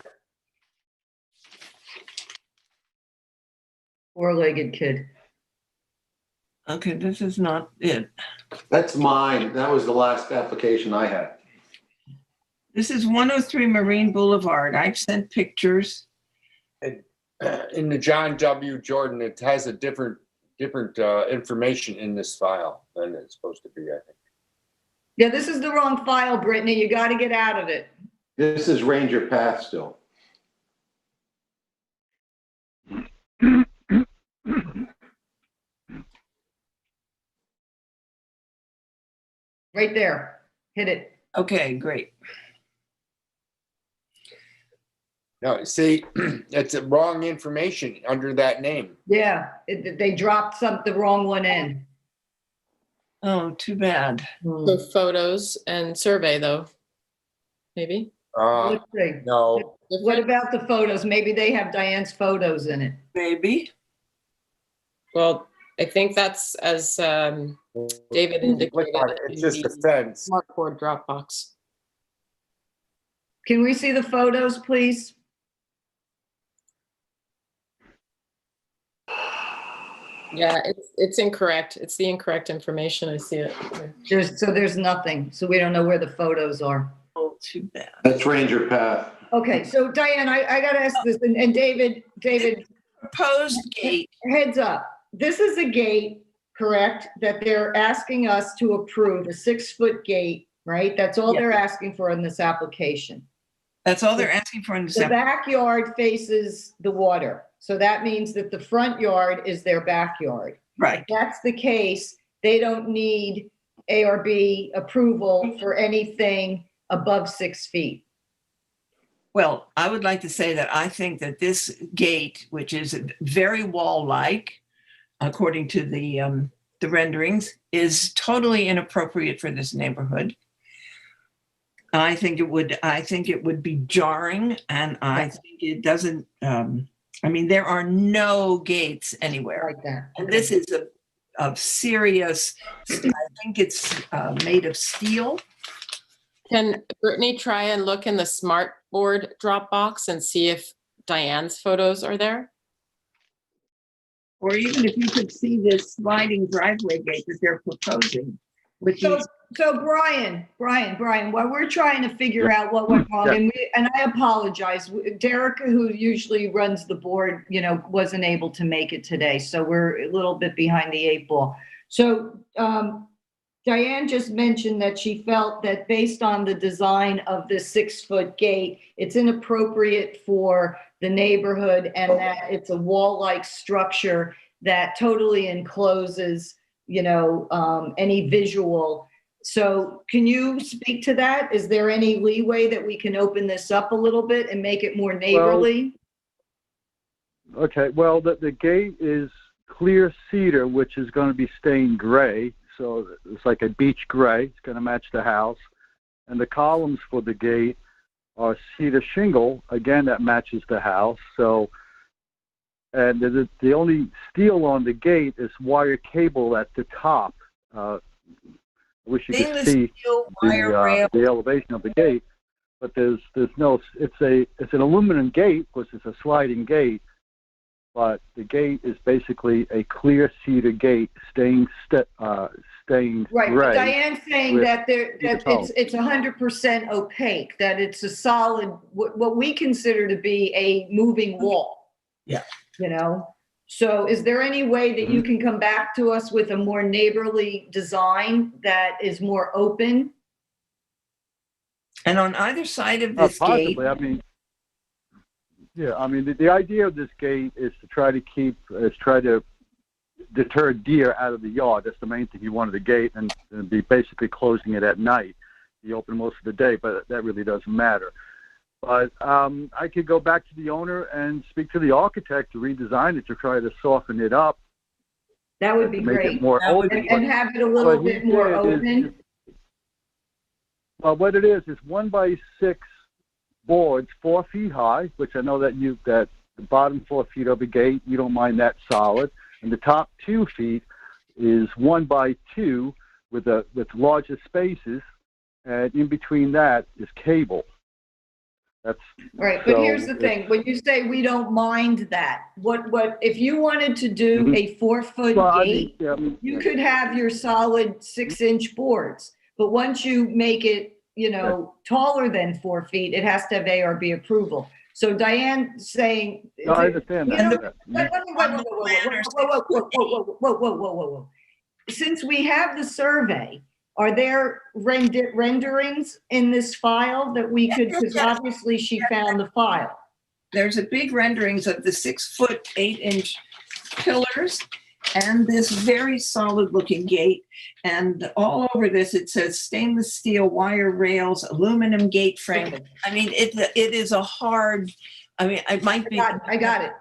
Four-legged kid. Okay, this is not it. That's mine. That was the last application I had. This is 103 Marine Boulevard. I've sent pictures. In the John W. Jordan, it has a different information in this file than it's supposed to be, I think. Yeah, this is the wrong file, Brittany. You got to get out of it. This is Ranger Path still. Right there. Hit it. Okay, great. No, see, it's wrong information under that name. Yeah, they dropped the wrong one in. Oh, too bad. So photos and survey though, maybe? Let's see. No. What about the photos? Maybe they have Diane's photos in it. Maybe. Well, I think that's as David indicated. It's just a fence. Smartboard Dropbox. Can we see the photos, please? Yeah, it's incorrect. It's the incorrect information. I see it. There's nothing. So we don't know where the photos are. Oh, too bad. That's Ranger Path. Okay, so Diane, I got to ask this, and David. Proposed gate. Heads up. This is a gate, correct, that they're asking us to approve, a 6-foot gate, right? That's all they're asking for in this application. That's all they're asking for in this The backyard faces the water. So that means that the front yard is their backyard. Right. If that's the case, they don't need ARB approval for anything above 6 feet. Well, I would like to say that I think that this gate, which is very wall-like, according to the renderings, is totally inappropriate for this neighborhood. I think it would be jarring, and I think it doesn't. I mean, there are no gates anywhere like that. And this is a serious. I think it's made of steel. Can Brittany try and look in the Smartboard Dropbox and see if Diane's photos are there? Or even if you could see this sliding driveway gate that they're proposing. So Brian, while we're trying to figure out what went wrong, and I apologize, Derek, who usually runs the board, wasn't able to make it today, so we're a little bit behind the 8 ball. So Diane just mentioned that she felt that based on the design of this 6-foot gate, it's inappropriate for the neighborhood and that it's a wall-like structure that totally encloses, any visual. So can you speak to that? Is there any leeway that we can open this up a little bit and make it more neighborly? Okay, well, the gate is clear cedar, which is going to be stained gray. So it's like a beach gray. It's going to match the house. And the columns for the gate are cedar shingle. Again, that matches the house. So, and the only steel on the gate is wire cable at the top. I wish you could see the elevation of the gate, but there's no. It's an aluminum gate, because it's a sliding gate. But the gate is basically a clear cedar gate, stained Right, gray. but Diane's saying that it's 100% opaque, that it's a solid, what we consider to be a moving wall. Yeah. So is there any way that you can come back to us with a more neighborly design that is more open? And on either side of this possibly, gate. I mean, yeah, I mean, the idea of this gate is to try to deter deer out of the yard. That's the main thing you want of the gate, and be basically closing it at night. You open most of the day, but that really doesn't matter. But I could go back to the owner and speak to the architect to redesign it, to try to soften it up. That would be great. And have it a little bit more open. Well, what it is 1 by 6 boards, 4 feet high, which I know that the bottom 4 feet of the gate, you don't mind that solid, and the top 2 feet is 1 by 2 with larger spaces, and in between that is cable. That's right. But here's the thing: when you say we don't mind that, what if you wanted to do a 4-foot gate? You could have your solid 6-inch boards, but once you make it taller than 4 feet, it has to have ARB approval. So Diane's saying, no, I understand that. Whoa. Since we have the survey, Are there renderings in this file that we could, because obviously she found the file. There's a big renderings of the 6 foot 8 inch pillars and this very solid looking gate. And all over this, it says stainless steel wire rails, aluminum gate frame. I mean, it is a hard, I mean, it might be. I got it.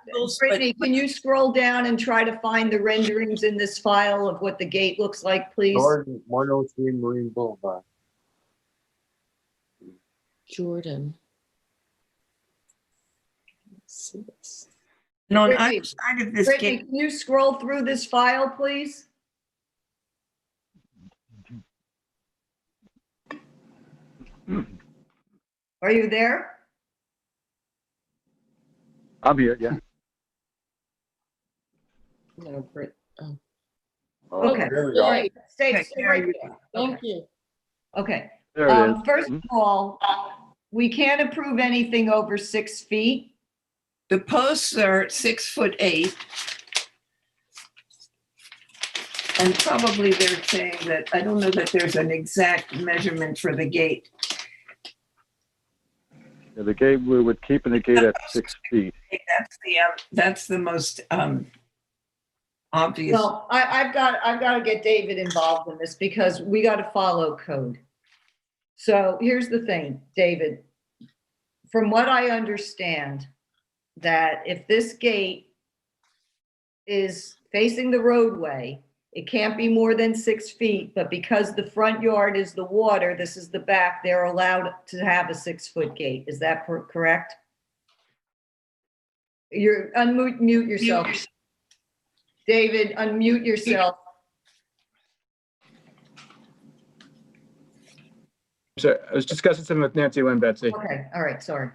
Brittany, can you scroll down and try to find the renderings in this file of what the gate looks like, please? Jordan, 103 Marine Boulevard. Jordan. Let's see this. And on Brittany, either side of this Brittany, gate. can you scroll through this file, please? Are you there? I'm here, yeah. No, Brit. Oh. Okay. There we go. All right. Stay right there. Thank you. Okay. There it is. First of all, we can't approve anything over 6 feet. The posts are 6 foot 8. And probably they're saying that, I don't know that there's an exact measurement for the gate. Yeah, the gate, we would keeping the gate at 6 feet. That's the most obvious. Well, I've got to get David involved in this because we got to follow code. So here's the thing, David. From what I understand, that if this gate is facing the roadway, it can't be more than 6 feet, but because the front yard is the water, this is the back, they're allowed to have a 6 foot gate. Is that correct? You're unmute yourself. David, unmute yourself. So I was discussing something with Nancy Lynn, Betsy. Okay, all right, sorry.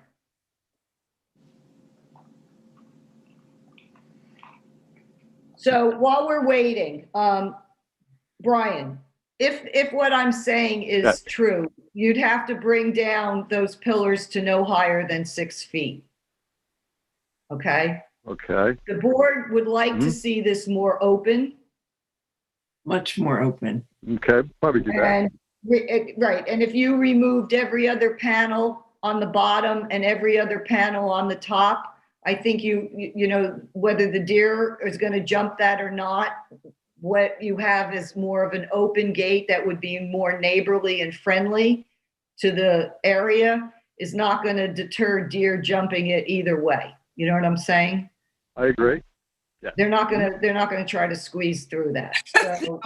So while we're waiting, Brian, if what I'm saying is Yes. true, you'd have to bring down those pillars to no higher than 6 feet. Okay? Okay. The board would like to see this more open. Much more open. Okay, probably do that. And, right, and if you removed every other panel on the bottom and every other panel on the top, I think you know, whether the deer is going to jump that or not, what you have is more of an open gate that would be more neighborly and friendly to the area, is not going to deter deer jumping it either way. You know what I'm saying? I agree. Yeah. They're not going to try to squeeze through that. So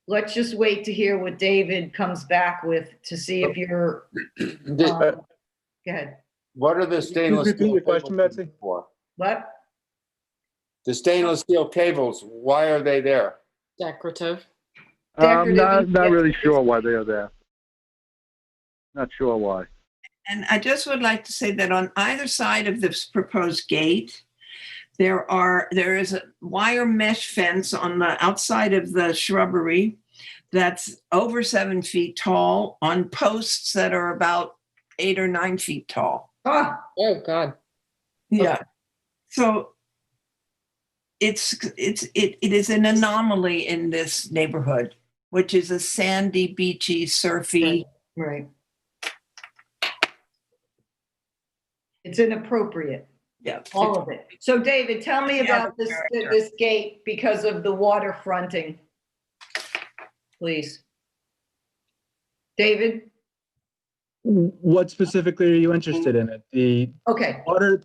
let's just wait to hear what David comes back with to see if you're, go ahead. What are the stainless Repeat steel your question, cables Betsy? for? What? The stainless steel cables, why are they there? Decorative. I'm not really sure why they are there. Not sure why. And I just would like to say that on either side of this proposed gate, there is a wire mesh fence on the outside of the shrubbery that's over 7 feet tall on posts that are about 8 or 9 feet tall. Oh God. Yeah. Okay. So it is an anomaly in this neighborhood, which is a sandy, beachy, surfy. Right. It's inappropriate. Yeah. All of it. So David, tell me about this gate because of the water fronting, please. David? What specifically are you interested in it? The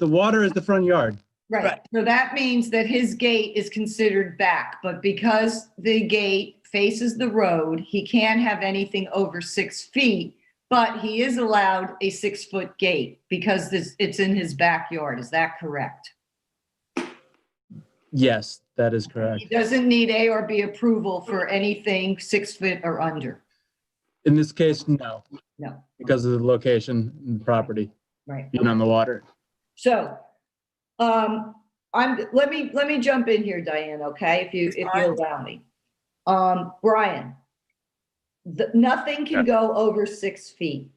water is the front yard. Right. So that means that his gate is considered back, but because the gate faces the road, he can't have anything over 6 feet, but he is allowed a 6 foot gate because it's in his backyard. Is that correct? Yes, that is correct. He doesn't need ARB approval for anything 6 foot or under. In this case, no. No. Because of the location and the property. Right. Being on the water. So, let me jump in here, Diane, okay? If you allow me. Brian, nothing can go over 6 feet.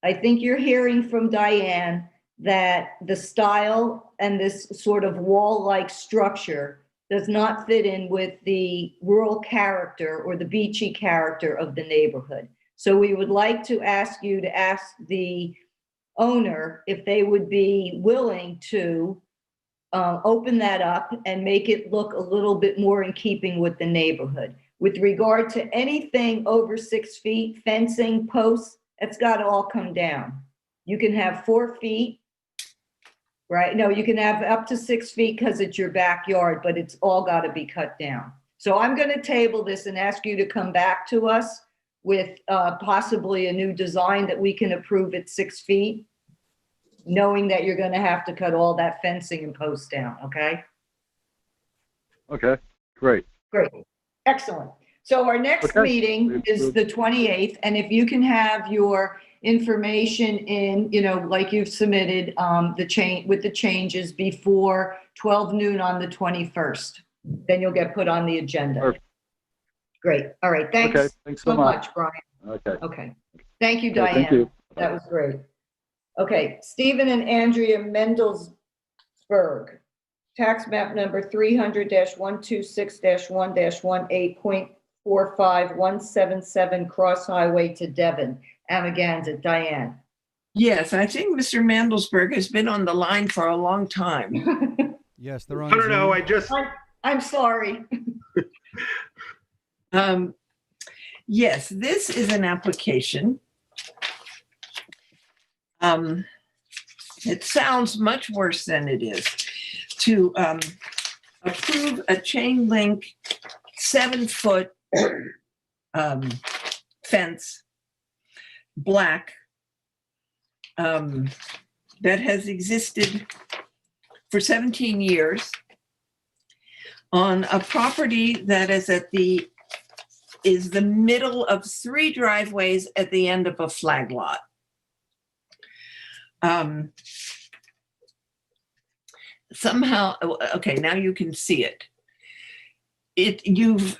I think you're hearing from Diane that the style and this sort of wall-like structure does not fit in with the rural character or the beachy character of the neighborhood. So we would like to ask you to ask the owner if they would be willing to open that up and make it look a little bit more in keeping with the neighborhood. With regard to anything over 6 feet, fencing, posts, it's got to all come down. You can have 4 feet, right? No, you can have up to 6 feet because it's your backyard, but it's all got to be cut down. So I'm going to table this and ask you to come back to us with possibly a new design that we can approve at 6 feet, knowing that you're going to have to cut all that fencing and posts down, okay? Okay, great. Great, excellent. So our next meeting is the 28th, and if you can have your information in, you know, like you've submitted with the changes before 12 noon on the 21st, then you'll get put on the agenda. Perfect. Great, all right, thanks. Okay, thanks so much, Brian. Okay. Okay, thank you, Okay, Diane. thank you. That was great. Okay, Stephen and Andrea Mendelsberg, tax map number 300-126-1-18.45177 Cross Highway to Devon, Amagansett. Diane. Yes, I think Mr. Mandelsberg has been on the line for a long time. Yes, they're on I don't know, Zoom. I'm sorry. Yes, this is an application. It sounds much worse than it is, to approve a chain link 7-foot fence, black, that has existed for 17 years on a property that is the middle of 3 driveways at the end of a flag lot. Somehow, okay, now you can see it.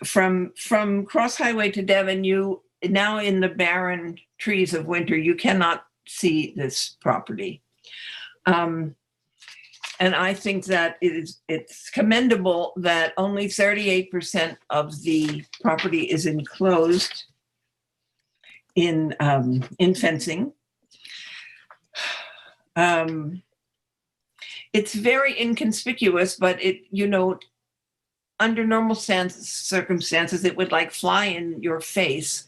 From Cross Highway to Devon, you now in the barren trees of winter, you cannot see this property. And I think that it's commendable that only 38% of the property is enclosed in fencing. It's very inconspicuous, but under normal circumstances, it would like fly in your face.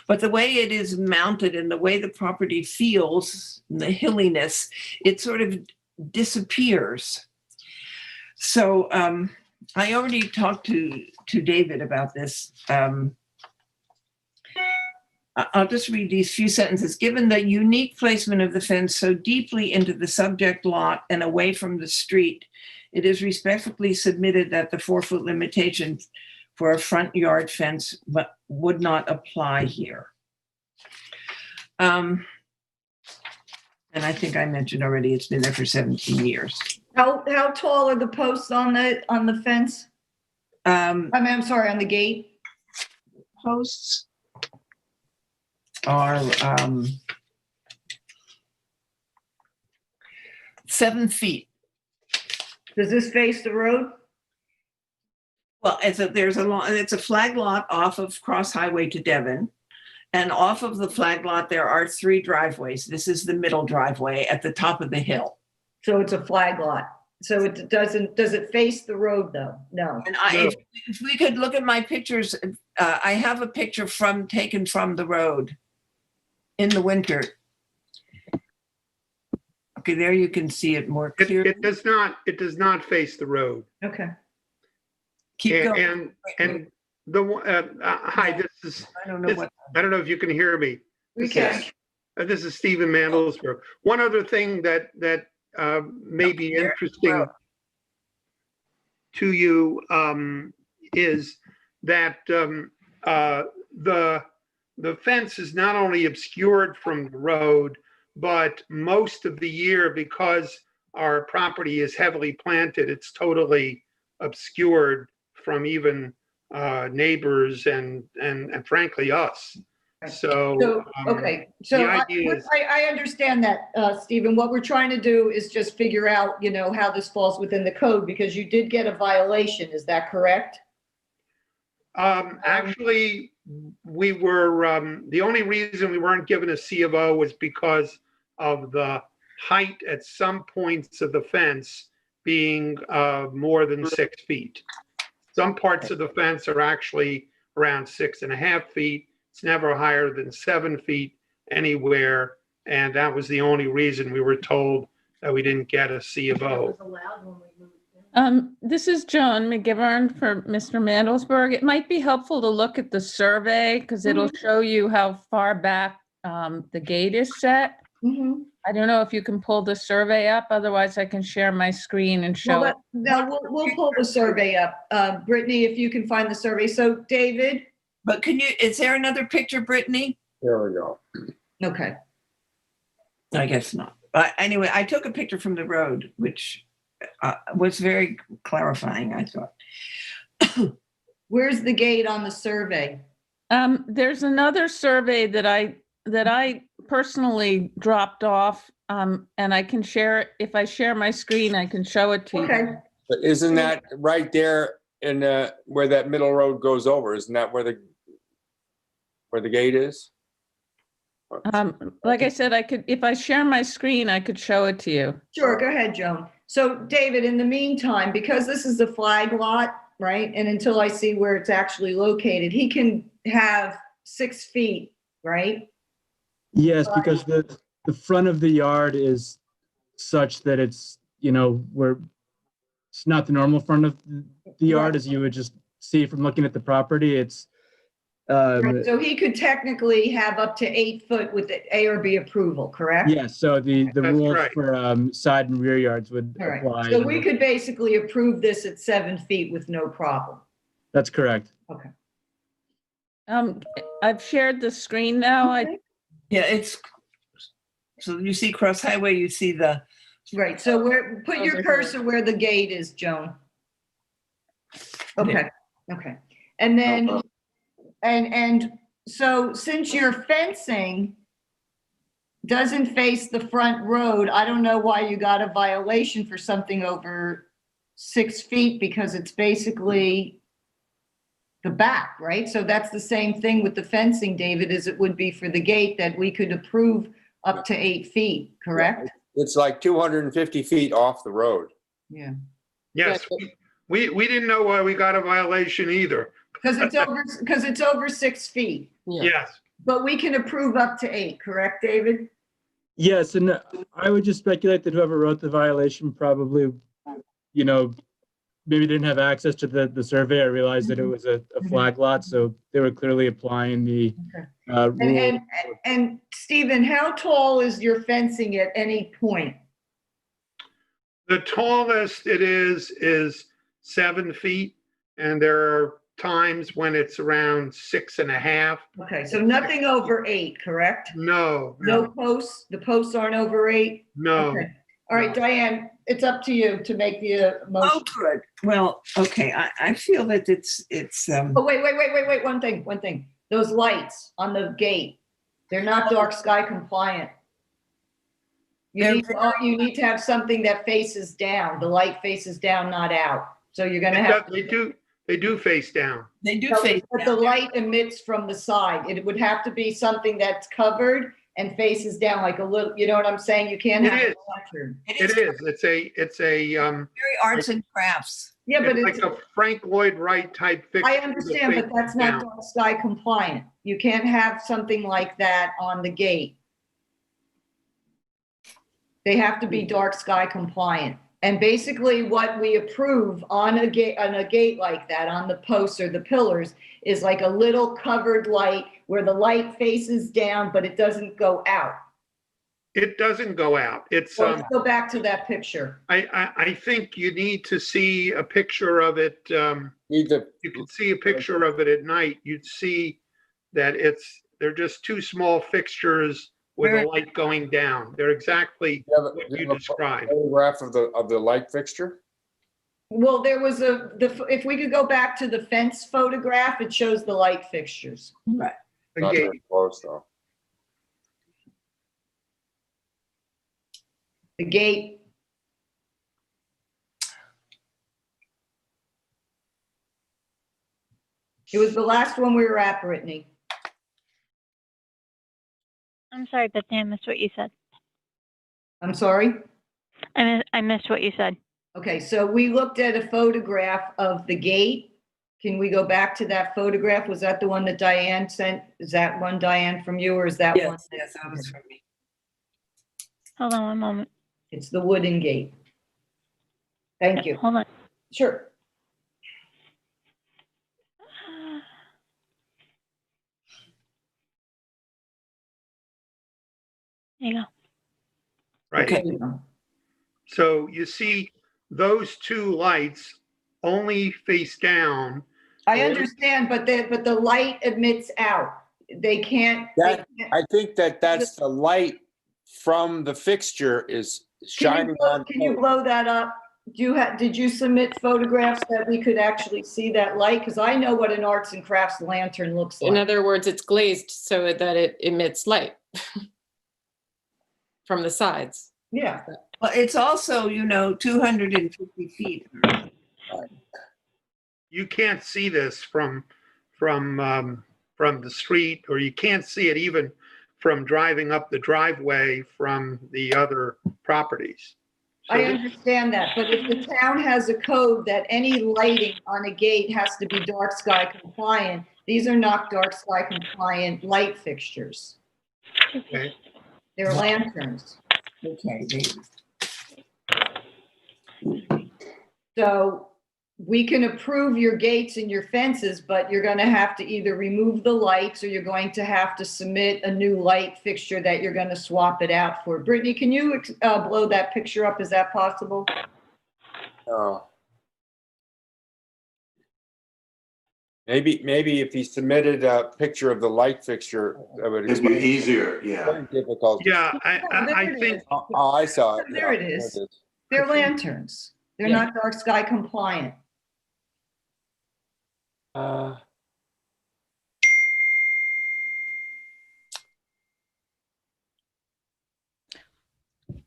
But the way it is mounted and the way the property feels, the hilliness, it sort of disappears. So I already talked to David about this. I'll just read these few sentences. Given the unique placement of the fence so deeply into the subject lot and away from the street, it is respectfully submitted that the 4-foot limitation for a front yard fence would not apply here. And I think I mentioned already, it's been there for 17 years. How tall are the posts on the fence? I'm sorry, on the gate? Posts are 7 feet. Does this face the road? Well, it's a flag lot off of Cross Highway to Devon. And off of the flag lot, there are 3 driveways. This is the middle driveway at the top of the hill. So it's a flag lot. So it does it face the road though? No. And if we could look at my pictures, I have a picture taken from the road in the winter. Okay, there you can see it more clearly. It does not face the road. Okay. Keep going. And hi, this is. I don't know I don't know if you can hear me. We can. This is Stephen Mandelsberg. One other thing that may be interesting to you is that the fence is not only obscured from the road, but most of the year, because our property is heavily planted, it's totally obscured from even neighbors and frankly us. So. Okay, the so idea is- I understand that, Stephen. What we're trying to do is just figure out, how this falls within the code, because you did get a violation. Is that correct? Actually, we were, the only reason we weren't given a C of O was because of the height at some points of the fence being more than 6 feet. Some parts of the fence are actually around 6.5 feet. It's never higher than 7 feet anywhere. And that was the only reason we were told that we didn't get a C of O. This is Joan McGivern for Mr. Mandelsberg. It might be helpful to look at the survey because it'll show you how far back the gate is set. I don't know if you can pull the survey up, otherwise I can share my screen and show it. No, we'll pull the survey up. Brittany, if you can find the survey. So David? But is there another picture, Brittany? There we go. Okay. I guess not. But anyway, I took a picture from the road, which was very clarifying, I thought. Where's the gate on the survey? There's another survey that I personally dropped off, and I can share it. If I share my screen, I can show it to you. But isn't that right there in where that middle road goes over? Isn't that where the gate is? Like I said, if I share my screen, I could show it to you. Sure, go ahead, Joan. So David, in the meantime, because this is a flag lot, right? And until I see where it's actually located, he can have 6 feet, right? Yes, because the front of the yard is such that it's, where it's not the normal front of the yard as you would just see from looking at the property. It's Right, so he could technically have up to 8 foot with the ARB approval, correct? yes, so the rules right. for side and rear yards would All right, apply. so we could basically approve this at 7 feet with no problem. That's correct. Okay. I've shared the screen now. Yeah, so you see Cross Highway, you see the. Right, so put your cursor where the gate is, Joan. Okay, okay. And then, and so since your fencing doesn't face the front road, I don't know why you got a violation for something over 6 feet, because it's basically the back, right? So that's the same thing with the fencing, David, as it would be for the gate, that we could approve up to 8 feet, correct? It's like 250 feet off the road. Yeah. Yes, we didn't know why we got a violation either. Because it's over 6 feet. Yes. But we can approve up to 8, correct, David? Yes, and I would just speculate that whoever wrote the violation probably, maybe didn't have access to the survey. I realized that it was a flag lot, so they were clearly applying the rule. And Stephen, how tall is your fencing at any point? The tallest it is 7 feet, and there are times when it's around 6.5. Okay, so nothing over 8, correct? No. No posts? The posts aren't over 8? No. Okay. All right, Diane, it's up to you to make the motion. Oh, good. Well, okay, I feel that it's. Oh, wait, one thing. Those lights on the gate, they're not dark sky compliant. You need to have something that faces down. The light faces down, not out. So you're gonna have. They do face down. They do face down. But the light emits from the side. It would have to be something that's covered and faces down, like a little, you know what I'm saying? You can't have a lantern. It is. It's a very arts and crafts. Yeah, but it's like a Frank Lloyd Wright type fixture. I understand, but that's not dark sky compliant. You can't have something like that on the gate. They have to be dark sky compliant. And basically what we approve on a gate like that, on the posts or the pillars, is like a little covered light where the light faces down, but it doesn't go out. It doesn't go out. It's let's go back to that picture. I think you need to see a picture of it. You can see a picture of it at night. You'd see that they're just two small fixtures with a light going down. They're exactly what you described. Photograph of the light fixture? Well, there was if we could go back to the fence photograph, it shows the light fixtures. Right. A Not very gate. close though. The gate. It was the last one we were at, Brittany. I'm sorry, Bethany, I missed what you said. I'm sorry? I missed what you said. Okay, so we looked at a photograph of the gate. Can we go back to that photograph? Was that the one that Diane sent? Is that one, Diane, from you, or is that one? Yes, that was from me. Hold on one moment. It's the wooden gate. Thank you. Hold on. Sure. There you go. Right. Okay. So you see those two lights only face down. I understand, but the light emits out. They can't. That, I think that's the light from the fixture is shining on. Can you blow that up? Did you submit photographs that we could actually see that light? Because I know what an arts and crafts lantern looks like. In other words, it's glazed so that it emits light from the sides. Yeah. Well, it's also, 250 feet. You can't see this from the street, or you can't see it even from driving up the driveway from the other properties. So I understand that, but if the town has a code that any lighting on a gate has to be dark sky compliant, these are not dark sky compliant light fixtures. Okay. They're lanterns. Okay. So we can approve your gates and your fences, but you're going to have to either remove the lights or you're going to have to submit a new light fixture that you're going to swap it out for. Brittany, can you blow that picture up? Is that possible? Oh. Maybe if he submitted a picture of the light fixture, that would It'd be easier, yeah. Very difficult. Yeah, I think. Oh, I saw it. There Yeah, it is. They're lanterns. They're not dark sky compliant.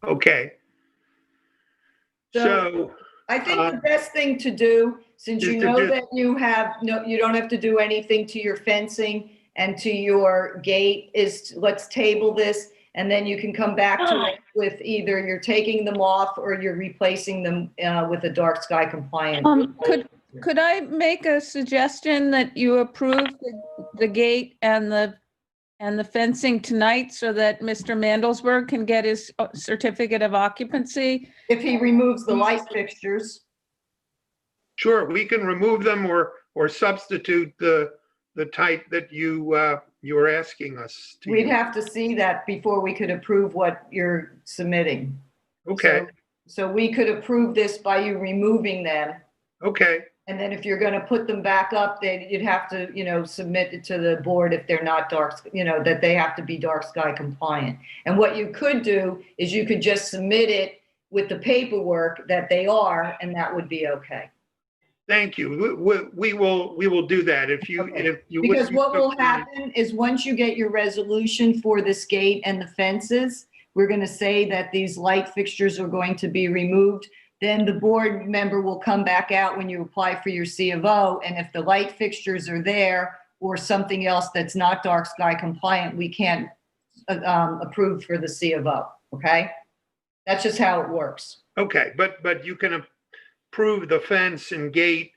Okay. So I think the best thing to do, since you know that you don't have to do anything to your fencing and to your gate, is let's table this, and then you can come back to it with either you're taking them off or you're replacing them with a dark sky compliant. Could I make a suggestion that you approve the gate and the fencing tonight so that Mr. Mandelsberg can get his certificate of occupancy? If he removes the light fixtures. Sure, we can remove them or substitute the type that you were asking us to We'd use. have to see that before we could approve what you're submitting. Okay. So we could approve this by you removing them. Okay. And then if you're going to put them back up, then you'd have to, submit it to the board if they're not dark, that they have to be dark sky compliant. And what you could do is you could just submit it with the paperwork that they are, and that would be okay. Thank you. We will do that if you Because what will happen is once you get your resolution for this gate and the fences, we're going to say that these light fixtures are going to be removed. Then the board member will come back out when you apply for your C of O. And if the light fixtures are there or something else that's not dark sky compliant, we can't approve for the C of O. Okay. That's just how it works. Okay, but you can approve the fence and gate,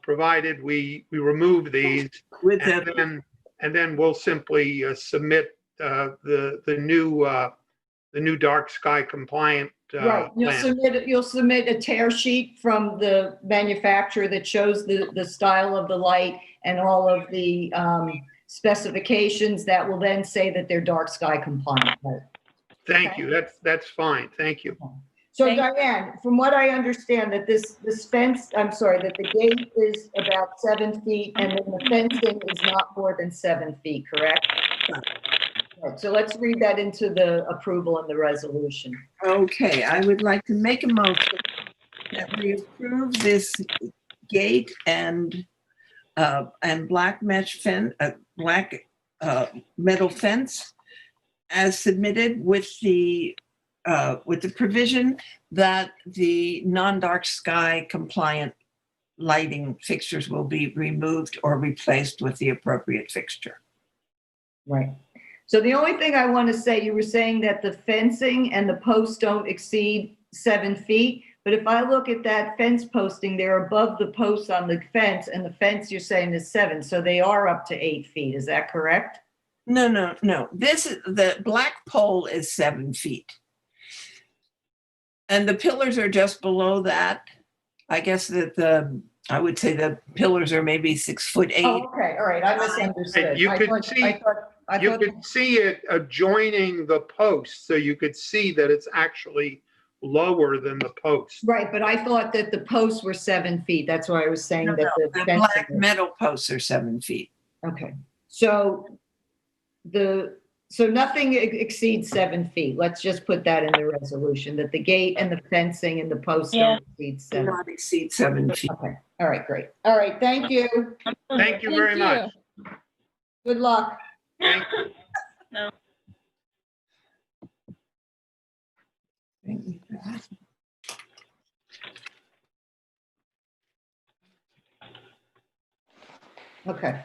provided we remove these. And then we'll simply submit the new dark sky compliant. Right. You'll submit a tear sheet from the manufacturer that shows the style of the light and all of the specifications that will then say that they're dark sky compliant. Thank you. That's fine. Thank you. So Diane, from what I understand, that this fence, that the gate is about 7 feet and then the fencing is not more than 7 feet, correct? Right, so let's read that into the approval and the resolution. Okay, I would like to make a motion that we approve this gate and black mesh fence, black metal fence as submitted with the provision that the non-dark sky compliant lighting fixtures will be removed or replaced with the appropriate fixture. Right. So the only thing I want to say, you were saying that the fencing and the posts don't exceed 7 feet. But if I look at that fence posting, they're above the posts on the fence, and the fence you're saying is 7. So they are up to 8 feet. Is that correct? No. The black pole is 7 feet. And the pillars are just below that. I guess that I would say the pillars are maybe 6'8". Oh, okay. All right. I misunderstood. You could see it adjoining the post, so you could see that it's actually lower than the post. Right, but I thought that the posts were 7 feet. That's why I was saying that the fencing black was- metal posts are 7 feet. Okay, so nothing exceeds 7 feet. Let's just put that in the resolution, that the gate and the fencing and the posts don't exceed 7. Do not exceed 7 feet. Okay, all right, great. All right, thank you. Thank you very much. Good luck. Thank you. No. Okay.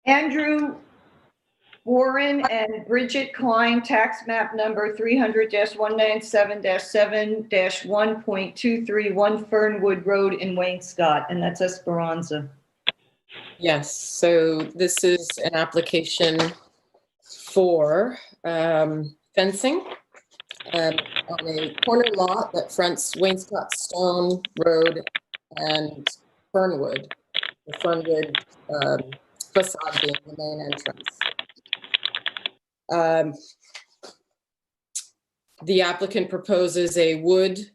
Andrew Warren and Bridget Klein, tax map number 300-197-7-1.231 Fernwood Road in Wainscott, and that's Esperanza. Yes, so this is an application for fencing on a corner lot that fronts Wainscott Stone Road and Fernwood. The Fernwood facade being the main entrance. The applicant proposes a wood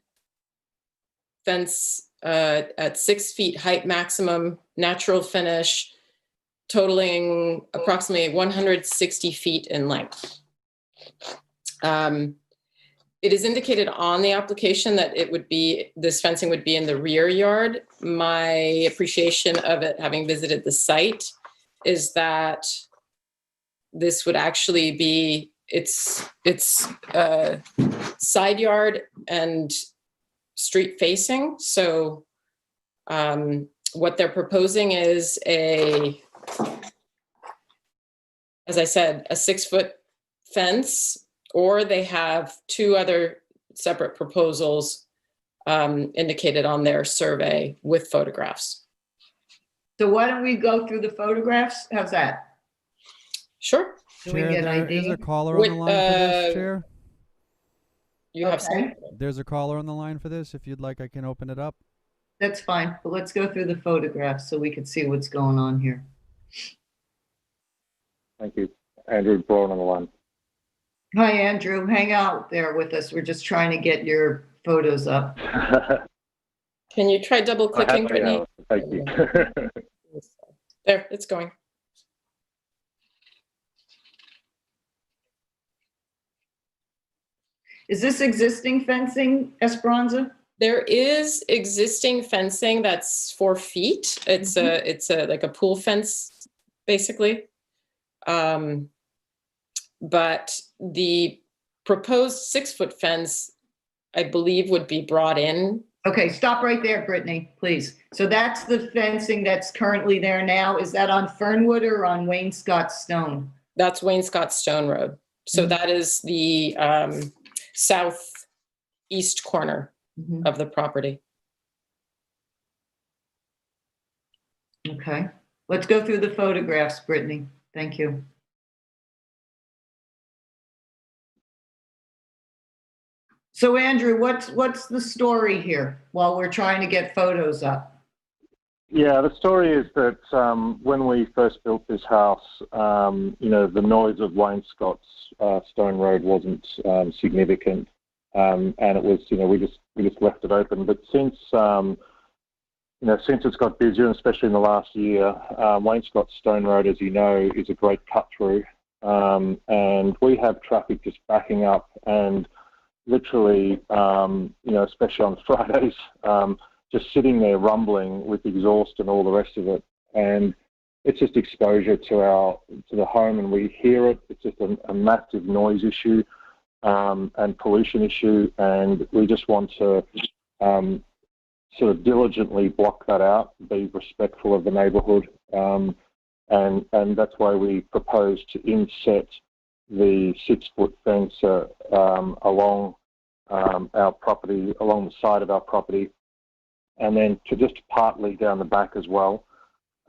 fence at 6 feet height maximum, natural finish, totaling approximately 160 feet in length. It is indicated on the application that this fencing would be in the rear yard. My appreciation of it, having visited the site, is that this would actually be its side yard and street facing. So what they're proposing is as I said, a 6-foot fence, or they have 2 other separate proposals indicated on their survey with photographs. So why don't we go through the photographs? How's that? Sure. Do we get an There is ID? a caller on the line for this, Chair. You have some? There's a caller on the line for this. If you'd like, I can open it up. That's fine, but let's go through the photographs so we can see what's going on here. Thank you. Andrew Brown on the line. Hi, Andrew. Hang out there with us. We're just trying to get your photos up. Can you try double clicking, Brittany? Thank you. There, it's going. Is this existing fencing, Esperanza? There is existing fencing that's 4 feet. It's a like a pool fence, basically. But the proposed 6-foot fence, I believe, would be brought in. Okay, stop right there, Brittany, please. So that's the fencing that's currently there now. Is that on Fernwood or on Wainscott Stone? That's Wainscott Stone Road. So that is the southeast corner of the property. Okay, let's go through the photographs, Brittany. Thank you. So Andrew, what's the story here while we're trying to get photos up? Yeah, the story is that when we first built this house, the noise of Wainscott's Stone Road wasn't significant, and it was, we just left it open. But since it's got busier, and especially in the last year, Wainscott Stone Road, as you know, is a great cut through, and we have traffic just backing up and literally, especially on Fridays, just sitting there rumbling with exhaust and all the rest of it. And it's just exposure to the home, and we hear it. It's just a massive noise issue and pollution issue, and we just want to sort of diligently block that out, be respectful of the neighbourhood, and that's why we propose to inset the 6-foot fence along our property, along the side of our property, and then to just partly down the back as well.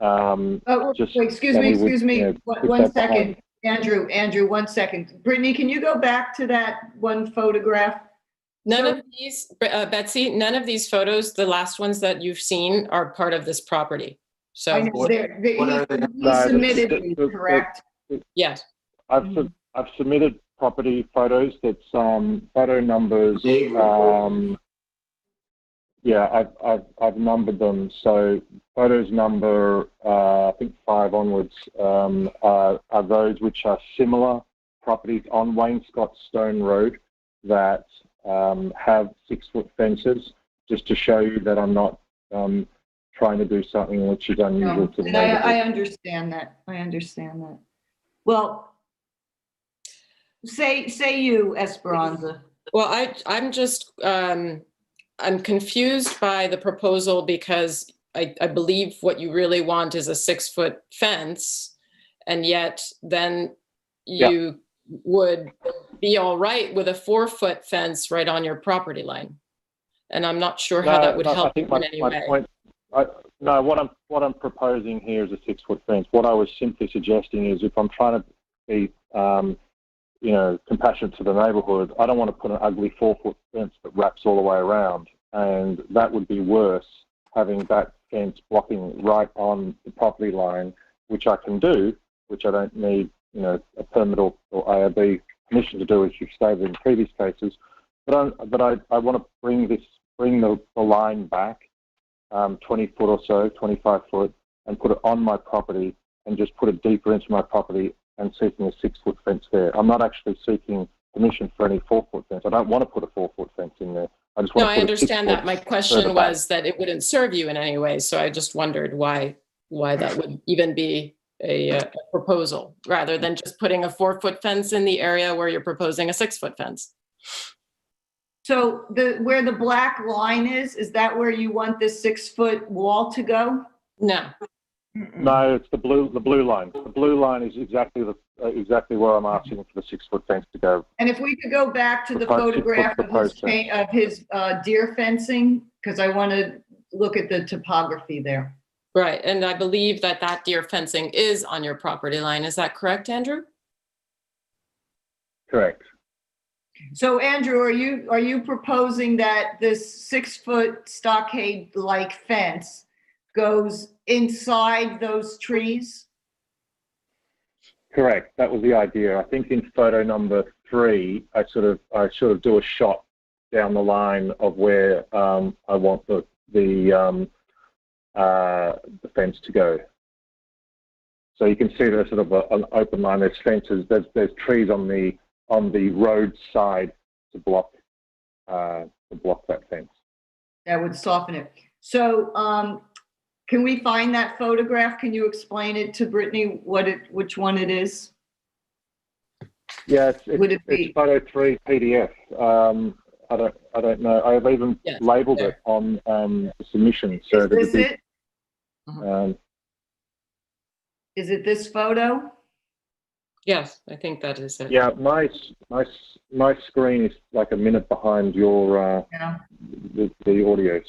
Excuse me, one second. Andrew, 1 second. Brittany, can you go back to that one photograph? None of these, Betsy, none of these photos, the last ones that you've seen, are part of this property. So I know he submitted these, correct? Yes. I've submitted property photos. That's photo numbers. I've numbered them. So photos number I think 5 onwards are those which are similar properties on Wainscott Stone Road that have 6-foot fences, just to show you that I'm not trying to do something which is unusual to the neighborhood. I understand that. Well, say you, Esperanza. Well, I'm just I'm confused by the proposal, because I believe what you really want is a 6-foot fence, and yet then you would be all right with a 4-foot fence right on your property line. And I'm not sure how that would help in any way. What I'm proposing here is a 6-foot fence. What I was simply suggesting is, if I'm trying to be compassionate to the neighbourhood, I don't want to put an ugly 4-foot fence that wraps all the way around, and that would be worse, having that fence blocking right on the property line, which I can do, which I don't need a permit or ARB permission to do, as you've stated in previous cases. But I want to bring the line back 20 foot or so, 25 foot, and put it on my property, and just put it deeper into my property, and seeking a 6-foot fence there. I'm not actually seeking permission for any 4-foot fence. I don't want to put a 4-foot fence in there. I just want to put I understand that. My question back. was that it wouldn't serve you in any way. So I just wondered why that would even be a proposal, rather than just putting a 4-foot fence in the area where you're proposing a 6-foot fence. So where the black line is that where you want this 6-foot wall to go? No. No, it's the blue line. The blue line is exactly where I'm asking for the 6-foot fence to go. And if we could go back to the photograph of his deer fencing, because I want to look at the topography there. Right, and I believe that deer fencing is on your property line. Is that correct, Andrew? Correct. So Andrew, are you proposing that this 6-foot stockade-like fence goes inside those trees? Correct. That was the idea. I think in photo number 3, I sort of do a shot down the line of where I want the fence to go. So you can see there's sort of an open line. There's fences. There's trees on the road side to block that fence. That would soften it. So can we find that photograph? Can you explain it to Brittany which one it is? Yeah, it's photo 3 PDF. I don't know. I've even labeled it on the submission. So is it? Is it this photo? Yes, I think that is it. Yeah, my screen is like a minute behind your the audio.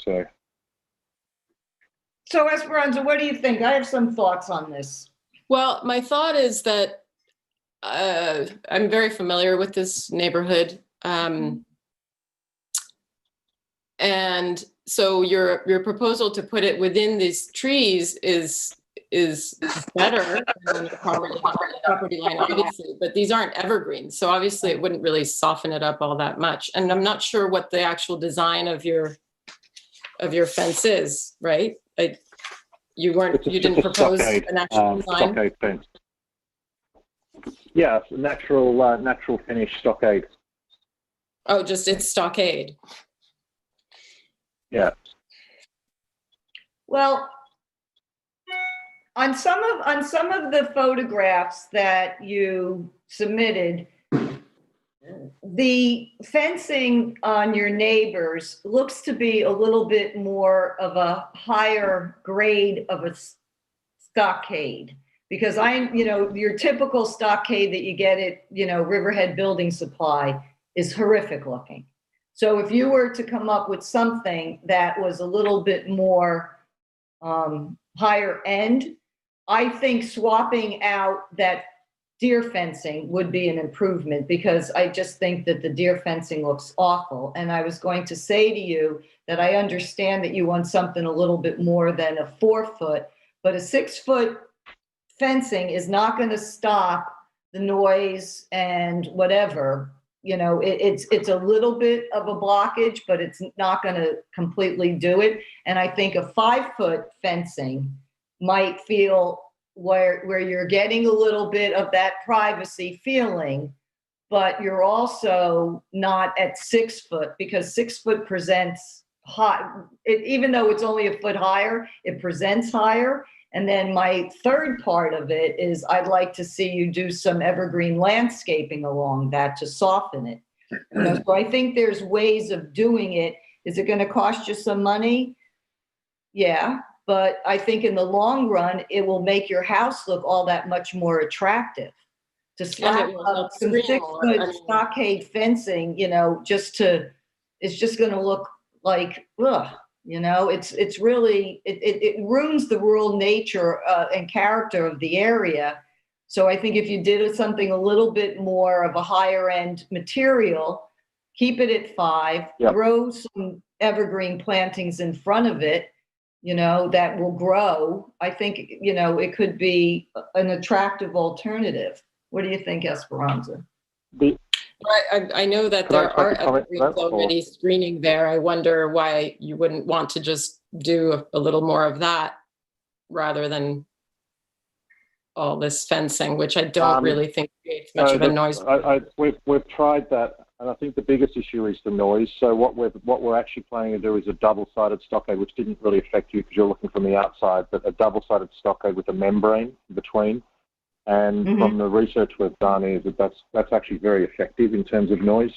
So Esperanza, what do you think? I have some thoughts on this. Well, my thought is that I'm very familiar with this neighborhood. And so your proposal to put it within these trees is better than the property line, obviously, but these aren't evergreens. So obviously it wouldn't really soften it up all that much. And I'm not sure what the actual design of your fence is, right? You didn't propose an actual design? Stockade fence. Yeah, it's a natural finish stockade. Oh, just it's stockade. Yeah. Well, on some of the photographs that you submitted, the fencing on your neighbors looks to be a little bit more of a higher grade of a stockade. Because your typical stockade that you get at, Riverhead Building Supply is horrific looking. So if you were to come up with something that was a little bit more higher end, I think swapping out that deer fencing would be an improvement, because I just think that the deer fencing looks awful. And I was going to say to you that I understand that you want something a little bit more than a 4-foot, but a 6-foot fencing is not going to stop the noise and whatever. It's a little bit of a blockage, but it's not going to completely do it. And I think a 5-foot fencing might feel where you're getting a little bit of that privacy feeling, but you're also not at 6 foot, because 6 foot presents high. Even though it's only a foot higher, it presents higher. And then my third part of it is I'd like to see you do some evergreen landscaping along that to soften it. So I think there's ways of doing it. Is it going to cost you some money? Yeah, but I think in the long run, it will make your house look all that much more attractive. To slap up some 6-foot stockade fencing, it's just going to look like, ugh. It's really, it ruins the rural nature and character of the area. So I think if you did something a little bit more of a higher end material, keep it at 5, grow some evergreen plantings in front of it, that will grow. I think, it could be an attractive alternative. What do you think, Esperanza? I know that there are evergreens already screening there. I wonder why you wouldn't want to just do a little more of that rather than all this fencing, which I don't really think creates much of a noise. We've tried that, and I think the biggest issue is the noise. So what we're actually planning to do is a double-sided stockade, which didn't really affect you because you're looking from the outside, but a double-sided stockade with a membrane in between. And from the research we've done is that that's actually very effective in terms of noise.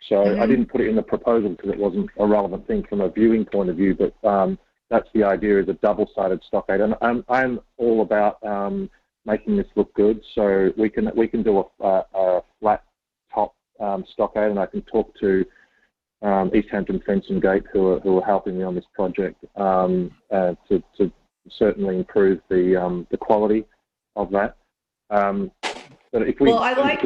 So I didn't put it in the proposal because it wasn't a relevant thing from a viewing point of view, but that's the idea, is a double-sided stockade. And I'm all about making this look good. So we can do a flat top stockade, and I can talk to East Hampton Fence and Gate who are helping me on this project to certainly improve the quality of that. But if we, I like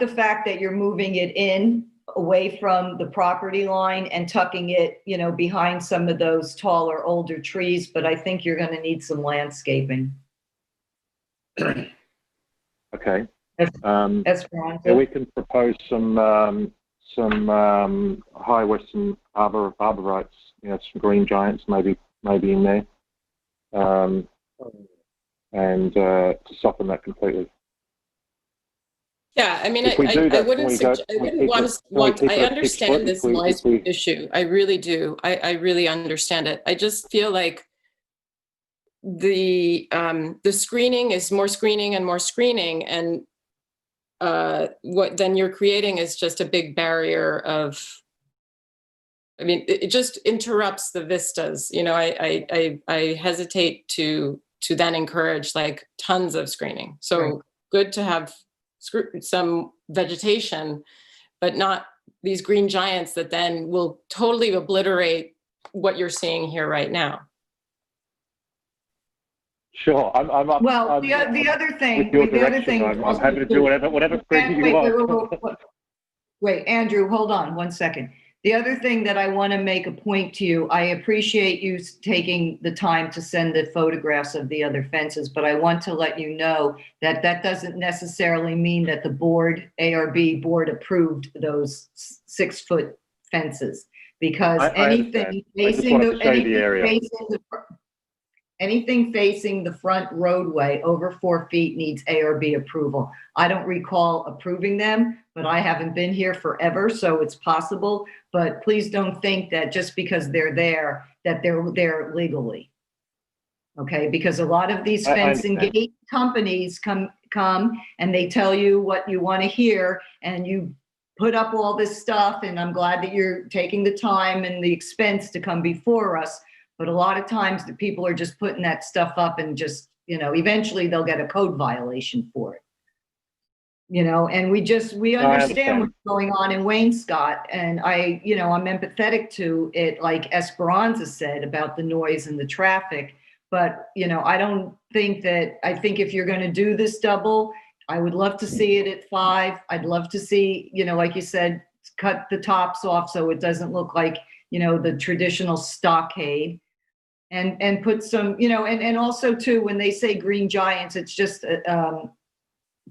the fact that you're moving it in away from the property line and tucking it, behind some of those taller, older trees. But I think you're going to need some landscaping. Okay. Esperanza. We can propose some high western arborites, some green giants maybe in there. And to soften that completely. Yeah, I mean, I wouldn't want. I understand this noise issue. I really do. I really understand it. I just feel like the screening is more screening and more screening, and what then you're creating is just a big barrier of. I mean, it just interrupts the vistas. I hesitate to then encourage like tons of screening. So good to have some vegetation, but not these green giants that then will totally obliterate what you're seeing here right now. Sure, I'm up. Well, the other thing, I'm happy to do whatever screening you want. Wait, Andrew, hold on 1 second. The other thing that I want to make a point to you, I appreciate you taking the time to send the photographs of the other fences, but I want to let you know that that doesn't necessarily mean that the board, ARB board, approved those 6-foot fences, because anything facing the Anything facing the front roadway over 4 feet needs ARB approval. I don't recall approving them, but I haven't been here forever, so it's possible. But please don't think that just because they're there, that they're there legally. Okay, because a lot of these I fencing understand. gate companies come and they tell you what you want to hear, and you put up all this stuff, and I'm glad that you're taking the time and the expense to come before us. But a lot of times the people are just putting that stuff up and just, eventually they'll get a code violation for it. And we understand what's going on in Waynescott. And I'm empathetic to it, like Esperanza said about the noise and the traffic. But, I think if you're going to do this double, I would love to see it at 5. I'd love to see, like you said, cut the tops off so it doesn't look like, the traditional stockade. And put some, and also too, when they say green giants, it's just,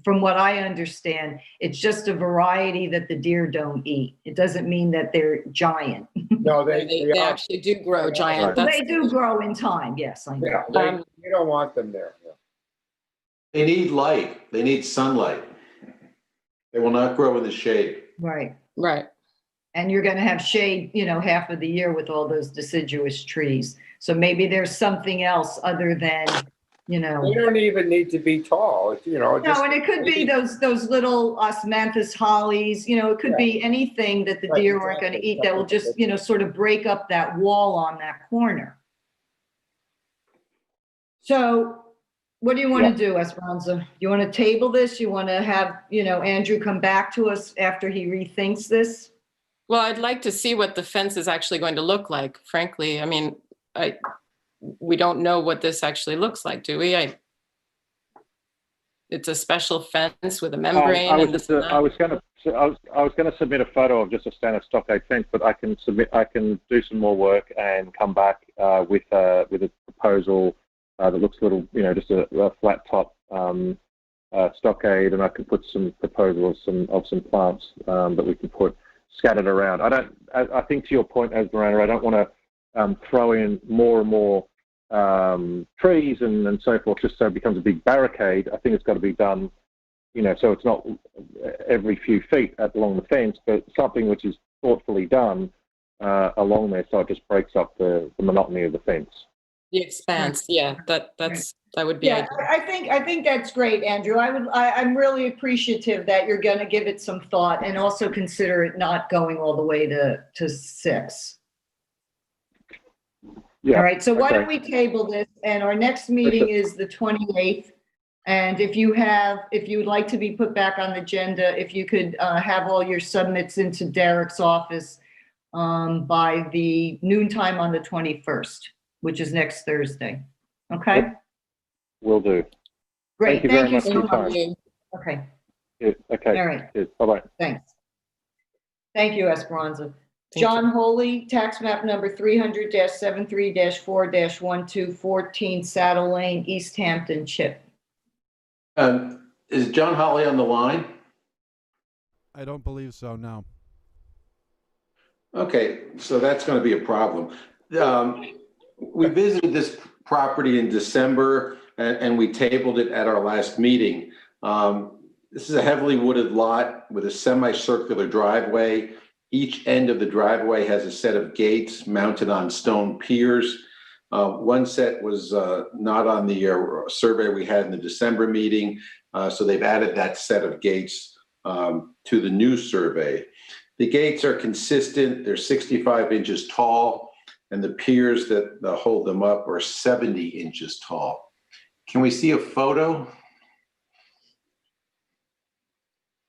from what I understand, it's just a variety that the deer don't eat. It doesn't mean that they're giant. No, They actually do grow giant. Well, they do grow in time. Yes, I know. Yeah, you don't want them there. Yeah. They need light. They need sunlight. They will not grow in the shade. Right. Right. And you're going to have shade, half of the year with all those deciduous trees. So maybe there's something else other than, They don't even need to be tall. No, and it could be those little osmanthus hollies. It could be anything that the deer aren't going to eat that will just, sort of break up that wall on that corner. So what do you want to do, Esperanza? You want to table this? You want to have, Andrew come back to us after he rethinks this? Well, I'd like to see what the fence is actually going to look like, frankly. I mean, we don't know what this actually looks like, do we? It's a special fence with a membrane. I was going to submit a photo of just a standard stockade fence, but I can do some more work and come back with a proposal that looks a little, just a flat top stockade, and I can put some proposals of some plants that we can put scattered around. I think to your point, Esmeralda, I don't want to throw in more and more trees and so forth just so it becomes a big barricade. I think it's got to be done, so it's not every few feet along the fence, but something which is thoughtfully done along there so it just breaks up the monotony of the fence. The expanse, yeah, that would be ideal. I think that's great, Andrew. I'm really appreciative that you're going to give it some thought and also consider it not going all the way to 6. Yeah. All right. So why don't we table this? And our next meeting is the 28th. And if you would like to be put back on the agenda, if you could have all your submits into Derek's office by the noontime on the 21st, which is next Thursday. Okay. Yep. Will do. Great. Thank you very much so for your time. Okay. Yeah, okay. All right. Bye-bye. Thanks. Thank you, Esperanza. John Holy, tax map number 300-73-4-1214 Saddle Lane, East Hampton, Chip. Is John Holly on the line? I don't believe so, no. Okay, so that's going to be a problem. We visited this property in December and we tabled it at our last meeting. This is a heavily wooded lot with a semicircular driveway. Each end of the driveway has a set of gates mounted on stone piers. One set was not on the survey we had in the December meeting, so they've added that set of gates to the new survey. The gates are consistent. They're 65 inches tall, and the piers that hold them up are 70 inches tall. Can we see a photo?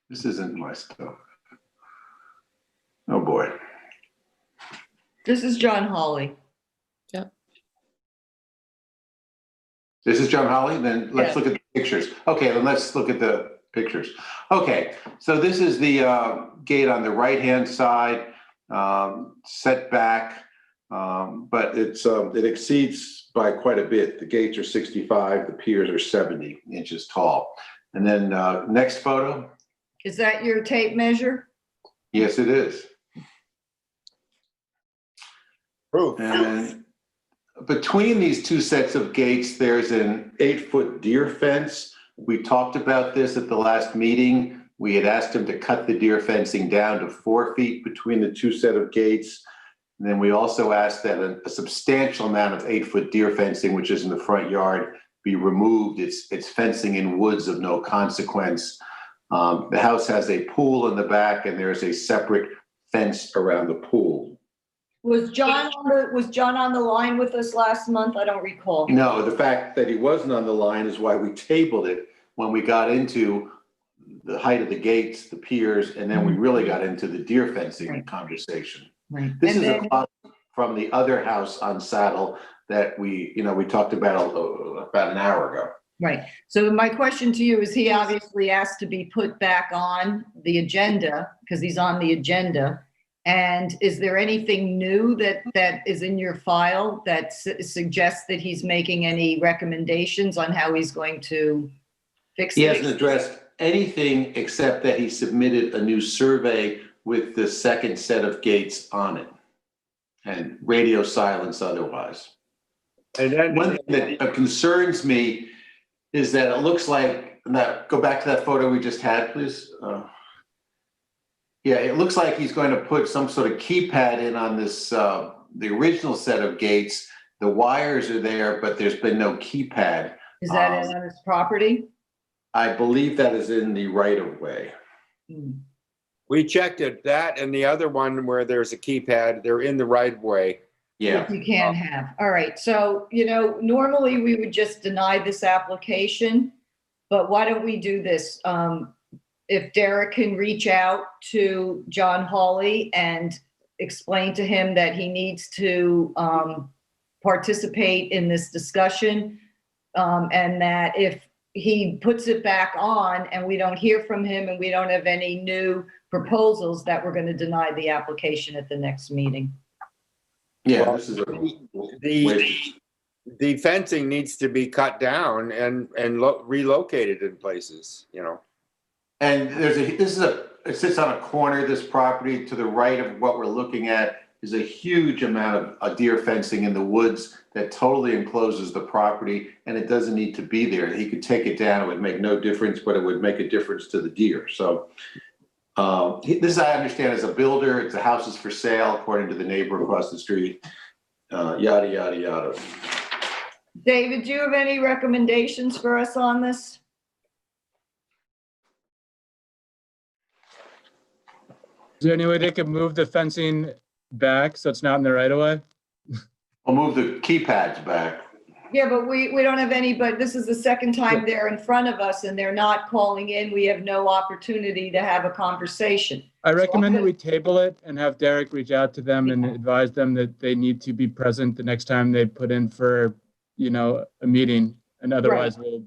This isn't my stuff. Oh, boy. This is John Hawley. Yep. This is John Hawley? Then let's look at the pictures. Okay, then let's look at the pictures. Okay, so this is the gate on the right-hand side, set back, but it exceeds by quite a bit. The gates are 65, the piers are 70 inches tall. And then next photo. Is that your tape measure? Yes, it is. Proof. And between these two sets of gates, there's an 8-foot deer fence. We talked about this at the last meeting. We had asked him to cut the deer fencing down to 4 feet between the two set of gates. And then we also asked that a substantial amount of 8-foot deer fencing, which is in the front yard, be removed. It's fencing in woods of no consequence. The house has a pool in the back, and there's a separate fence around the pool. Was John on the line with us last month? I don't recall. No, the fact that he wasn't on the line is why we tabled it when we got into the height of the gates, the piers, and then we really got into the deer fencing conversation. Right. This is a plot from the other house on Saddle that we talked about an hour ago. Right. So my question to you is, he obviously asked to be put back on the agenda because he's on the agenda. And is there anything new that is in your file that suggests that he's making any recommendations on how he's going to fix it? He hasn't addressed anything except that he submitted a new survey with the second set of gates on it and radio silence otherwise. And then one thing that concerns me is that it looks like, go back to that photo we just had, please. Yeah, it looks like he's going to put some sort of keypad in on this, the original set of gates. The wires are there, but there's been no keypad. Is that on his property? I believe that is in the right of way. We checked it, that and the other one where there's a keypad, they're in the right of way. Yeah. You can have. All right. So, normally we would just deny this application, but why don't we do this? If Derek can reach out to John Hawley and explain to him that he needs to participate in this discussion, and that if he puts it back on and we don't hear from him and we don't have any new proposals, that we're going to deny the application at the next meeting. Yeah, Well, this is the fencing needs to be cut down and relocated in places, And it sits on a corner, this property to the right of what we're looking at is a huge amount of deer fencing in the woods that totally encloses the property, and it doesn't need to be there. He could take it down, it would make no difference, but it would make a difference to the deer. So this, I understand, is a builder, it's a house is for sale according to the neighbor across the street, yada, yada, yada. David, do you have any recommendations for us on this? Is there any way they could move the fencing back so it's not in the right of way? I'll move the keypads back. Yeah, but we don't have any, but this is the second time they're in front of us and they're not calling in. We have no opportunity to have a conversation. I recommend that we table it and have Derek reach out to them and advise them that they need to be present the next time they put in for, a meeting, and otherwise we'll,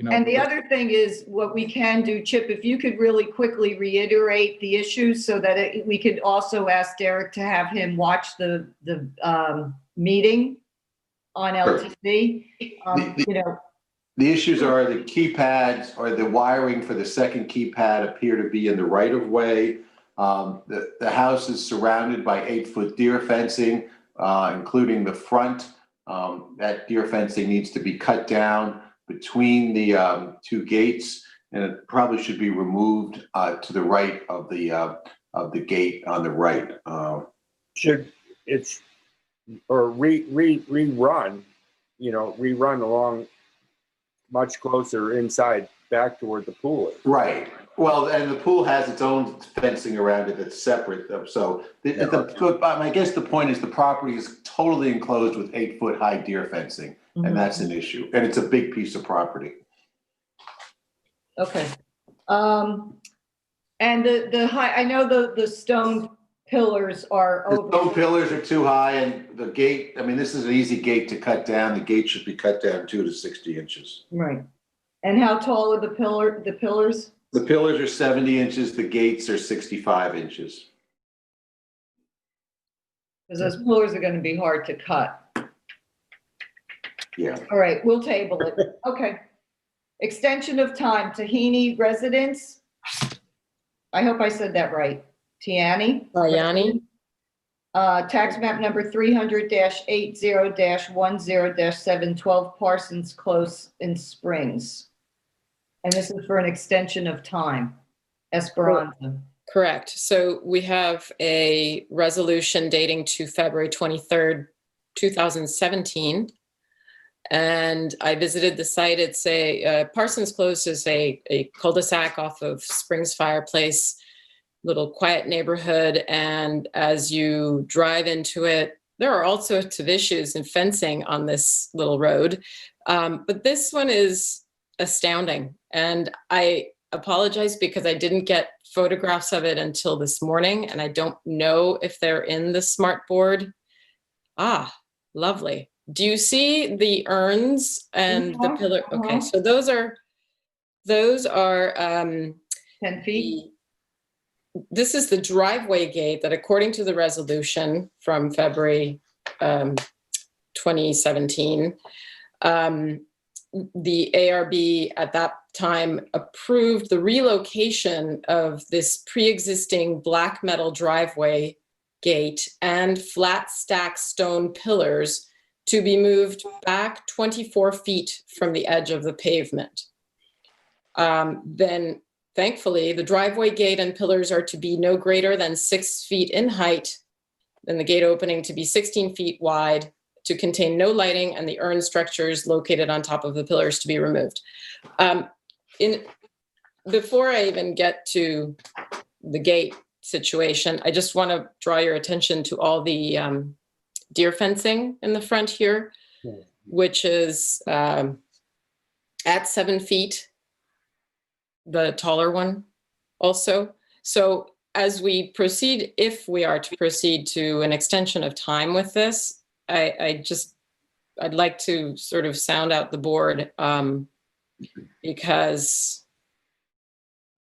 And the other thing is what we can do, Chip, if you could really quickly reiterate the issues so that we could also ask Derek to have him watch the meeting on LTV. The issues are the keypads or the wiring for the second keypad appear to be in the right of way. The house is surrounded by 8-foot deer fencing, including the front. That deer fencing needs to be cut down between the two gates, and it probably should be removed to the right of the gate on the right. Rerun along much closer inside back to where the pool is. Right. Well, and the pool has its own fencing around it that's separate. So I guess the point is the property is totally enclosed with 8-foot high deer fencing, and that's an issue. And it's a big piece of property. Okay. And the high, I know the stone pillars are over. The stone pillars are too high, and the gate, this is an easy gate to cut down. The gate should be cut down 2 to 60 inches. Right. And how tall are the pillars? The pillars are 70 inches. The gates are 65 inches. Because those pillars are going to be hard to cut. Yeah. All right, we'll table it. Okay. Extension of time, Tahini residents. I hope I said that right. Tiani? Yanni? Tax map number 300-80-10-712 Parsons Close in Springs. And this is for an extension of time, Esperanza. Correct. So we have a resolution dating to February 23rd, 2017. And I visited the site. It's Parsons Close is a cul-de-sac off of Springs Fireplace, little quiet neighborhood. And as you drive into it, there are all sorts of issues in fencing on this little road. But this one is astounding. And I apologize because I didn't get photographs of it until this morning, and I don't know if they're in the smart board. Ah, lovely. Do you see the urns and the pillar? Okay, so those are 10 feet. This is the driveway gate that, according to the resolution from February 2017, the ARB at that time approved the relocation of this pre-existing black metal driveway gate and flat stack stone pillars to be moved back 24 feet from the edge of the pavement. Then thankfully, the driveway gate and pillars are to be no greater than 6 feet in height, and the gate opening to be 16 feet wide, to contain no lighting, and the urn structures located on top of the pillars to be removed. Before I even get to the gate situation, I just want to draw your attention to all the deer fencing in the front here, which is at 7 feet, the taller one also. So as we proceed, if we are to proceed to an extension of time with this, I'd like to sort of sound out the board because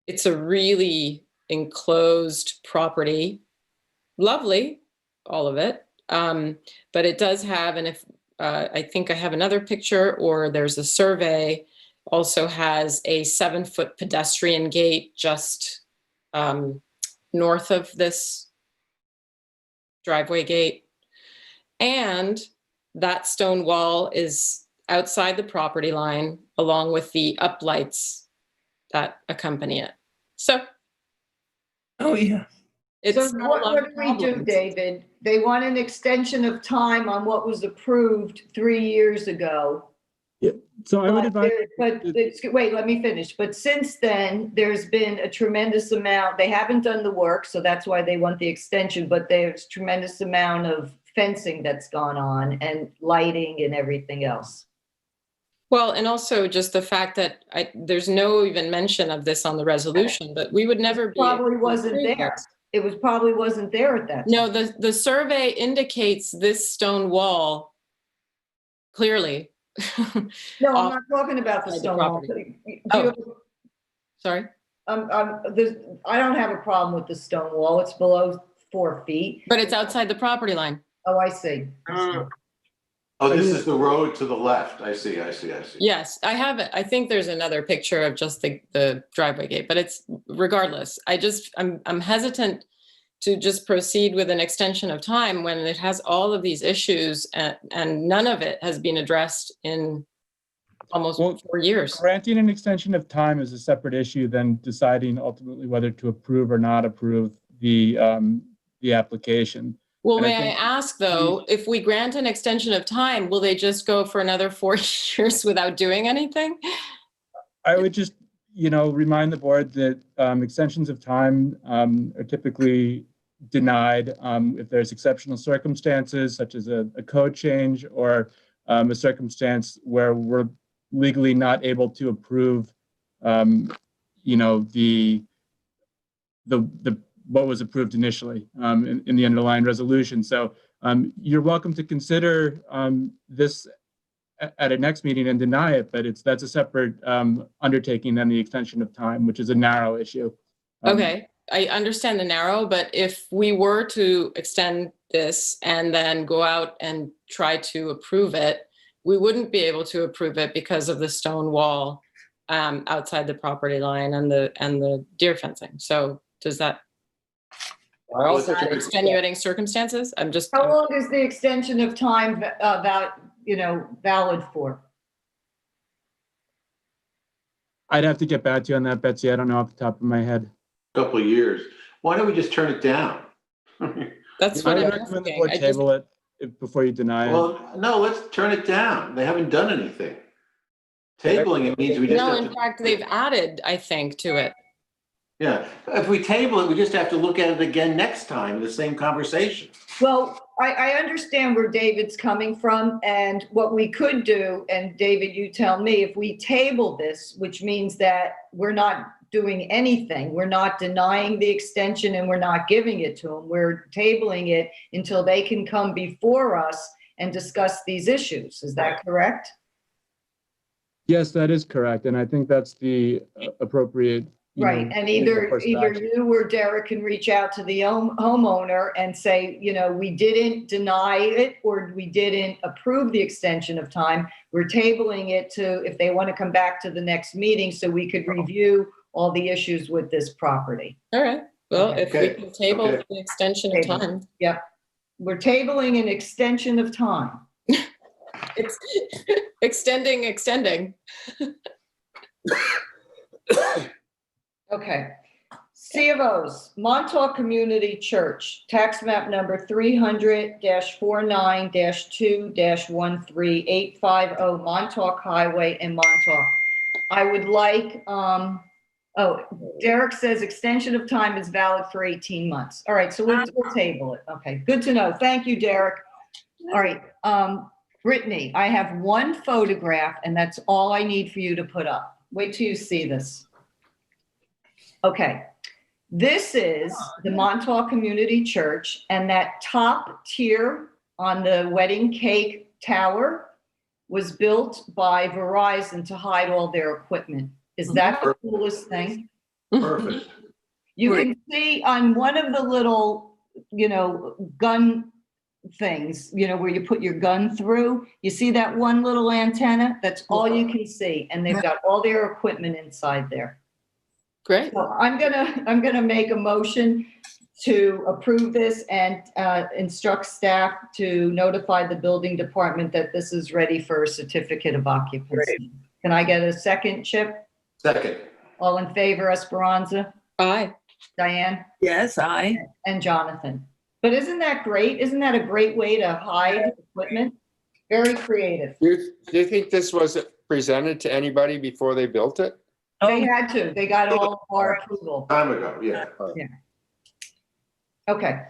it's a really enclosed property. Lovely, all of it. But it does have, and if I think I have another picture, or there's a survey, also has a 7-foot pedestrian gate just north of this driveway gate. And that stone wall is outside the property line, along with the uplights that accompany it. So. Oh, yeah. So what do we do, David? They want an extension of time on what was approved 3 years ago. Yeah. So I would advise. Wait, let me finish. But since then, there's been a tremendous amount. They haven't done the work, so that's why they want the extension. But there's tremendous amount of fencing that's gone on and lighting and everything else. Well, and also just the fact that there's no even mention of this on the resolution, but we would never be. Probably wasn't there. It was probably wasn't there at that time. No, the survey indicates this stone wall clearly. No, I'm not talking about the stone wall. Oh, sorry. I don't have a problem with the stone wall. It's below 4 feet. But it's outside the property line. Oh, I see. Oh, this is the road to the left. I see. Yes, I have it. I think there's another picture of just the driveway gate, but it's regardless. I'm hesitant to just proceed with an extension of time when it has all of these issues and none of it has been addressed in almost 4 years. Granting an extension of time is a separate issue than deciding ultimately whether to approve or not approve the application. Well, may I ask though, if we grant an extension of time, will they just go for another 4 years without doing anything? I would just, remind the board that extensions of time are typically denied if there's exceptional circumstances, such as a code change or a circumstance where we're legally not able to approve, the what was approved initially in the underlying resolution. So you're welcome to consider this at a next meeting and deny it, but that's a separate undertaking than the extension of time, which is a narrow issue. Okay, I understand the narrow, but if we were to extend this and then go out and try to approve it, we wouldn't be able to approve it because of the stone wall outside the property line and the deer fencing. So does that I also Are think extenuating circumstances? I'm just. How long is the extension of time, valid for? I'd have to get back to you on that, Betsy. I don't know off the top of my head. Couple of years. Why don't we just turn it down? That's I what would I'm recommend the asking. board I just, table it before you deny it. Well, no, let's turn it down. They haven't done anything. Tabling it means we just no, have in to. fact, they've added, I think, to it. Yeah, if we table it, we just have to look at it again next time, the same conversation. Well, I understand where David's coming from, and what we could do, and David, you tell me, if we table this, which means that we're not doing anything, we're not denying the extension and we're not giving it to them, we're tabling it until they can come before us and discuss these issues. Is that correct? Yes, that is correct. And I think that's the appropriate. Right, and either you or Derek can reach out to the homeowner and say, we didn't deny it or we didn't approve the extension of time. We're tabling it to, if they want to come back to the next meeting, so we could review all the issues with this property. All right. Well, Okay. if we can table the extension of time. Yep. We're tabling an extension of time. It's extending. Okay. C of O's, Montauk Community Church, tax map number 300-49-2-13850 Montauk Highway in Montauk. I would like, Derek says extension of time is valid for 18 months. All right, so we'll table it. Okay, good to know. Thank you, Derek. All right, Brittany, I have one photograph and that's all I need for you to put up. Wait till you see this. Okay, this is the Montauk Community Church, and that top tier on the wedding cake tower was built by Verizon to hide all their equipment. Is that the coolest thing? Perfect. You can see on one of the little, gun things, where you put your gun through, you see that one little antenna? That's all you can see, and they've got all their equipment inside there. Great. So I'm gonna make a motion to approve this and instruct staff to notify the building department that this is ready for a certificate of occupancy. Great. Can I get a second, Chip? Second. All in favor, Esperanza? Aye. Diane? Yes, aye. And Jonathan. But isn't that great? Isn't that a great way to hide equipment? Very creative. Do you think this was presented to anybody before they built it? They had to. They got all of our approval. Time ago, yeah. Yeah. Okay.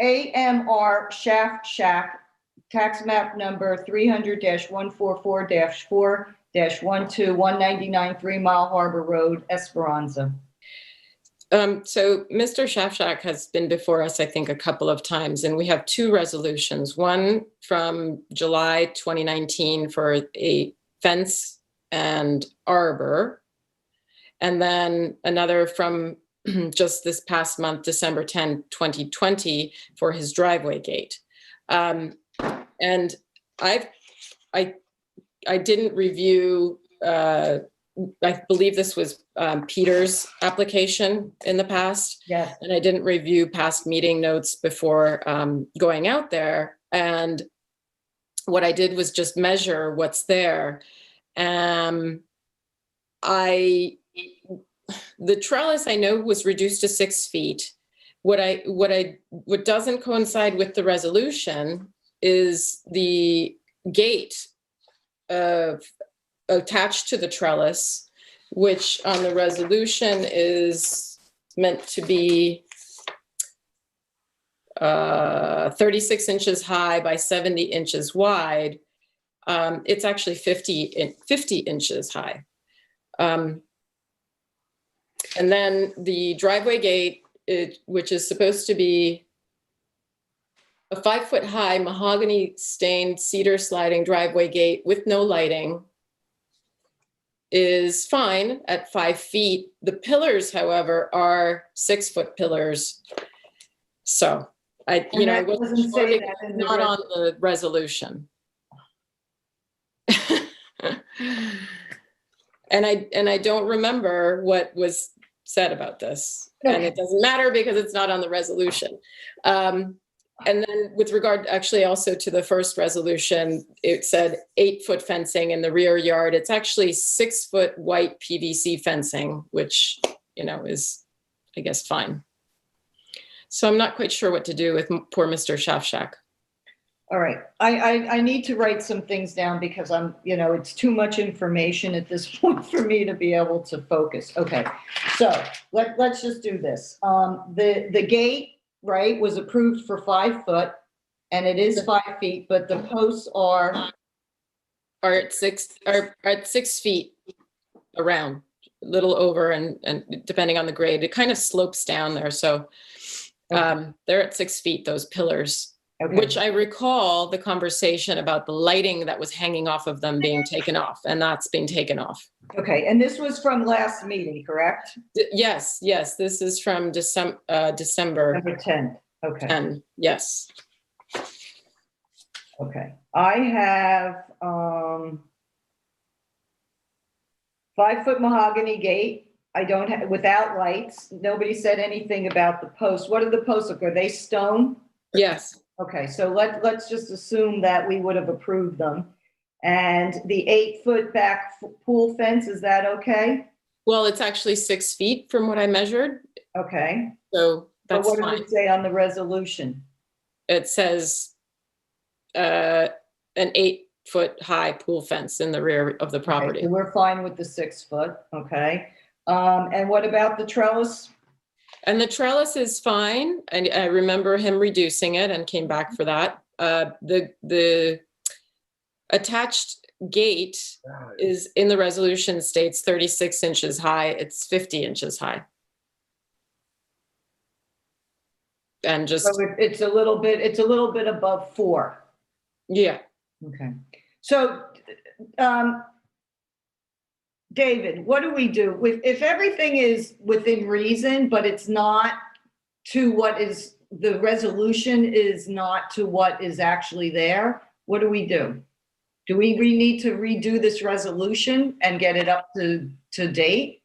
AMR Shaft Shack, tax map number 300-144-4-12, 3 Mile Harbor Road, Esperanza. So Mr. Shafshak has been before us, I think, a couple of times, and we have two resolutions. One from July 2019 for a fence and arbor, and then another from just this past month, December 10, 2020, for his driveway gate. And I didn't review, I believe this was Peter's application in the past. Yes. And I didn't review past meeting notes before going out there. And what I did was just measure what's there. The trellis I know was reduced to 6 feet. What doesn't coincide with the resolution is the gate attached to the trellis, which on the resolution is meant to be 36 inches high by 70 inches wide. It's actually 50 inches high. And then the driveway gate, which is supposed to be a 5-foot high mahogany stained cedar sliding driveway gate with no lighting, is fine at 5 feet. The pillars, however, are 6-foot pillars. So I wasn't sure, not on the resolution. And I don't remember what was said about this. And it doesn't matter because it's not on the resolution. And then with regard actually also to the first resolution, it said 8-foot fencing in the rear yard. It's actually 6-foot white PVC fencing, which, you know, is, I guess, fine. So I'm not quite sure what to do with poor Mr. Shafshak. All right, I need to write some things down because you know, it's too much information at this point for me to be able to focus. Okay, so let's just do this. The gate, right, was approved for 5 foot, and it is 5 feet, but the posts are at 6 feet around, a little over, and depending on the grade, it kind of slopes down there. So they're at 6 feet, those pillars. Okay. Which I recall the conversation about the lighting that was hanging off of them being taken off, and that's been taken off. Okay, and this was from last meeting, correct? Yes, this is from December. Number 10, okay. 10, yes. Okay, I have 5-foot mahogany gate. I don't have, without lights. Nobody said anything about the posts. What are the posts? Are they stone? Yes. Okay, so let's just assume that we would have approved them. And the 8-foot back pool fence, is that okay? Well, it's actually 6 feet from what I measured. Okay. So that's what fine. does it say on the resolution? It says an 8-foot high pool fence in the rear of the property. Okay, so we're fine with the 6 foot, okay. And what about the trellis? And the trellis is fine. And I remember him reducing it and came back for that. The attached gate is in the resolution states 36 inches high. It's 50 inches high. And just so it's a little bit above 4. Yeah. Okay. So David, what do we do if everything is within reason, but it's not to what is the resolution is not to what is actually there? What do we do? Do we need to redo this resolution and get it up to date?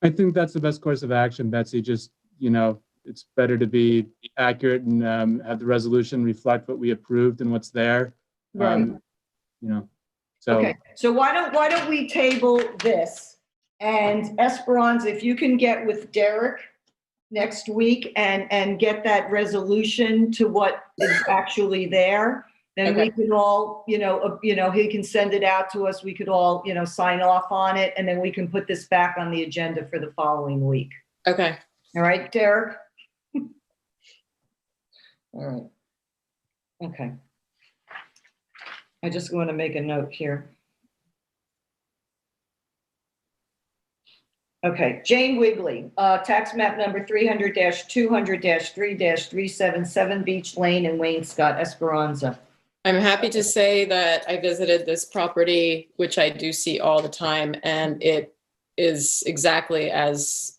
I think that's the best course of action, Betsy. Just, you know, it's better to be accurate and have the resolution reflect what we approved and what's there. Right. You know. So, okay, so why don't we table this? And Esperanza, if you can get with Derek next week and get that resolution to what is actually there, then we can all, you know, he can send it out to us. We could all, you know, sign off on it, and then we can put this back on the agenda for the following week. Okay. All right, Derek? All right. Okay. I just want to make a note here. Okay, Jane Wigley, tax map number 300-200-3-377 Beach Lane in Wayne Scott, Esperanza. I'm happy to say that I visited this property, which I do see all the time, and it is exactly as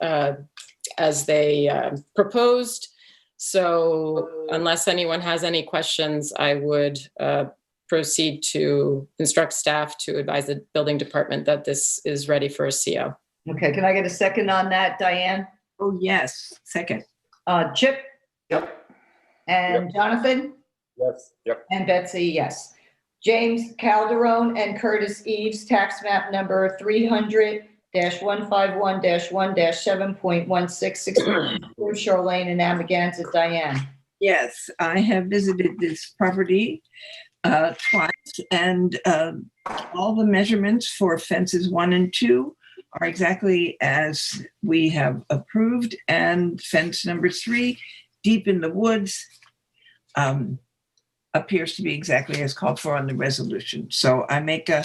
they proposed. So unless anyone has any questions, I would proceed to instruct staff to advise the building department that this is ready for a CO. Okay, can I get a second on that, Diane? Oh, yes, second. Chip? Yep. And Yep. Jonathan? Yes, yep. And Betsy, yes. James Calderon and Curtis Eves, tax map number 300-151-1-7.16, Shore Lane in Amagansett, Diane. Yes, I have visited this property twice, and all the measurements for fences 1 and 2 are exactly as we have approved, and fence number 3, deep in the woods, appears to be exactly as called for on the resolution. So I make a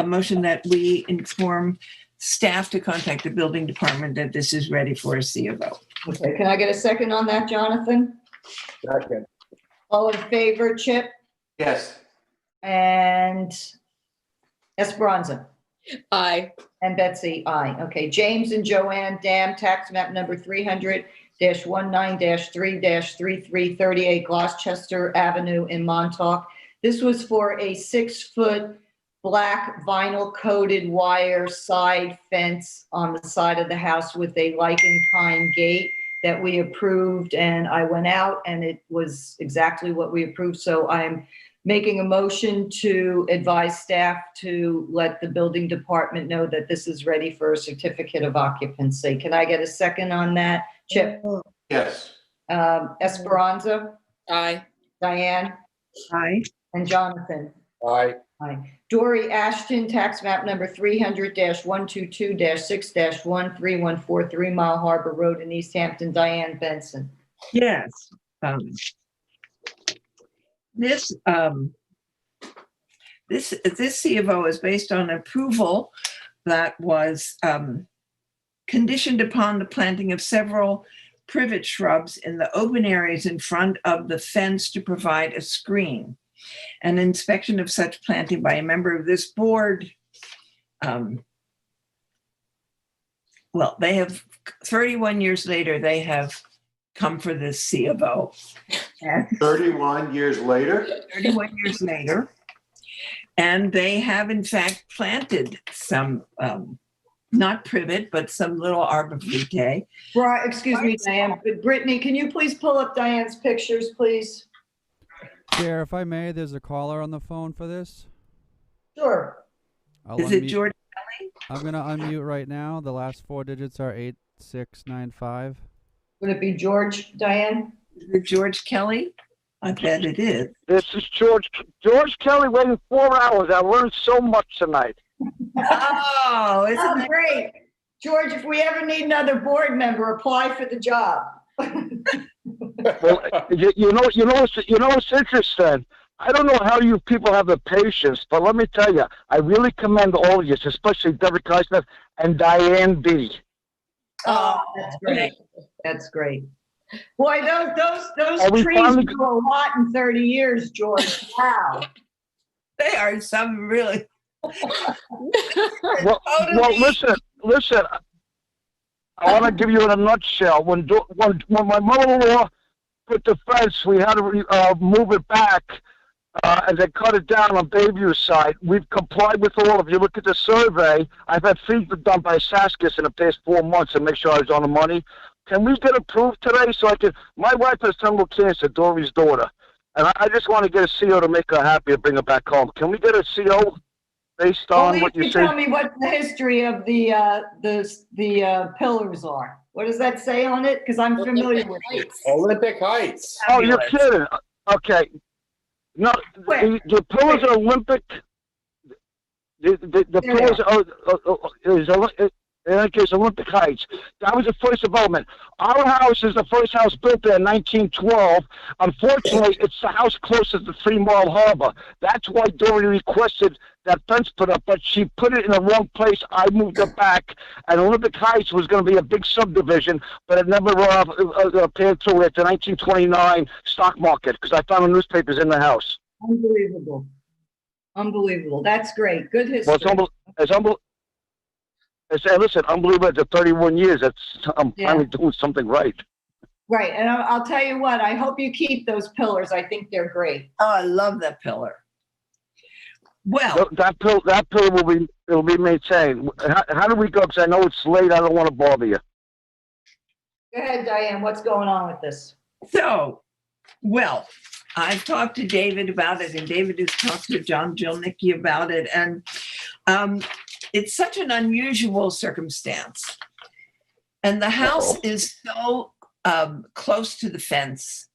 motion that we inform staff to contact the building department that this is ready for a C of O. Okay, can I get a second on that, Jonathan? Second. All in favor, Chip? Yes. And Esperanza? Aye. And Betsy, aye. Okay, James and Joanne Dam, tax map number 300-19-3-3338 Gloucester Avenue in Montauk. This was for a 6-foot black vinyl coated wire side fence on the side of the house with a like-in-kind gate that we approved, and I went out and it was exactly what we approved. So I'm making a motion to advise staff to let the building department know that this is ready for a certificate of occupancy. Can I get a second on that? Chip? Yes. Esperanza? Aye. Diane? Aye. And Jonathan? Aye. Aye. Dory Ashton, tax map number 300-122-6-1, 3143 Mile Harbor Road in East Hampton. Diane Benson. Yes. This C of O is based on approval that was conditioned upon the planting of several privet shrubs in the open areas in front of the fence to provide a screen. An inspection of such planting by a member of this board, well, they have 31 years later, they have come for this C of O. 31 years later? 31 years later. And they have in fact planted some, not privet, but some little arborvitae. Right, excuse me, Diane, but Brittany, can you please pull up Diane's pictures, please? Chair, if I may, there's a caller on the phone for this. Sure. Is it George Kelly? I'm going to unmute right now. The last four digits are 8695. Would it be George, Diane? Is it George Kelly? I bet it is. This is George Kelly waiting 4 hours. I learned so much tonight. Oh, isn't that great? George, if we ever need another board member, apply for the job. Well, you know what's interesting? I don't know how you people have the patience, but let me tell you, I really commend all of you, especially Derek Eisner and Diane B. Oh, that's great. That's great. Boy, those trees finally grew a lot in 30 years, George. Wow. They are some really. Well, listen. I want to give you in a nutshell. When my mother-in-law put the fence, we had to move it back, and they cut it down on Bayview's side. We've complied with all of you. Look at the survey. I've had fees done by Saskis in the past 4 months to make sure I was on the money. Can we get approved today so I can? My wife has terminal cancer, Dory's daughter, and I just want to get a CO to make her happy and bring her back home. Can we get a CO based on what you say? Tell me what the history of the pillars are. What does that say on it? Because I'm familiar with it. Olympic Heights. Oh, you're kidding. Okay. No, the pillars are Olympic. The pillars are, in that case, Olympic Heights. That was the first development. Our house is the first house built there in 1912. Unfortunately, it's the house closest to 3 Mile Harbor. That's why Dory requested that fence put up, but she put it in the wrong place. I moved it back, and Olympic Heights was going to be a big subdivision, but it never appeared through at the 1929 stock market because I found the newspapers in the house. Unbelievable. Unbelievable. That's great. Good history. Well, listen, unbelievable. After 31 years, I'm finally doing something right. Right, and I'll tell you what. I hope you keep those pillars. I think they're great. Oh, I love that pillar. Well, that pillar will be maintained. How do we go? Because I know it's late. I don't want to bother you. Go ahead, Diane. What's going on with this? So, well, I've talked to David about it, and David has talked to John Jilnicki about it, and it's such an unusual circumstance. And the house is so close to the fence,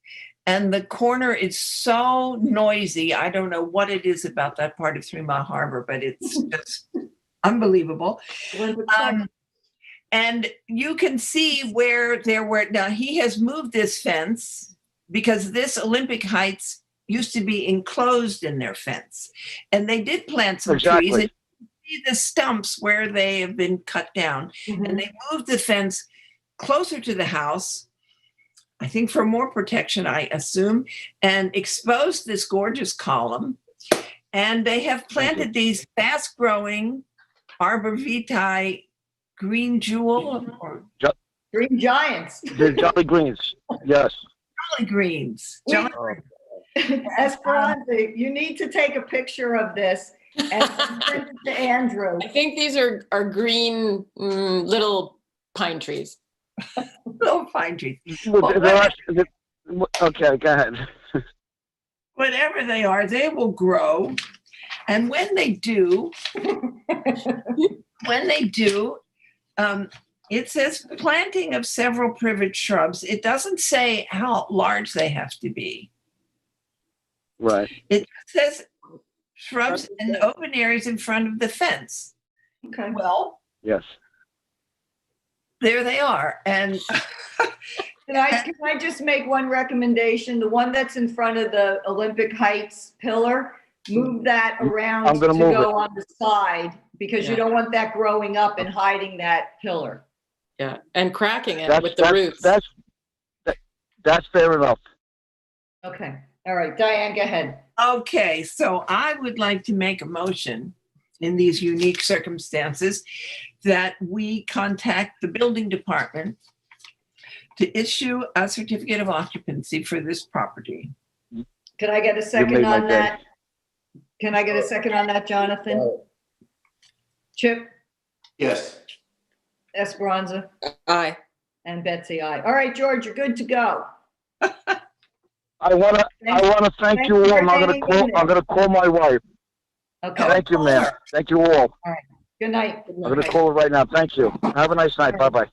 and the corner is so noisy. I don't know what it is about that part of 3 Mile Harbor, but it's just unbelievable. And you can see where there were, now he has moved this fence because this Olympic Heights used to be enclosed in their fence. And they did plant some trees. And you see the stumps where they have been cut down. And they moved the fence closer to the house, I think for more protection, I assume, and exposed this gorgeous column. And they have planted these fast-growing arborvitae, green jewel, or green giants. The Jolly Greens, yes. Jolly Greens. Esperanza, you need to take a picture of this And send it to Andrew. I think these are green little pine trees. Little pine trees. Okay, go ahead. Whatever they are, they will grow. And when they do, it says planting of several privet shrubs. It doesn't say how large they have to be. Right. It says shrubs and open areas in front of the fence. Okay. Well, Yes. there they are. And Can I just make one recommendation? The one that's in front of the Olympic Heights pillar, move that around I'm to gonna move go it. on the side because you Yeah. don't want that growing up and hiding that pillar. Yeah, and cracking it That's with the roots. That's fair enough. Okay. All right. Diane, go ahead. okay, so I would like to make a motion in these unique circumstances that we contact the building department to issue a certificate of occupancy for this property. Can I get a You second made my on day. that? Can I get a second on that, Jonathan? Chip, Yes. Esperanza, Aye. and Betsy, I. All right, George, you're good to go. I wanna thank Thank you you all. for I'm gonna hanging in call. there. I'm gonna call my wife. Okay. Thank you, ma'am. Thank you all. All right. Good night. I'm gonna call her right now. Thank you. Have a nice night. Bye bye.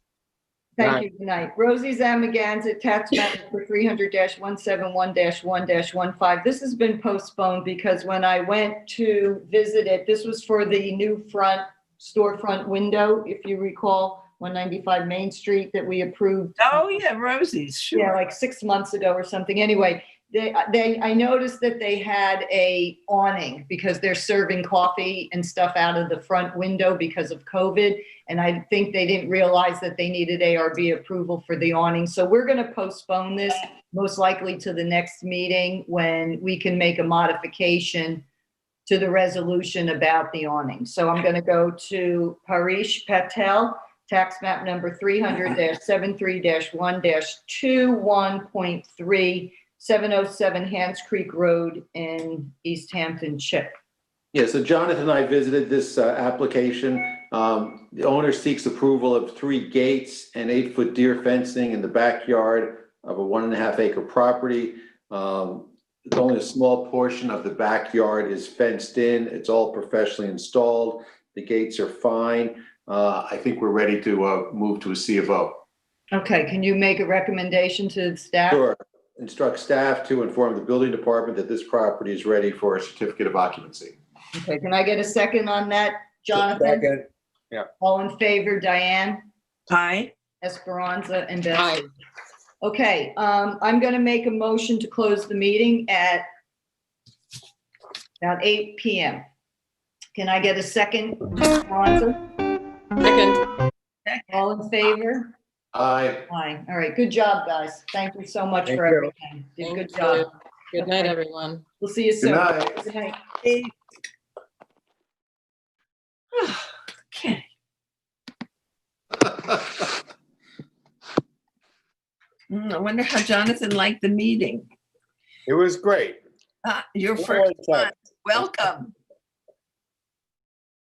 Thank you. Good night. Rosie Zamaganza, tax map for 300-171-1-15. This has been postponed because when I went to visit it, this was for the new front storefront window, if you recall, 195 Main Street that we approved. Oh, yeah, Rosie's, sure. Yeah, like 6 months ago or something. Anyway, I noticed that they had a awning because they're serving coffee and stuff out of the front window because of COVID. And I think they didn't realize that they needed ARB approval for the awning. So we're going to postpone this most likely to the next meeting when we can make a modification to the resolution about the awning. So I'm going to go to Harish Patel, tax map number 300-73-1-21.3, 707 Hans Creek Road in East Hampton, Chip. Yeah, so Jonathan and I visited this application. The owner seeks approval of 3 gates and 8-foot deer fencing in the backyard of a 1.5 acre property. Only a small portion of the backyard is fenced in. It's all professionally installed. The gates are fine. I think we're ready to move to a C of O. Okay, can you make a recommendation to the staff? Sure. Instruct staff to inform the building department that this property is ready for a certificate of occupancy. Okay, can I get a second on that, Jonathan? Second. Yeah. All in favor, Diane, Aye. Esperanza, and Betsy? Okay, I'm going to make a motion to close the meeting at about 8 p.m. Can I get a second, Esperanza? Second. All in favor? Aye. Aye. All right, good job, guys. Thank you so much Thank for you. everything. Did a Thank good you. job. Good night, Okay. everyone. We'll see you soon. night. Good night. Okay. I wonder how Jonathan liked the meeting. It was great. Your Well first done. time. Welcome.